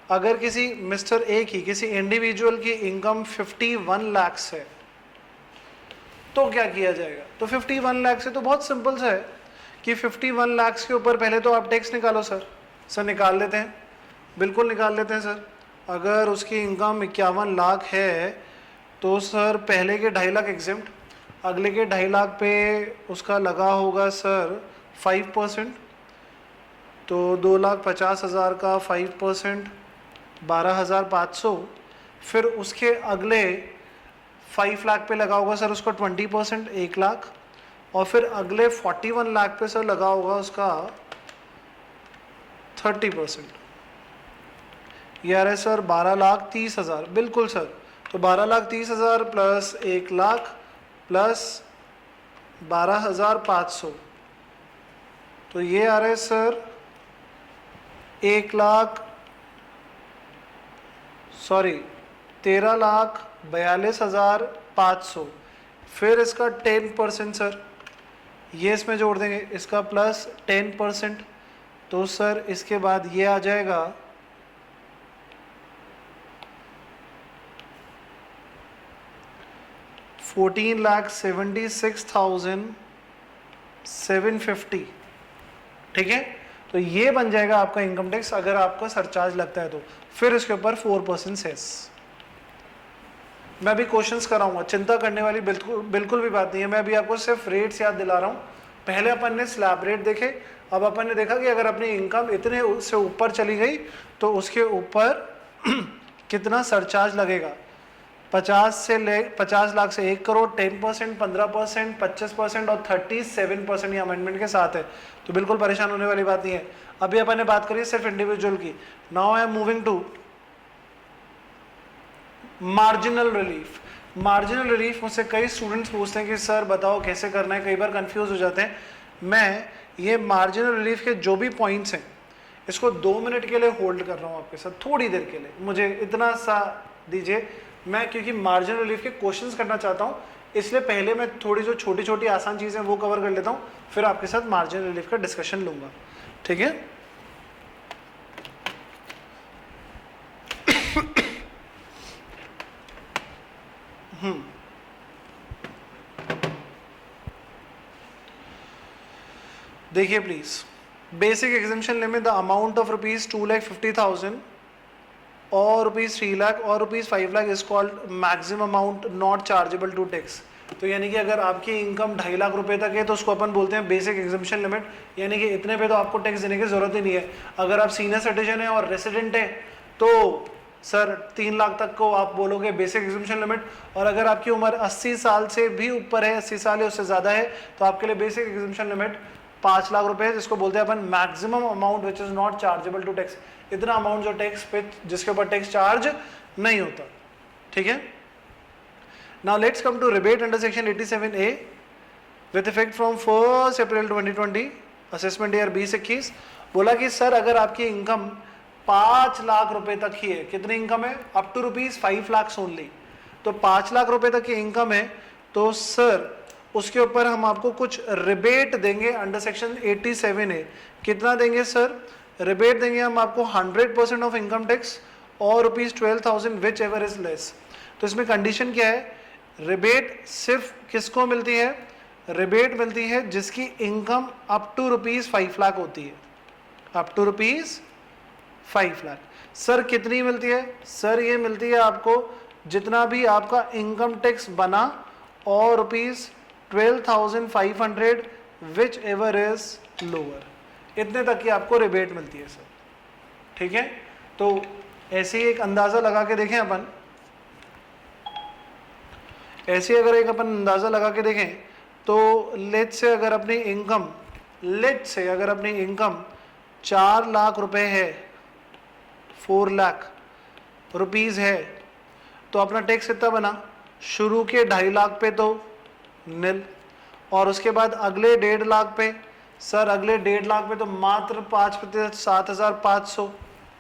[SPEAKER 1] अगर किसी मिस्टर ए की, किसी इंडिविजुअल की इनकम 51 लाख है तो क्या किया जाएगा? तो 51 लाख से तो बहुत सिंपल सा है कि 51 लाख के ऊपर पहले तो आप टैक्स निकालो। सर निकाल लेते हैं, बिल्कुल निकाल लेते हैं सर। अगर उसकी इनकम 51 लाख है तो सर पहले के 2.5 लाख एग्जेम्प्ट, अगले के 2.5 लाख पे उसका लगा होगा सर 5%, तो 2,50,000 का 5% 12,500। फिर उसके अगले 5 लाख पे लगा होगा सर उसका 20%, 1 लाख। और फिर अगले 41 लाख पे सर लगा होगा उसका 30%। ये आ रहा है सर 12,30,000। बिल्कुल सर, तो 12,30,000 प्लस 1 लाख प्लस 12,500, तो ये आ रहा है सर 13,42,500। फिर इसका 10% सर, ये इसमें जोड़ देंगे, इसका प्लस 10%, तो सर इसके बाद ये आ जाएगा 14,76,750। ठीक है, तो ये बन जाएगा आपका इनकम टैक्स अगर आपका सरचार्ज लगता है तो। फिर इसके ऊपर 4% सेस। मैं अभी क्वेश्चंस कराऊंगा, चिंता करने वाली बिल्कुल भी बात नहीं है। मैं अभी आपको सिर्फ रेट्स याद दिला रहा हूँ। पहले अपन ने स्लैब रेट देखे, अब अपन ने देखा कि अगर अपनी इनकम इतने से ऊपर चली गई तो उसके ऊपर कितना सरचार्ज लगेगा। 50 लाख से 1 करोड़ 10%, 15%, 25% और 37% ये अमेंडमेंट के साथ है, तो बिल्कुल परेशान होने वाली बात नहीं है। अभी अपन ने बात करी सिर्फ इंडिविजुअल की। Now I am moving to marginal relief. Marginal relief मुझसे कई स्टूडेंट्स पूछते हैं कि सर बताओ कैसे करना है, कई बार कंफ्यूज हो जाते हैं। मैं ये मार्जिनल रिलीफ के जो भी पॉइंट्स हैं इसको 2 मिनट के लिए होल्ड कर रहा हूँ आपके साथ, थोड़ी देर के लिए मुझे इतना सा दीजिए। मैं क्योंकि मार्जिनल रिलीफ के क्वेश्चंस करना चाहता हूँ, इसलिए पहले मैं थोड़ी जो छोटी छोटी आसान चीज़ें वो कवर कर लेता हूँ, फिर आपके साथ मार्जिनल रिलीफ का डिस्कशन लूँगा। ठीक है, देखिए please, basic exemption limit the amount of ₹2,50,000 और ₹3 लाख और ₹5 lakh is called maximum amount not chargeable to tax. तो यानी कि अगर आपकी इनकम 2.5 लाख रुपए तक है तो उसको अपन बोलते हैं बेसिक एग्जम्पशन लिमिट, यानी कि इतने पे तो आपको टैक्स देने की जरूरत ही नहीं है। अगर आप सीनियर सिटीजन है और रेसिडेंट है तो सर 3 लाख तक को आप बोलोगे बेसिक एग्जम्पशन लिमिट, और अगर आपकी उम्र 80 साल से भी ऊपर है, 80 साल या उससे ज्यादा है, तो आपके लिए बेसिक एग्जम्पशन लिमिट 5 लाख रुपए है, जिसको बोलते हैं अपन maximum amount which is not chargeable to tax, इतना अमाउंट जो टैक्स पे जिसके ऊपर टैक्स चार्ज नहीं होता। ठीक है, now let's come to rebate under section 87A with effect from 1 April 2020, assessment year 2021। बोला कि सर अगर आपकी इनकम 5 लाख रुपए तक ही है, कितनी इनकम है, अप टू ₹5 लाख ओनली, तो 5 लाख रुपए तक की इनकम है, तो सर उसके ऊपर हम आपको कुछ रिबेट देंगे अंडर सेक्शन 87A। कितना देंगे सर, रिबेट देंगे हम आपको 100% ऑफ इनकम टैक्स और ₹12,000 विच एवर इज लेस। तो इसमें कंडीशन क्या है, रिबेट सिर्फ किसको मिलती है, रिबेट मिलती है जिसकी इनकम अप टू ₹5 लाख होती है, अप टू ₹5 लाख। सर कितनी मिलती है, सर ये मिलती है आपको जितना भी आपका इनकम टैक्स बना और ₹12,500 विच एवर इज लोअर, इतने तक की आपको रिबेट मिलती है सर। ठीक है, तो ऐसे ही एक अंदाजा लगा के देखें अपन, ऐसे अगर एक अपन अंदाजा लगा के देखें तो लेट से अगर अपनी इनकम, लेट से अगर अपनी इनकम 4 लाख रुपए है, 4 लाख रुपीज है, तो अपना टैक्स कितना बना, शुरू के 2.5 लाख पे तो निल, और उसके बाद अगले 1.5 लाख पे, सर अगले 1.5 लाख पे तो मात्र 5%, 7,500,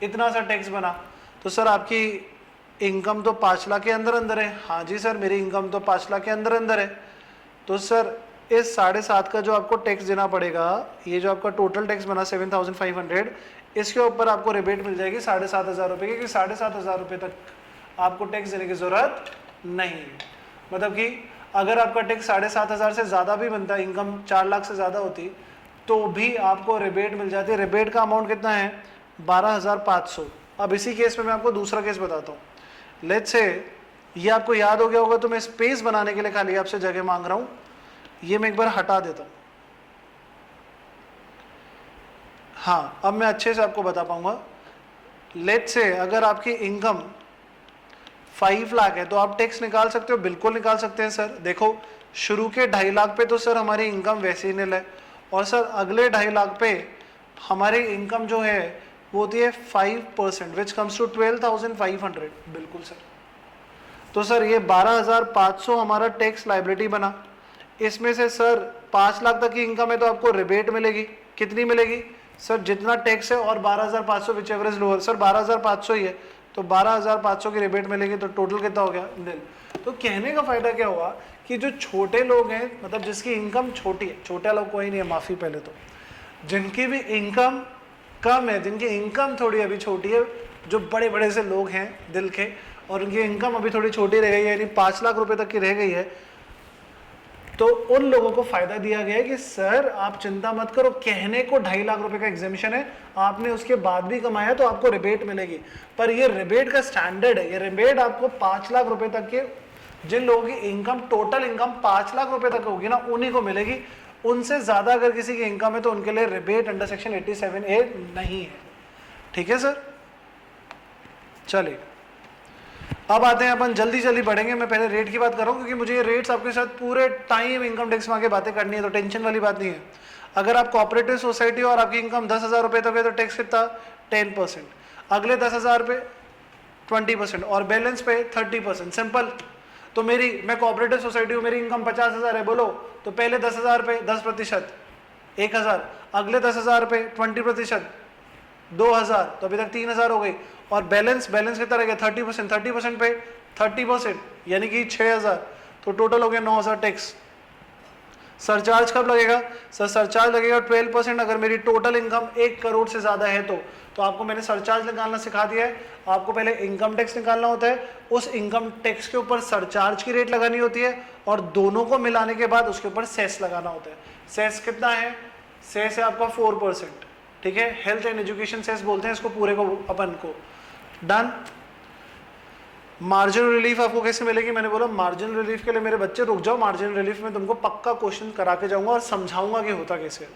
[SPEAKER 1] इतना सा टैक्स बना। तो सर आपकी इनकम तो 5 लाख के अंदर अंदर है, हाँ जी सर मेरी इनकम तो 5 लाख के अंदर अंदर है, तो सर इस 7.5 का जो आपको टैक्स देना पड़ेगा, ये जो आपका टोटल टैक्स बना 7,500, इसके ऊपर आपको रिबेट मिल जाएगी 7,500 रुपये की, क्योंकि 7,500 रुपये तक आपको टैक्स देने की जरूरत नहीं है। मतलब कि अगर आपका टैक्स 7,500 से ज़्यादा भी बनता है, इनकम 4 लाख से ज़्यादा होती, तो भी आपको रिबेट मिल जाती है। रिबेट का अमाउंट कितना है, 12,500। अब इसी केस में मैं आपको दूसरा केस बताता हूँ। लेट्स से ये आपको याद हो गया होगा, तो मैं स्पेस बनाने के लिए खाली आपसे जगह मांग रहा हूँ, ये मैं एक बार हटा देता हूँ। हाँ, अब मैं अच्छे से आपको बता पाऊंगा। लेट्स से अगर आपकी इनकम 5 लाख है तो आप टैक्स निकाल सकते हो, बिल्कुल निकाल सकते हैं सर। देखो शुरू के 2.5 लाख पे तो सर हमारी इनकम वैसे ही निल है, और सर अगले 2.5 लाख पे हमारी इनकम जो है वो होती है 5%, विच कम्स टू 12,500। बिल्कुल सर, तो सर ये 12,500 हमारा टैक्स लाइबिलिटी बना। इसमें से सर 5 लाख तक की इनकम है तो आपको रिबेट मिलेगी, कितनी मिलेगी सर, जितना टैक्स है और 12,500 विच एवरेज लोअर। सर 12,500 ही है तो 12,500 की रिबेट मिलेगी, तो टोटल कितना हो गया, निल। तो कहने का फायदा क्या हुआ कि जो छोटे लोग हैं, मतलब जिसकी इनकम छोटी है, छोटा लोग कोई नहीं है, माफी, पहले तो जिनकी भी इनकम कम है, जिनकी इनकम थोड़ी अभी छोटी है, जो बड़े बड़े से लोग हैं दिल के, और उनकी इनकम अभी थोड़ी छोटी रह गई है, यानी 5 लाख रुपए तक की रह गई है, तो उन लोगों को फायदा दिया गया है कि सर आप चिंता मत करो, कहने को 2.5 लाख रुपए का एग्जामिशन है, आपने उसके बाद भी कमाया तो आपको रिबेट मिलेगी, पर ये रिबेट का स्टैंडर्ड है। ये रिबेट आपको 5 लाख रुपए तक के, जिन लोगों की इनकम, टोटल इनकम 5 लाख रुपए तक होगी ना, उन्हीं को मिलेगी। उनसे ज्यादा अगर किसी की इनकम है तो उनके लिए रिबेट अंडर सेक्शन 87A नहीं है। ठीक है सर, चलिए अब आते हैं अपन, जल्दी जल्दी बढ़ेंगे। मैं पहले रेट की बात कर रहा हूँ, क्योंकि मुझे ये रेट्स आपके साथ पूरे टाइम इनकम टैक्स में आके बातें करनी है, तो टेंशन वाली बात नहीं है। अगर आप कोऑपरेटिव सोसाइटी और आपकी इनकम 10,000 रुपये तक है तो टैक्स कितना, 10%, अगले 10,000 पे 20% और बैलेंस पे 30%। सिंपल। तो मैं कोऑपरेटिव सोसाइटी हूँ, मेरी इनकम 50,000 है, बोलो, तो पहले 10,000 पे 10%, 1,000, अगले 10,000 पे 20%, 2,000, तो अभी तक 3,000 हो गई, और बैलेंस कितना रह गया, 30%, 30% पे 30%, यानी कि 6,000, तो टोटल हो गया 9,000 टैक्स। सरचार्ज कब लगेगा सर, सरचार्ज लगेगा 12%, अगर मेरी टोटल इनकम 1 करोड़ से ज्यादा है तो आपको मैंने सरचार्ज निकालना सिखा दिया है। आपको पहले इनकम टैक्स निकालना होता है, उस इनकम टैक्स के ऊपर सरचार्ज की रेट लगानी होती है, और दोनों को मिलाने के बाद उसके ऊपर सेस लगाना होता है। सेस कितना है, सेस है आपका 4%, ठीक है, हेल्थ एंड एजुकेशन सेस बोलते हैं इसको पूरे को, अपन को। डन। मार्जिन रिलीफ आपको कैसे मिलेगी? मैंने बोला मार्जिन रिलीफ के लिए मेरे बच्चे रुक जाओ, मार्जिन रिलीफ में तुमको पक्का क्वेश्चन करा के जाऊंगा और समझाऊंगा कि होता कैसे है।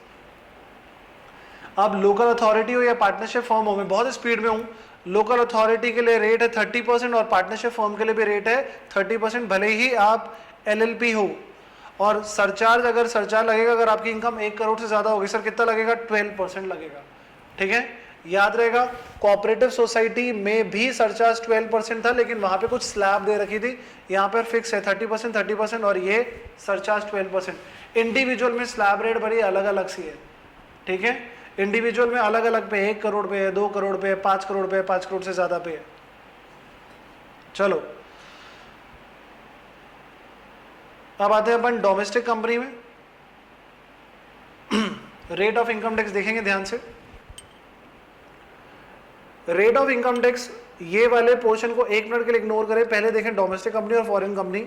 [SPEAKER 1] अब लोकल अथॉरिटी हो या पार्टनरशिप फर्म हो, मैं बहुत स्पीड में हूं। लोकल अथॉरिटी के लिए रेट है 30% और पार्टनरशिप फर्म के लिए भी रेट है 30%, भले ही आप एलएलपी हो। और सरचार्ज, अगर सरचार्ज लगेगा अगर आपकी इनकम 1 करोड़ से ज्यादा होगी, सर कितना लगेगा? 12% लगेगा। ठीक है, याद रहेगा। कोऑपरेटिव सोसाइटी में भी सरचार्ज 12% था, लेकिन वहां पे कुछ स्लैब दे रखी थी। यहाँ पर फिक्स है 30% और ये सरचार्ज 12%। इंडिविजुअल में स्लैब रेट बड़ी अलग अलग सी है। ठीक है, इंडिविजुअल में अलग अलग पे, 1 करोड़ पे है, 2 करोड़ पे है, 5 करोड़ पे है, 5 करोड़ से ज्यादा पे है। चलो अब आते हैं अपन डोमेस्टिक कंपनी में। रेट ऑफ इनकम टैक्स देखेंगे ध्यान से। रेट ऑफ इनकम टैक्स, ये वाले पोर्शन को 1 मिनट के लिए इग्नोर करें, पहले देखें डोमेस्टिक कंपनी और फॉरेन कंपनी।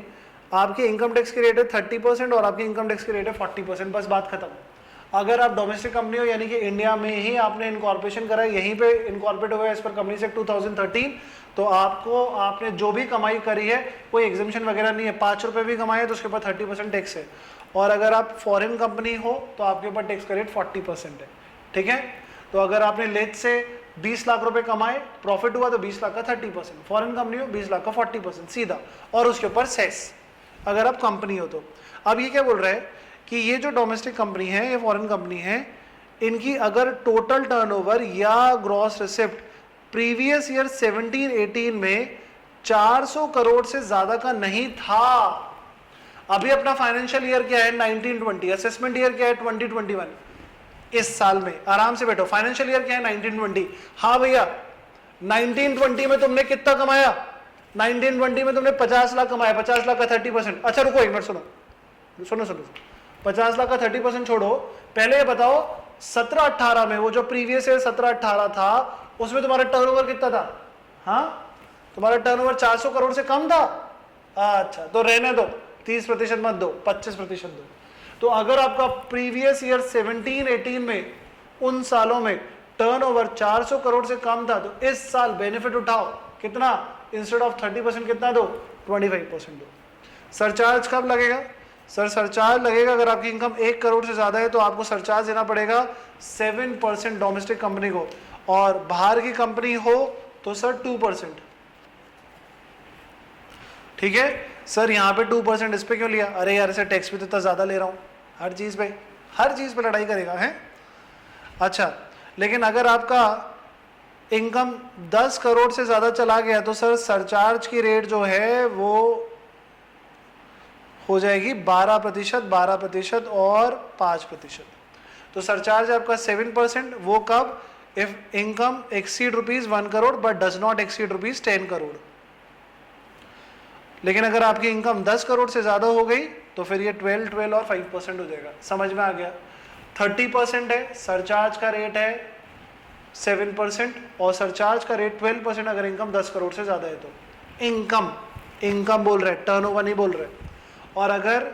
[SPEAKER 1] आपकी इनकम टैक्स की रेट है 30% और आपकी इनकम टैक्स की रेट है 40%, बस बात खत्म। अगर आप डोमेस्टिक कंपनी हो यानी कि इंडिया में ही आपने इनकॉर्पोरेशन करा है, यहीं पे इनकॉर्पोरेट हुआ है एज पर कंपनी एक्ट 2013, तो आपको, आपने जो भी कमाई करी है कोई एग्जेम्पशन वगैरह नहीं है। 5 रुपए भी कमाए तो उसके ऊपर 30% टैक्स है। और अगर आप फॉरेन कंपनी हो तो आपके ऊपर टैक्स का रेट 40% है। ठीक है, तो अगर आपने लेट से 20 लाख रुपए कमाए, प्रॉफिट हुआ तो 20 लाख का 30%, फॉरेन कंपनी हो 20 लाख का 40% सीधा, और उसके ऊपर सेस अगर आप कंपनी हो तो। अब ये क्या बोल रहा है कि ये जो डोमेस्टिक कंपनी है, ये फॉरेन कंपनी है, इनकी अगर टोटल टर्नओवर या ग्रॉस रिसिप्ट प्रीवियस ईयर 17-18 में 400 करोड़ से ज्यादा का नहीं था। अभी अपना फाइनेंशियल ईयर क्या है? 1920, असेसमेंट ईयर क्या है? 2021। इस साल में आराम से बैठो, फाइनेंशियल ईयर क्या है? 1920। हाँ भैया, 1920 में तुमने कितना कमाया? 1920 में तुमने 50 लाख कमाया, 50 लाख का 30%। अच्छा रुको एक मिनट, सुनो 50 लाख का 30% छोड़ो, पहले ये बताओ 17-18 में, वो जो प्रीवियस ईयर 17-18 था, उसमें तुम्हारा टर्नओवर कितना था? हाँ, तुम्हारा टर्नओवर 400 करोड़ से कम था। अच्छा, तो रहने दो, 30% मत दो, 25% दो। तो अगर आपका प्रीवियस ईयर 17-18 में, उन सालों में टर्नओवर 400 करोड़ से कम था, तो इस साल बेनिफिट उठाओ, कितना? इंस्टेड ऑफ 30% कितना दो? 25% दो। सरचार्ज कब लगेगा? सर सरचार्ज लगेगा अगर आपकी इनकम 1 करोड़ से ज्यादा है तो आपको सरचार्ज देना पड़ेगा 7% डोमेस्टिक कंपनी को, और बाहर की कंपनी हो तो सर 2%। ठीक है सर, यहाँ पे 2% इस पे क्यों लिया? अरे यार, इसे टैक्स भी तो इतना ज्यादा ले रहा हूँ, हर चीज पे लड़ाई करेगा है। अच्छा, लेकिन अगर आपका इनकम 10 करोड़ से ज्यादा चला गया तो सर सरचार्ज की रेट जो है वो हो जाएगी 12% और 5%। तो सरचार्ज आपका 7%, वो कब? If income exceed ₹1 crore but does not exceed ₹10 crore. लेकिन अगर आपकी इनकम 10 करोड़ से ज्यादा हो गई तो फिर ये 12 और 5% हो जाएगा। समझ में आ गया? 30% है, सरचार्ज का रेट है 7% और सरचार्ज का रेट 12% अगर इनकम 10 करोड़ से ज्यादा है तो। इनकम बोल रहे, टर्नओवर नहीं बोल रहे। और अगर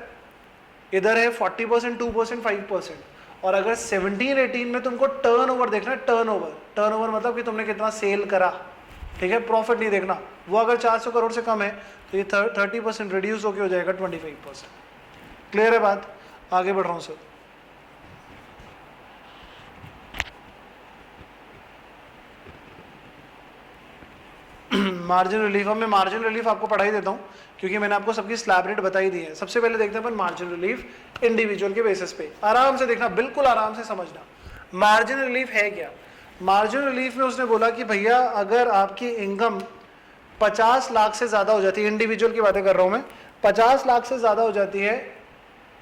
[SPEAKER 1] इधर है 40%, 2%, 5%, और अगर 17-18 में तुमको टर्नओवर देखना है, टर्नओवर मतलब कि तुमने कितना सेल करा, ठीक है, प्रॉफिट नहीं देखना, वो अगर 400 करोड़ से कम है तो ये 30% रिड्यूस होकर हो जाएगा 25%। क्लियर है बात? आगे बढ़ रहा हूं सर। मार्जिन रिलीफ, अब मैं मार्जिन रिलीफ आपको पढ़ा ही देता हूं क्योंकि मैंने आपको सबकी स्लैब रेट बताई दी है। सबसे पहले देखते हैं अपन मार्जिन रिलीफ इंडिविजुअल के बेसिस पे। आराम से देखना, बिल्कुल आराम से समझना। मार्जिन रिलीफ है क्या? मार्जिन रिलीफ में उसने बोला कि भैया अगर आपकी इनकम 50 लाख से ज्यादा हो जाती है, इंडिविजुअल की बातें कर रहा हूं मैं, 50 लाख से ज्यादा हो जाती है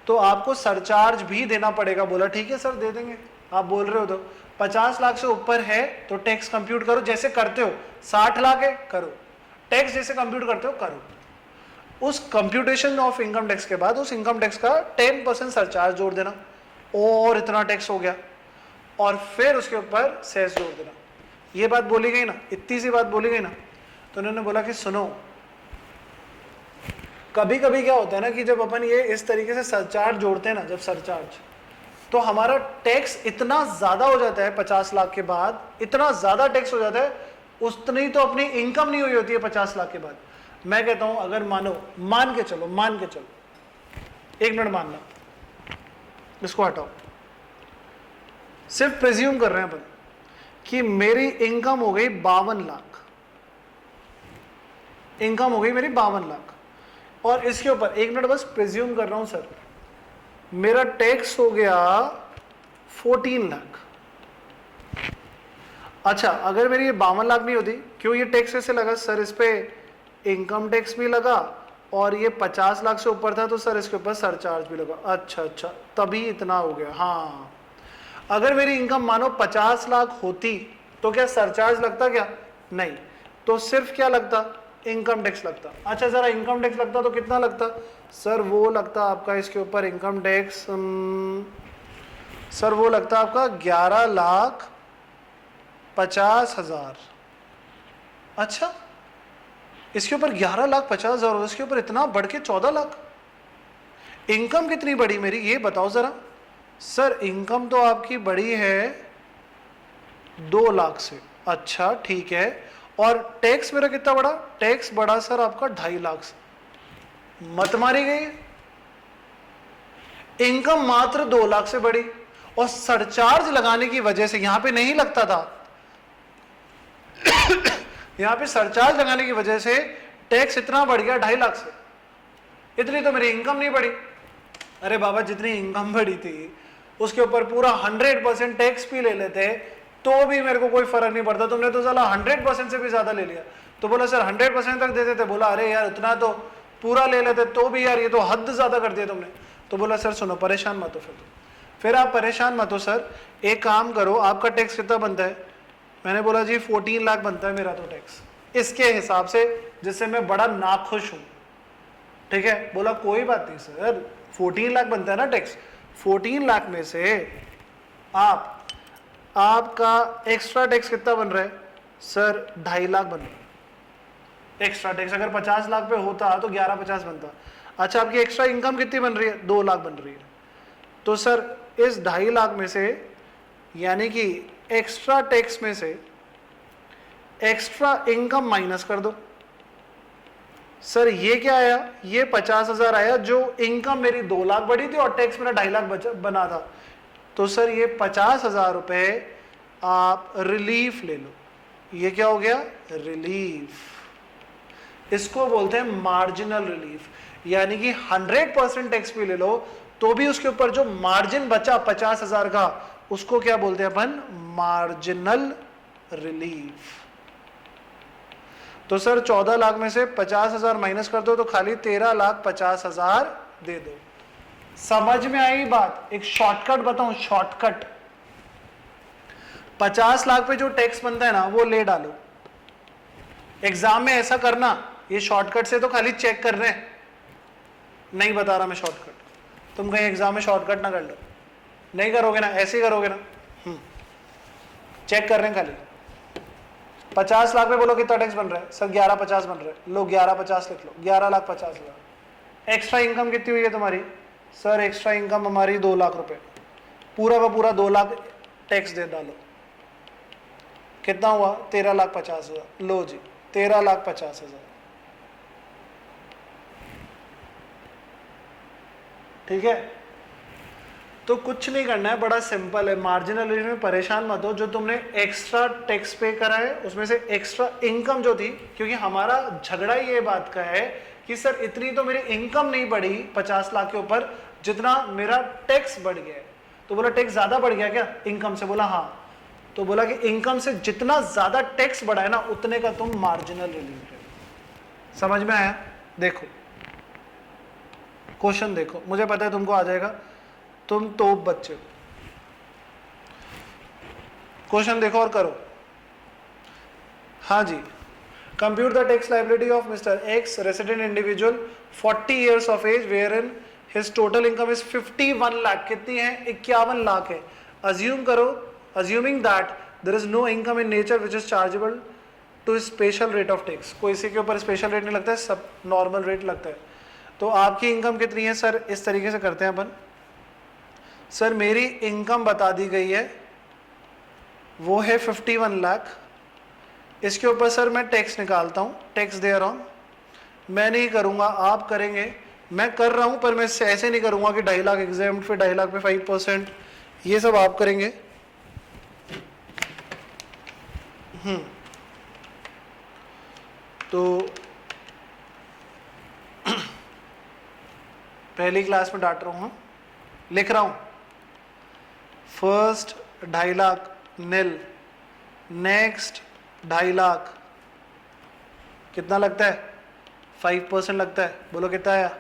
[SPEAKER 1] तो आपको सरचार्ज भी देना पड़ेगा। बोला ठीक है सर दे देंगे, आप बोल रहे हो तो। 50 लाख से ऊपर है तो टैक्स कंप्यूट करो जैसे करते हो। 60 लाख है, करो टैक्स जैसे कंप्यूट करते हो, करो। उस कंप्यूटेशन ऑफ इनकम टैक्स के बाद उस इनकम टैक्स का 10% सरचार्ज जोड़ देना, और इतना टैक्स हो गया, और फिर उसके ऊपर सेस जोड़ देना। ये बात बोली गई ना, इतनी सी बात बोली गई ना। तो उन्होंने बोला कि सुनो, कभी कभी क्या होता है ना कि जब अपन ये इस तरीके से सरचार्ज जोड़ते हैं ना, जब सरचार्ज, तो हमारा टैक्स इतना ज्यादा हो जाता है 50 लाख के बाद, इतना ज्यादा टैक्स हो जाता है, उतनी तो अपनी इनकम नहीं हुई होती है 50 लाख के बाद। मैं कहता हूं अगर मानो, मान के चलो, एक मिनट मानना, इसको हटाओ, सिर्फ प्रिज्यूम कर रहे हैं अपन कि मेरी इनकम हो गई 52 लाख, इनकम हो गई मेरी 52 लाख, और इसके ऊपर एक मिनट बस प्रिज्यूम कर रहा हूं सर, मेरा टैक्स हो गया 14 लाख। अच्छा, अगर मेरी ये 52 लाख नहीं होती, क्यों ये टैक्स कैसे लगा सर? इस पे इनकम टैक्स भी लगा और ये 50 लाख से ऊपर था तो सर इसके ऊपर सरचार्ज भी लगा। अच्छा, तभी इतना हो गया। हाँ, अगर मेरी इनकम मानो 50 लाख होती तो क्या सरचार्ज लगता? क्या नहीं, तो सिर्फ क्या लगता? इनकम टैक्स लगता। अच्छा, जरा इनकम टैक्स लगता तो कितना लगता सर? वो लगता आपका इसके ऊपर इनकम टैक्स, सर वो लगता आपका 11,50,000। अच्छा, इसके ऊपर 11,50,000 और इसके ऊपर इतना बढ़ के 14 लाख। इनकम कितनी बढ़ी मेरी, ये बताओ जरा। सर इनकम तो आपकी बढ़ी है 2 लाख से। अच्छा ठीक है, और टैक्स मेरा कितना बढ़ा? टैक्स बढ़ा सर आपका 2.5 लाख से। मत मारी गई। इनकम मात्र 2 लाख से बढ़ी और सरचार्ज लगाने की वजह से, यहां पे नहीं लगता था यहां पे सरचार्ज लगाने की वजह से टैक्स इतना बढ़ गया 2.5 लाख से। इतनी तो मेरी इनकम नहीं बढ़ी। अरे बाबा, जितनी इनकम बढ़ी थी उसके ऊपर पूरा 100% टैक्स भी ले लेते तो भी मेरे को कोई फर्क नहीं पड़ता। तुमने तो साला 100% से भी ज्यादा ले लिया। तो बोला सर 100% तक दे देते। बोला अरे यार उतना तो पूरा ले लेते तो भी यार ये तो हद ज्यादा कर दिया तुमने। तो बोला सर सुनो, परेशान मत हो। फिर आप परेशान मत हो सर, एक काम करो, आपका टैक्स कितना बनता है? मैंने बोला जी 14 लाख बनता है मेरा तो टैक्स, इसके हिसाब से, जिससे मैं बड़ा नाखुश हूं। ठीक है, बोला कोई बात नहीं सर, 14 लाख बनता है ना टैक्स, 14 लाख में से आपका एक्स्ट्रा टैक्स कितना बन रहा है? सर 2.5 लाख बन रहा है एक्स्ट्रा टैक्स। अगर 50 लाख पे होता तो 11,50 बनता। अच्छा, आपकी एक्स्ट्रा इनकम कितनी बन रही है? 2 लाख बन रही है। तो सर इस 2.5 लाख में से, यानी कि एक्स्ट्रा टैक्स में से एक्स्ट्रा इनकम माइनस कर दो। सर ये क्या आया? ये 50,000 आया, जो इनकम मेरी 2 लाख बढ़ी थी और टैक्स मेरा 2.5 लाख बना था। तो सर ये 50,000 रुपए आप रिलीफ ले लो। ये क्या हो गया? रिलीफ। इसको बोलते हैं मार्जिनल रिलीफ, यानी कि 100% टैक्स भी ले लो तो भी उसके ऊपर जो मार्जिन बचा 50,000 का, उसको क्या बोलते हैं अपन? Marginal relief. तो सर 14 लाख में से 50,000 माइनस कर दो तो खाली 13,50,000 दे दो। समझ में आई बात? एक शॉर्टकट बताऊं, शॉर्टकट। 50 लाख पे जो टैक्स बनता है ना, वो ले डालो। एग्जाम में ऐसा करना, ये शॉर्टकट से तो खाली चेक कर रहे हैं, नहीं बता रहा मैं शॉर्टकट। तुम कहीं एग्जाम में शॉर्टकट ना कर लो, नहीं करोगे ना, ऐसे ही करोगे ना। चेक कर रहे हैं खाली। 50 लाख पे बोलो कितना टैक्स बन रहा है? सर 11,50 बन रहा है। लो 11,50 लिख लो, 11,50,000। एक्स्ट्रा इनकम कितनी हुई है तुम्हारी? सर एक्स्ट्रा इनकम हमारी 2 लाख रुपए। पूरा का पूरा 2 लाख टैक्स दे डालो। कितना हुआ? 13,50,000। लो जी 13,50,000। ठीक है, तो कुछ नहीं करना है, बड़ा सिंपल है। मार्जिनल रिलीफ में परेशान मत हो। जो तुमने एक्स्ट्रा टैक्स पे करा है उसमें से एक्स्ट्रा इनकम जो थी, क्योंकि हमारा झगड़ा ये बात का है कि सर इतनी तो मेरी इनकम नहीं बढ़ी 50 लाख के ऊपर जितना मेरा टैक्स बढ़ गया है। तो बोला टैक्स ज्यादा बढ़ गया क्या इनकम से? बोला हाँ। तो बोला कि इनकम से जितना ज्यादा टैक्स बढ़ा है ना, उतने का तुम मार्जिनल रिलीफ है। समझ में आया? देखो क्वेश्चन देखो, मुझे पता है तुमको आ जाएगा, तुम तो बच्चे हो। क्वेश्चन देखो और करो। हाँ जी, compute the tax liability of mister X, resident individual, 40 years of age, where in his total income is 51 lakh. कितनी है? 51 लाख है। अज्यूम करो, assuming that there is no income in nature which is chargeable to special rate of tax. कोई इसी के ऊपर special rate नहीं लगता है, सब नॉर्मल रेट लगता है। तो आपकी इनकम कितनी है? सर इस तरीके से करते हैं अपन। सर मेरी इनकम बता दी गई है, वो है 51 लाख। इसके ऊपर सर मैं टैक्स निकालता हूँ, टैक्स दे रहा हूँ। मैं नहीं करूंगा, आप करेंगे। मैं कर रहा हूं पर मैं ऐसे नहीं करूंगा कि 2.5 लाख एग्जाम फिर 2.5 लाख पे 5%, ये सब आप करेंगे। तो पहली क्लास में डांट रहा हूं, लिख रहा हूं। फर्स्ट 2.5 लाख नील, नेक्स्ट 2.5 लाख, कितना लगता है? 5% लगता है। बोलो कितना आया?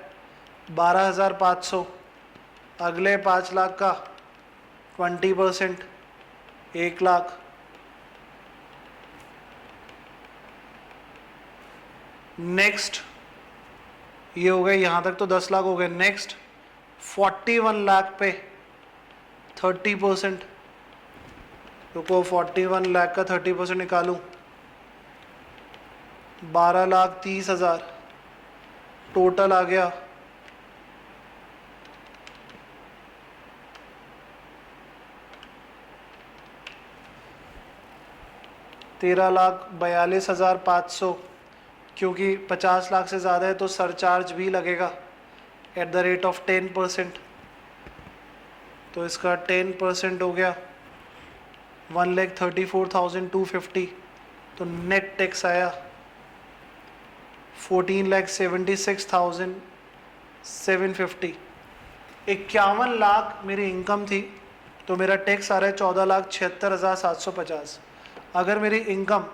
[SPEAKER 1] 12,500। अगले 5 लाख का 20%, 1 लाख। नेक्स्ट ये हो गए, यहां तक तो 10 लाख हो गए। नेक्स्ट 41 लाख पे 30%। रुको, 41 लाख का 30% निकालूं, 12,30,000 टोटल आ गया। $13,42,500, क्योंकि 50 लाख से ज़्यादा है तो सरचार्ज भी लगेगा एट द रेट ऑफ 10%। तो इसका 10% हो गया 1,34,250। तो नेट टैक्स आया 14,76,750। 51 लाख मेरी इनकम थी तो मेरा टैक्स आ रहा है 14,76,750। अगर मेरी इनकम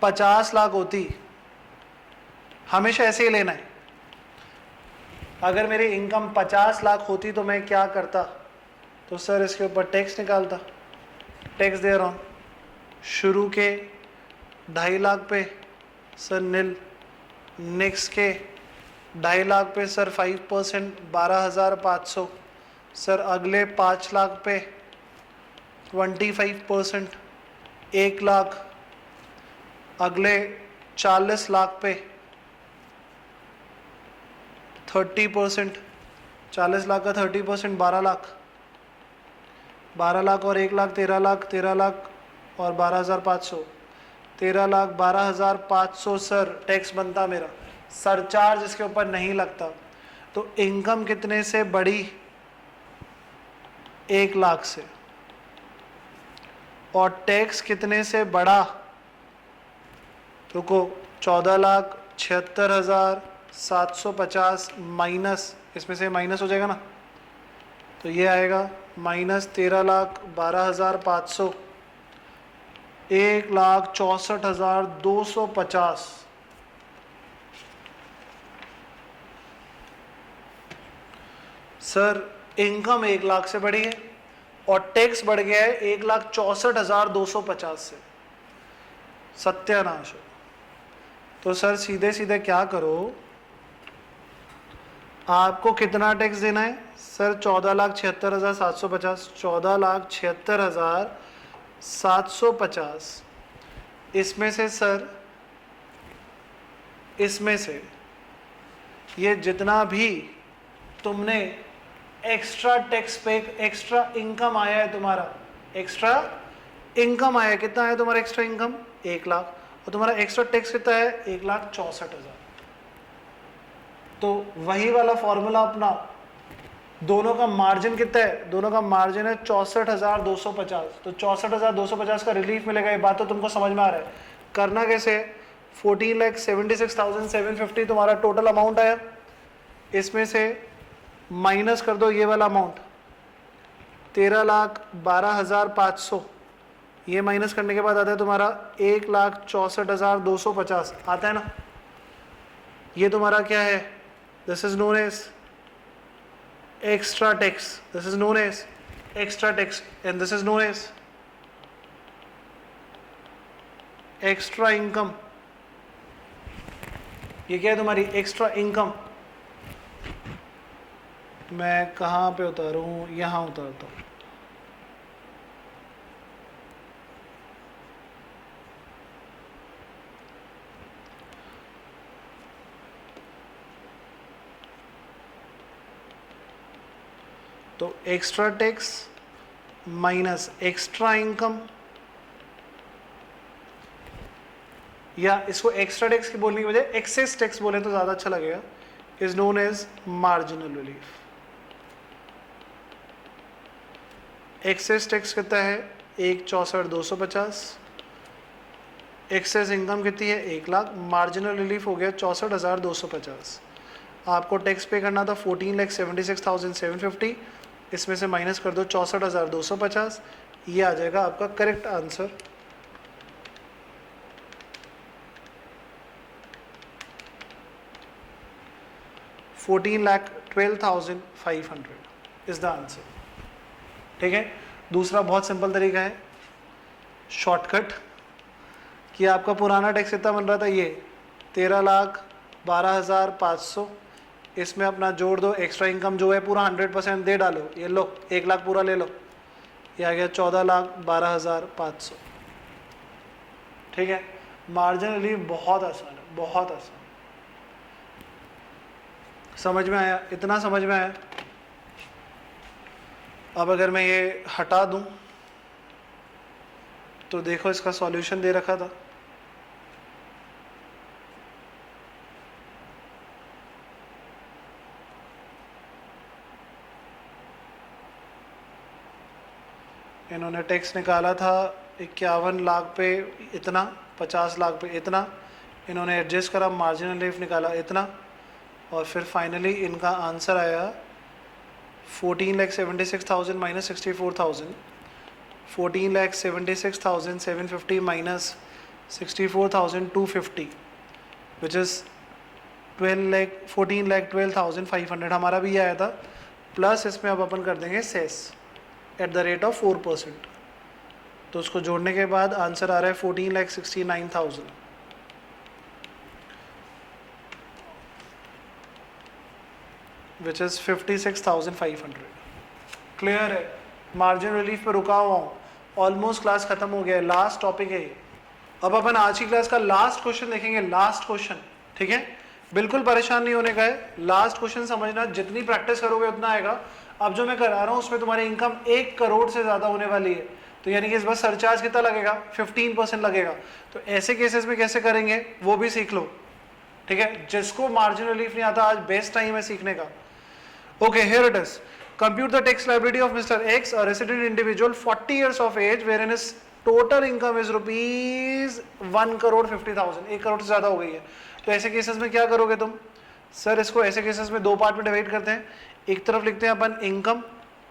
[SPEAKER 1] 50 लाख होती, हमेशा ऐसे ही लेना है, अगर मेरी इनकम 50 लाख होती तो मैं क्या करता? तो सर इसके ऊपर टैक्स निकालता। टैक्स दे रहा हूँ, शुरू के 2.5 लाख पे सर नील, नेक्स्ट के 2.5 लाख पे सर 5%, 12,500। सर अगले 5 लाख पे 25%, 1 लाख। अगले 40 लाख पे 30%, 40 लाख का 30%, 12 लाख। 12 लाख और 1 लाख 13 लाख, 13 लाख और 12,500, 13 लाख 12,500 सर टैक्स बनता मेरा। सरचार्ज इसके ऊपर नहीं लगता। तो इनकम कितने से बढ़ी? 1 लाख से। और टैक्स कितने से बढ़ा? रुको, 14,76,750 माइनस, इसमें से माइनस हो जाएगा ना, तो ये आएगा माइनस 13,12,500, 1,64,250। सर इनकम 1 लाख से बढ़ी है और टैक्स बढ़ गया है 1,64,250 से। सत्यानाश हो। तो सर सीधे सीधे क्या करो, आपको कितना टैक्स देना है? सर 14,76,750, 14,76,750। इसमें से सर, इसमें से ये जितना भी तुमने एक्स्ट्रा टैक्स पे, एक्स्ट्रा इनकम आया है तुम्हारा, एक्स्ट्रा इनकम आया है, कितना आया तुम्हारा एक्स्ट्रा इनकम? 1 लाख। और तुम्हारा एक्स्ट्रा टैक्स कितना है? 1,64,000। तो वही वाला फॉर्मूला अपना, दोनों का मार्जिन कितना है? दोनों का मार्जिन है 64,250। तो 64,250 का रिलीफ मिलेगा। ये बात तो तुमको समझ में आ रहा है। करना कैसे? 14,76,750 तुम्हारा टोटल अमाउंट आया, इसमें से माइनस कर दो ये वाला अमाउंट 13,12,500। ये माइनस करने के बाद आता है तुम्हारा 1,64,250 आता है ना। ये तुम्हारा क्या है? This is known as extra tax, this is known as extra tax and this is known as extra income. ये क्या है तुम्हारी एक्स्ट्रा इनकम। मैं कहाँ पे उतारूँ? यहाँ उतारता हूँ। तो extra tax minus extra income या इसको एक्स्ट्रा टैक्स की बोलने की बजाय एक्सेस टैक्स बोले तो ज़्यादा अच्छा लगेगा, is known as marginal relief. Excess tax कितना है 1,64,250, एक्सेस इनकम कितनी है 1 लाख, मार्जिनल रिलीफ हो गया 64,250। आपको टैक्स पे करना था 14,76,750, इसमें से माइनस कर दो 64,250, ये आ जाएगा आपका correct answer. $14,12,500 is the answer. ठीक है, दूसरा बहुत सिंपल तरीका है शॉर्टकट, कि आपका पुराना टैक्स कितना बन रहा था ये 13,12,500, इसमें अपना जोड़ दो एक्स्ट्रा इनकम जो है पूरा 100% दे डालो, ये लो 1 लाख पूरा ले लो, ये आ गया 14,12,500। ठीक है, मार्जिन रिलीफ बहुत आसान है, बहुत आसान। समझ में आया? इतना समझ में आया? अब अगर मैं ये हटा दूं तो देखो इसका सॉल्यूशन दे रखा था, इन्होंने टैक्स निकाला था 51 लाख पे इतना, 50 लाख पे इतना, इन्होंने एडजस्ट करा, मार्जिनल रिलीफ निकाला इतना, और फिर फाइनली इनका आंसर आया 14,76,000 माइनस 64,000, 14,76,750 माइनस 64,250 विच इज़ 14,12,500 हमारा भी ये आया था, प्लस इसमें अब अपन कर देंगे cess at the rate of 4%, तो उसको जोड़ने के बाद आंसर आ रहा है 14,69,000। Which is 56,500। क्लियर है? मार्जिन रिलीफ पे रुका हुआ हूँ, ऑलमोस्ट क्लास खत्म हो गया है, लास्ट टॉपिक है ये। अब अपन आज की क्लास का लास्ट क्वेश्चन देखेंगे, लास्ट क्वेश्चन। ठीक है, बिल्कुल परेशान नहीं होने का है, लास्ट क्वेश्चन समझना, जितनी प्रैक्टिस करोगे उतना आएगा। अब जो मैं करा रहा हूँ उसमें तुम्हारी इनकम 1 करोड़ से ज़्यादा होने वाली है, तो यानी कि इस बार सरचार्ज कितना लगेगा 15% लगेगा। तो ऐसे केसेस में कैसे करेंगे वो भी सीख लो। ठीक है, जिसको मार्जिन रिलीफ नहीं आता आज बेस्ट टाइम है सीखने का। Okay, here it is. Compute the tax liability of Mr. X, a resident individual, 40 years of age, wherein his total income is rupees 1,50,00,000। 1 crore से ज़्यादा हो गई है। तो ऐसे केसेस में क्या करोगे तुम? सर इसको ऐसे केसेस में 2 पार्ट में डिवाइड करते हैं। एक तरफ लिखते हैं अपन इनकम,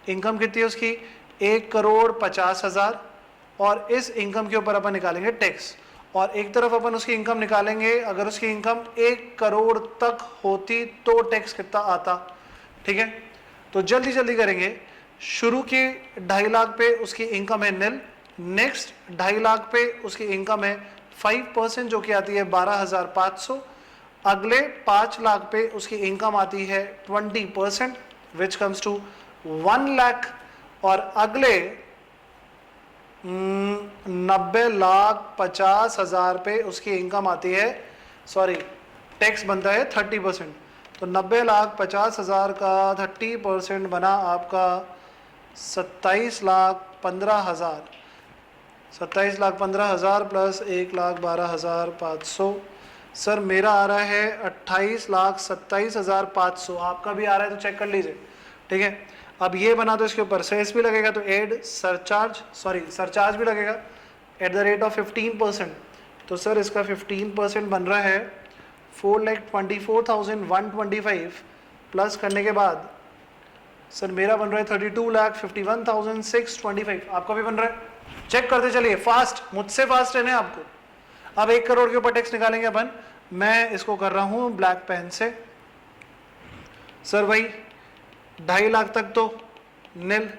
[SPEAKER 1] इनकम कितनी है उसकी 1,50,00,000, और इस इनकम के ऊपर अपन निकालेंगे टैक्स। और एक तरफ अपन उसकी इनकम निकालेंगे, अगर उसकी इनकम 1 करोड़ तक होती तो टैक्स कितना आता। ठीक है, तो जल्दी जल्दी करेंगे। शुरू की 2.5 लाख पे उसकी इनकम है निल, नेक्स्ट 2.5 लाख पे उसकी इनकम है 5% जो कि आती है 12,500, अगले 5 लाख पे उसकी इनकम आती है 20% विच कम्स टू 1 लाख, और अगले 90,50,000 पे उसकी इनकम आती है, सॉरी टैक्स बनता है 30%, तो 90,50,000 का 30% बना आपका 27,15,000। 27,15,000 प्लस 1,12,500, सर मेरा आ रहा है 28,27,500। आपका भी आ रहा है तो चेक कर लीजिए। ठीक है, अब ये बना तो इसके ऊपर सेस भी लगेगा, तो एड सरचार्ज, सॉरी सरचार्ज भी लगेगा एट द रेट ऑफ 15%। तो सर इसका 15% बन रहा है 4,24,125 प्लस करने के बाद सर मेरा बन रहा है 32,51,625। आपका भी बन रहा है, चेक करते चलिए, फास्ट, मुझसे फास्ट रहने आपको। अब 1 करोड़ के ऊपर टैक्स निकालेंगे अपन। मैं इसको कर रहा हूं ब्लैक पेन से। सर भाई 2.5 लाख तक तो निल,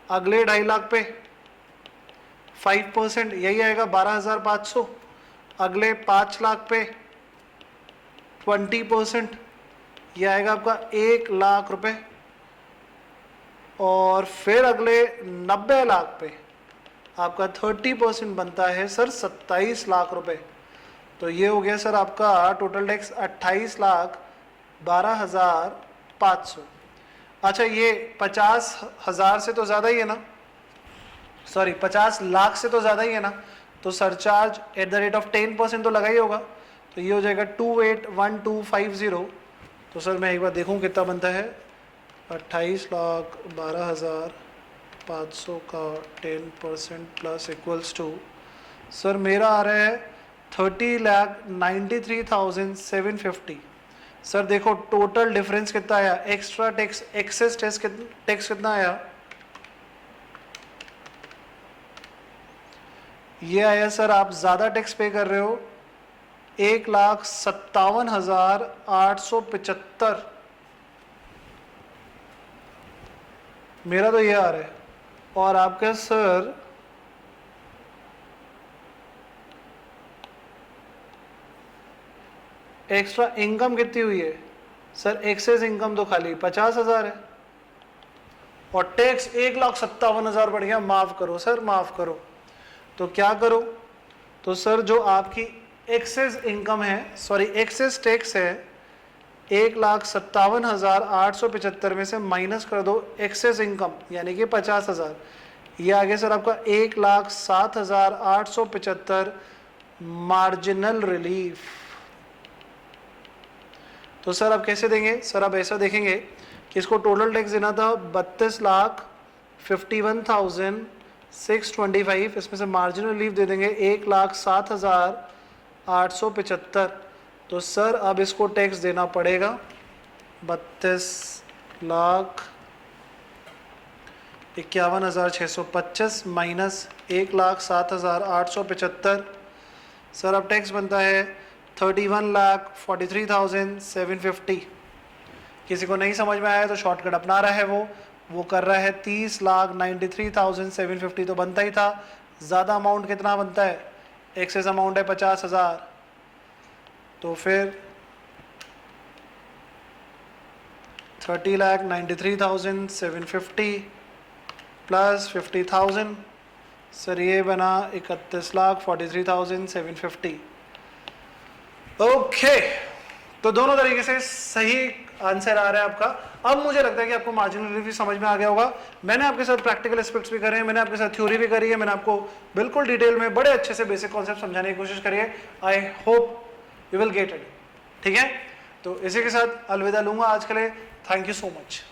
[SPEAKER 1] अगले 2.5 लाख पे 5% यही आएगा 12,500, अगले 5 लाख पे 20% ये आएगा आपका 1 लाख रुपए, और फिर अगले 90 लाख पे आपका 30% बनता है सर 27 लाख रुपए। तो ये हो गया सर आपका टोटल टैक्स 28,12,500। अच्छा ये 50,000 से तो ज़्यादा ही है ना, सॉरी 50 लाख से तो ज़्यादा ही है ना, तो surcharge at the rate of 10% तो लगा ही होगा, तो ये हो जाएगा 281250। तो सर मैं एक बार देखूं कितना बनता है, 28,12,500 का 10% प्लस इक्वल्स टू, सर मेरा आ रहा है 30,93,750। सर देखो टोटल डिफरेंस कितना आया, एक्स्ट्रा टैक्स एक्सेस टैक्स कितना आया, ये आया सर, आप ज्यादा टैक्स पे कर रहे हो 1,57,875, मेरा तो ये आ रहा है। और आपका सर एक्स्ट्रा इनकम कितनी हुई है, सर एक्सेस इनकम तो खाली 50,000 है, और टैक्स 1,57,000 बढ़ गया। माफ करो सर, माफ करो। तो क्या करो, तो सर जो आपकी एक्सेस इनकम है, सॉरी एक्सेस टैक्स है, 1,57,875 में से माइनस कर दो एक्सेस इनकम यानी कि 50,000, ये आगे सर आपका 1,07,875 मार्जिनल रिलीफ। तो सर आप कैसे देंगे, सर आप ऐसा देखेंगे कि इसको टोटल टैक्स देना था 32,51,625, इसमें से मार्जिनल रिलीफ दे देंगे 1,07,875। तो सर अब इसको टैक्स देना पड़ेगा 32,51,625 माइनस 1,07,875। सर अब टैक्स बनता है 31,43,750। किसी को नहीं समझ में आया तो शॉर्टकट अपना रहा है, वो कर रहा है 30,93,750, तो बनता ही था। ज़्यादा अमाउंट कितना बनता है, एक्सेस अमाउंट है 50,000, तो फिर 30,93,750 प्लस 50,000, सर ये बना 31,43,750। ओके, तो दोनों तरीके से सही आंसर आ रहा है आपका। अब मुझे लगता है कि आपको मार्जिनल रिलीफ भी समझ में आ गया होगा। मैंने आपके साथ प्रैक्टिकल एस्पेक्ट्स भी करे हैं, मैंने आपके साथ थ्योरी भी करी है, मैंने आपको बिल्कुल डिटेल में बड़े अच्छे से बेसिक कॉन्सेप्ट समझाने की कोशिश करी है। I hope you will get it. ठीक है, तो इसी के साथ अलविदा लूंगा आज के लिए। Thank you so much.